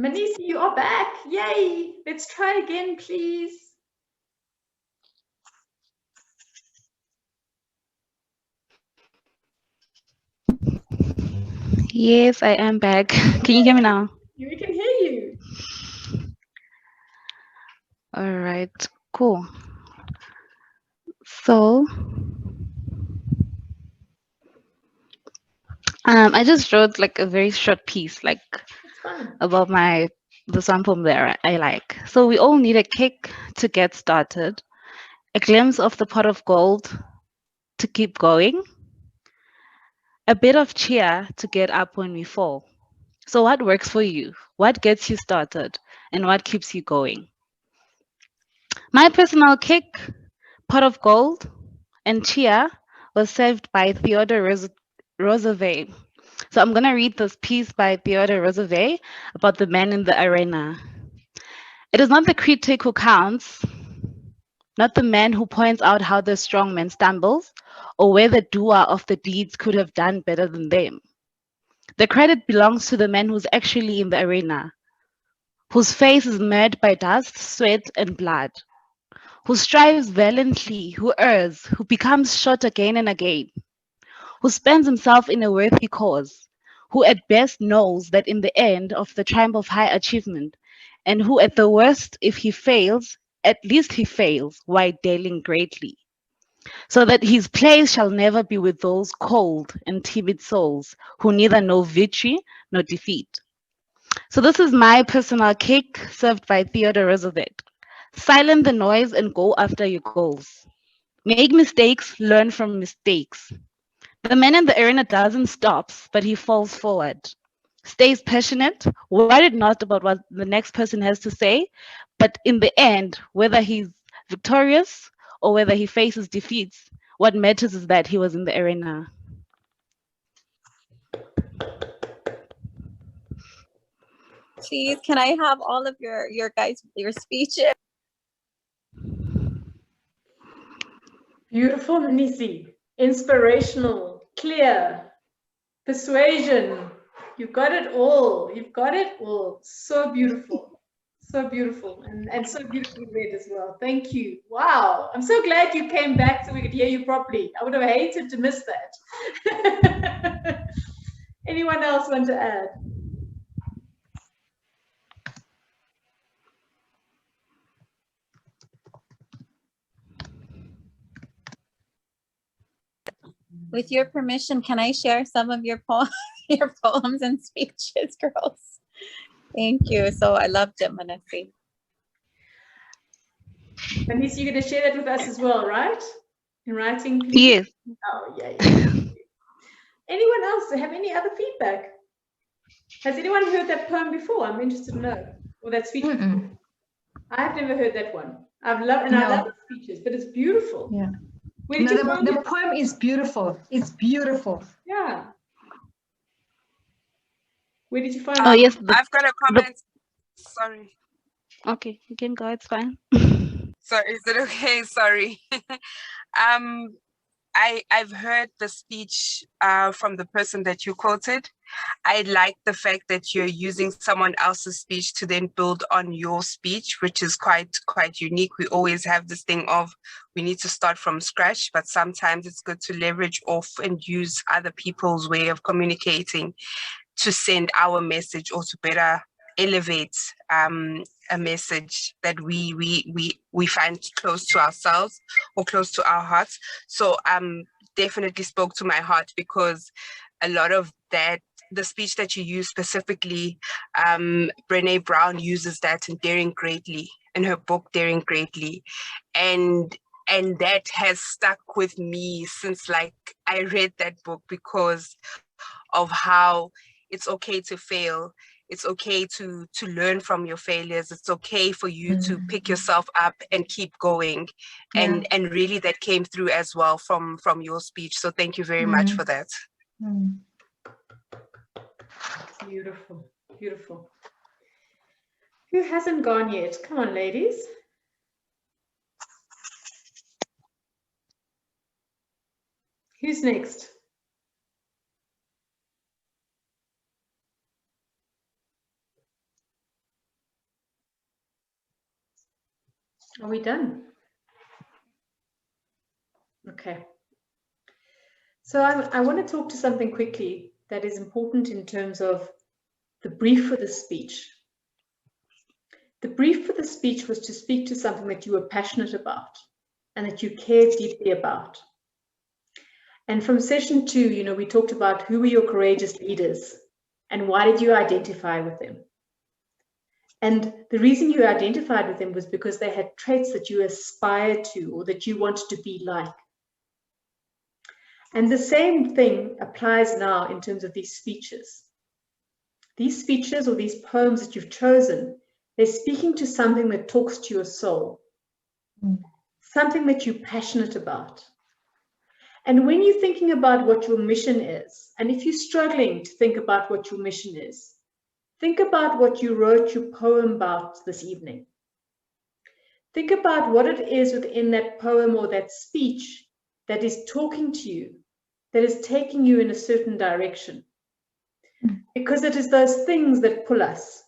Manisi, you are back. Yay. Let's try again, please. Yes, I am back. Can you hear me now? We can hear you. All right, cool. So, I just wrote like a very short piece, like about the one poem there I like. So we all need a kick to get started, a glimpse of the pot of gold to keep going, a bit of cheer to get up when we fall. So what works for you? What gets you started? And what keeps you going? My personal kick, pot of gold, and cheer was served by Theodore Roosevelt. So I'm going to read this piece by Theodore Roosevelt about the man in the arena. It is not the critic who counts, not the man who points out how the strong man stumbles, or where the doer of the deeds could have done better than them. The credit belongs to the man who's actually in the arena, whose face is marred by dust, sweat, and blood, who strives valiantly, who errs, who becomes short again and again, who spends himself in a worthy cause, who at best knows that in the end of the triumph of high achievement, and who at the worst, if he fails, at least he fails while dealing greatly, so that his place shall never be with those cold and timid souls who neither know victory nor defeat. So this is my personal kick, served by Theodore Roosevelt. Silence the noise and go after your goals. Make mistakes, learn from mistakes. The man in the arena doesn't stop, but he falls forward. Stays passionate, worried not about what the next person has to say, but in the end, whether he's victorious or whether he faces defeats, what matters is that he was in the arena. Please, can I have all of your speeches? Beautiful, Manisi. Inspirational, clear, persuasion. You've got it all. You've got it all. So beautiful. So beautiful. And so beautifully read as well. Thank you. Wow. I'm so glad you came back so we could hear you properly. I would have hated to miss that. Anyone else want to add? With your permission, can I share some of your poems and speeches, girls? Thank you. So I loved it, Manasi. Manisi, you're going to share that with us as well, right? In writing, please? Yes. Oh, yeah. Anyone else have any other feedback? Has anyone heard that poem before? I'm interested to know. Or that speech before? I've never heard that one. I love the speeches, but it's beautiful. Yeah. Where did you find the it? poem is beautiful. It's beautiful. Yeah. Where did you find Oh it? yes, I've got a comment. Sorry. Okay, you can go. It's fine. Sorry, is it okay? Sorry. I've heard the speech from the person that you quoted. I like the fact that you're using someone else's speech to then build on your speech, which is quite unique. We always have this thing of we need to start from scratch, but sometimes it's good to leverage off and use other people's way of communicating to send our message or to better elevate a message that we find close to ourselves or close to our hearts. So definitely spoke to my heart, because a lot of that, the speech that you use specifically, Brené Brown uses that in Daring Greatly, in her book Daring Greatly, and that has stuck with me since like I read that book, because of how it's okay to fail. It's okay to learn from your failures. It's okay for you to pick yourself up and keep going. And really that came through as well from your speech. So thank you very much for that. Beautiful, beautiful. Who hasn't gone yet? Come on, ladies. Who's next? Are we done? Okay. So I want to talk to something quickly that is important in terms of the brief for the speech. The brief for the speech was to speak to something that you were passionate about and that you cared deeply about. And from session 2, you know, we talked about who were your courageous leaders and why did you identify with them? And the reason you identified with them was because they had traits that you aspired to or that you wanted to be like. And the same thing applies now in terms of these speeches. These speeches or these poems that you've chosen, they're speaking to something that talks to your soul, something that you're passionate about. And when you're thinking about what your mission is, and if you're struggling to think about what your mission is, think about what you wrote your poem about this evening. Think about what it is within that poem or that speech that is talking to you, that is taking you in a certain direction. Because it is those things that pull us,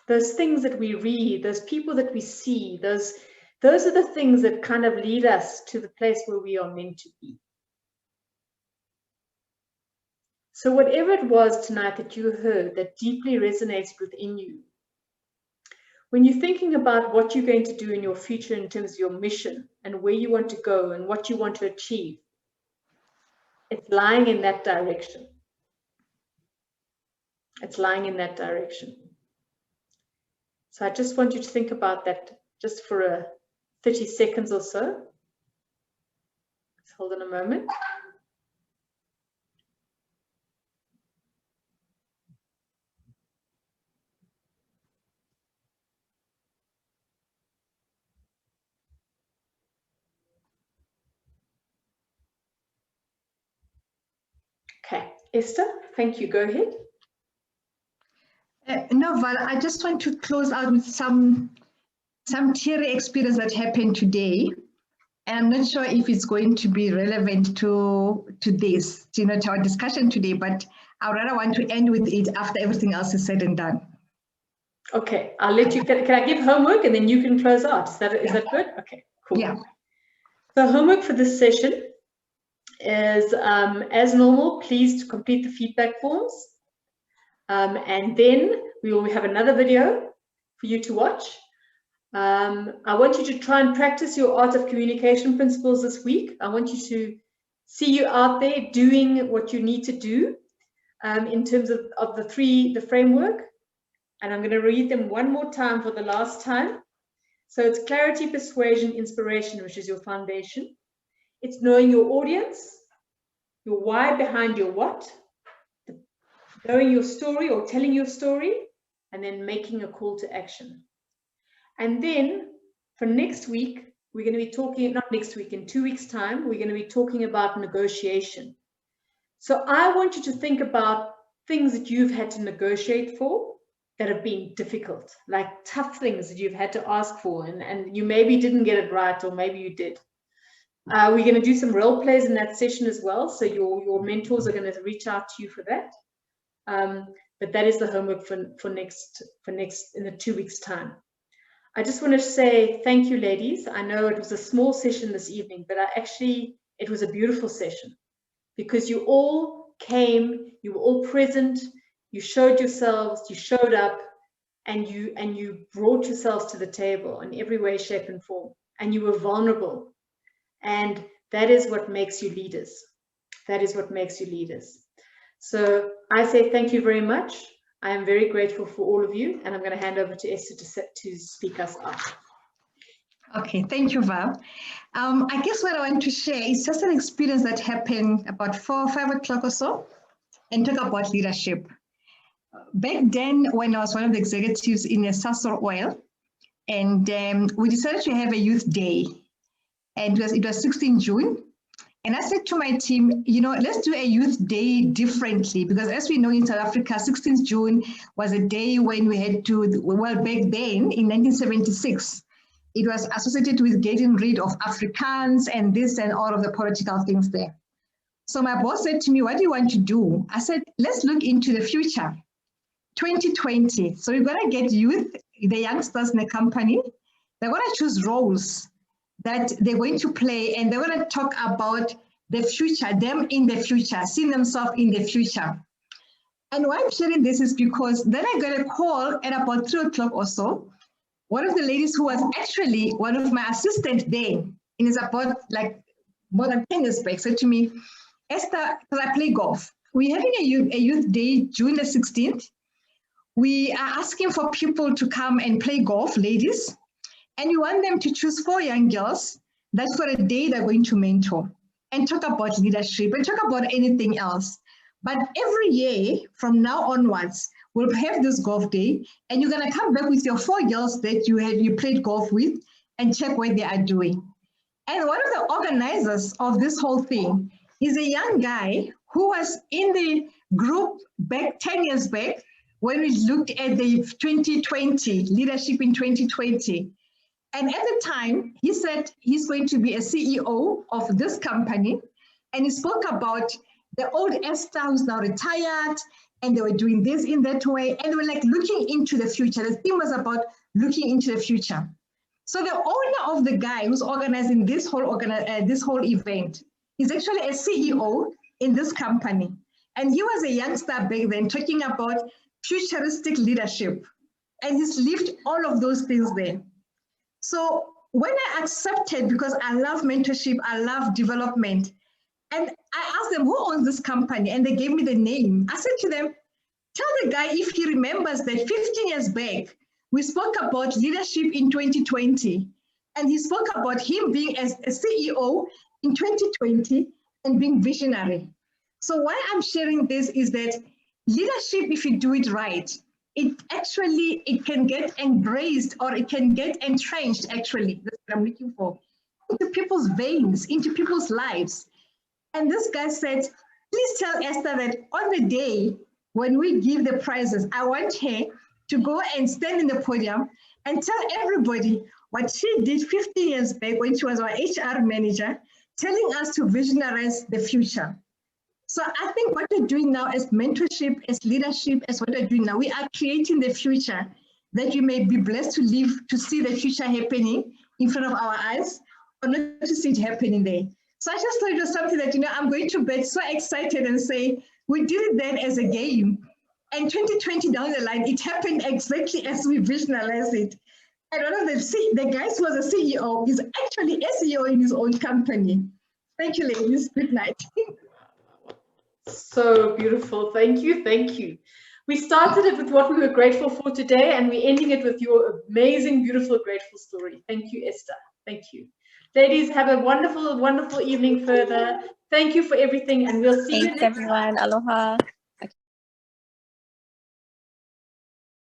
those things that we read, those people that we see, those are the things that kind of lead us to the place where we are meant to be. So whatever it was tonight that you heard that deeply resonates within you, when you're thinking about what you're going to do in your future in terms of your mission and where you want to go and what you want to achieve, it's lying in that direction. It's lying in that direction. So I just want you to think about that just for 30 seconds or so. Let's hold on a moment. Okay, Esther, thank you. Go ahead. No, Val, I just want to close out with some teary experience that happened today. And I'm not sure if it's going to be relevant to this, you know, to our discussion today, but I rather want to end with it after everything else is said and done. Okay, I'll let you, can I give homework and then you can close out? Is that good? Okay, cool. Yeah. So homework for this session is, as normal, please to complete the feedback forms. And then we will have another video for you to watch. I want you to try and practice your art of communication principles this week. I want you to see you out there doing what you need to do in terms of the framework. And I'm going to read them one more time for the last time. So it's clarity, persuasion, inspiration, which is your foundation. It's knowing your audience, your why behind your what, knowing your story or telling your story, and then making a call to action. And then for next week, we're going to be talking, not next week, in 2 weeks' time, we're going to be talking about negotiation. So I want you to think about things that you've had to negotiate for that have been difficult, like tough things that you've had to ask for, and you maybe didn't get it right, or maybe you did. We're going to do some role plays in that session as well, so your mentors are going to reach out to you for that. But that is the homework for next in the 2 weeks' time. I just want to say thank you, ladies. I know it was a small session this evening, but it was a beautiful session because you all came, you were all present, you showed yourselves, you showed up, and you brought yourselves to the table in every way, shape, and form, and you were vulnerable. And that is what makes you leaders. That is what makes you leaders. So I say thank you very much. I am very grateful for all of you, and I'm going to hand over to Esther to speak us up. Okay, thank you, Val. I guess what I want to share is just an experience that happened about 4 or 5 o'clock or so, and talk about leadership. Back then, when I was one of the executives in a Sasol Oil, and we decided to have a youth day, and it was 16 June. And I said to my team, you know, let's do a youth day differently, because as we know in South Africa, 16th June was a day when we had to, well, back then in 1976, it was associated with getting rid of Afrikaans and this and all of the political things there. So my boss said to me, what do you want to do? I said, let's look into the future, 2020. So we're going to get youth, the youngsters in the company. They're going to choose roles that they're going to play, and they're going to talk about the future, them in the future, seeing themselves in the future. And why I'm sharing this is because then I got a call at about 3 o'clock or so. One of the ladies who was actually one of my assistants then, and is about like more than 10 years back, said to me, Esther, because I play golf, we're having a youth day, June the 16th. We are asking for people to come and play golf, ladies. And you want them to choose 4 young girls. That's for a day they're going to mentor and talk about leadership and talk about anything else. But every year from now onwards, we'll have this golf day, and you're going to come back with your 4 girls that you played golf with and check what they are doing. And one of the organizers of this whole thing is a young guy who was in the group back 10 years back when we looked at the 2020, leadership in 2020. And at the time, he said he's going to be a CEO of this company. And he spoke about the old Esther who's now retired, and they were doing this in that way. And they were like looking into the future. The theme was about looking into the future. So the owner of the guy who's organizing this whole event is actually a CEO in this company. And he was a youngster back then talking about futuristic leadership. And he's lived all of those things there. So when I accepted, because I love mentorship, I love development, and I asked them, who owns this company? And they gave me the name. I said to them, tell the guy if he remembers that 15 years back, we spoke about leadership in 2020. And he spoke about him being as a CEO in 2020 and being visionary. So why I'm sharing this is that leadership, if you do it right, it can get embraced, or it can get entrenched, actually, that's what I'm looking for, into people's veins, into people's lives. And this guy said, please tell Esther that on the day when we give the prizes, I want her to go and stand in the podium and tell everybody what she did 15 years back when she was our HR manager, telling us to visionarize the future. So I think what we're doing now as mentorship, as leadership, as what we're doing now, we are creating the future that you may be blessed to live, to see the future happening in front of our eyes, or not to see it happening there. So I just thought it was something that, I'm going to be so excited and say, we did it then as a game. And 2020 down the line, it happened exactly as we visualized it. And one of the guys who was a CEO is actually a CEO in his own company. Thank you, ladies. Good night. So beautiful. Thank you. Thank you. We started it with what we were grateful for today, and we're ending it with your amazing, beautiful, grateful story. Thank you, Esther. Thank you. Ladies, have a wonderful, wonderful evening further. Thank you for everything, and we'll see you next time. Thanks, everyone. Aloha.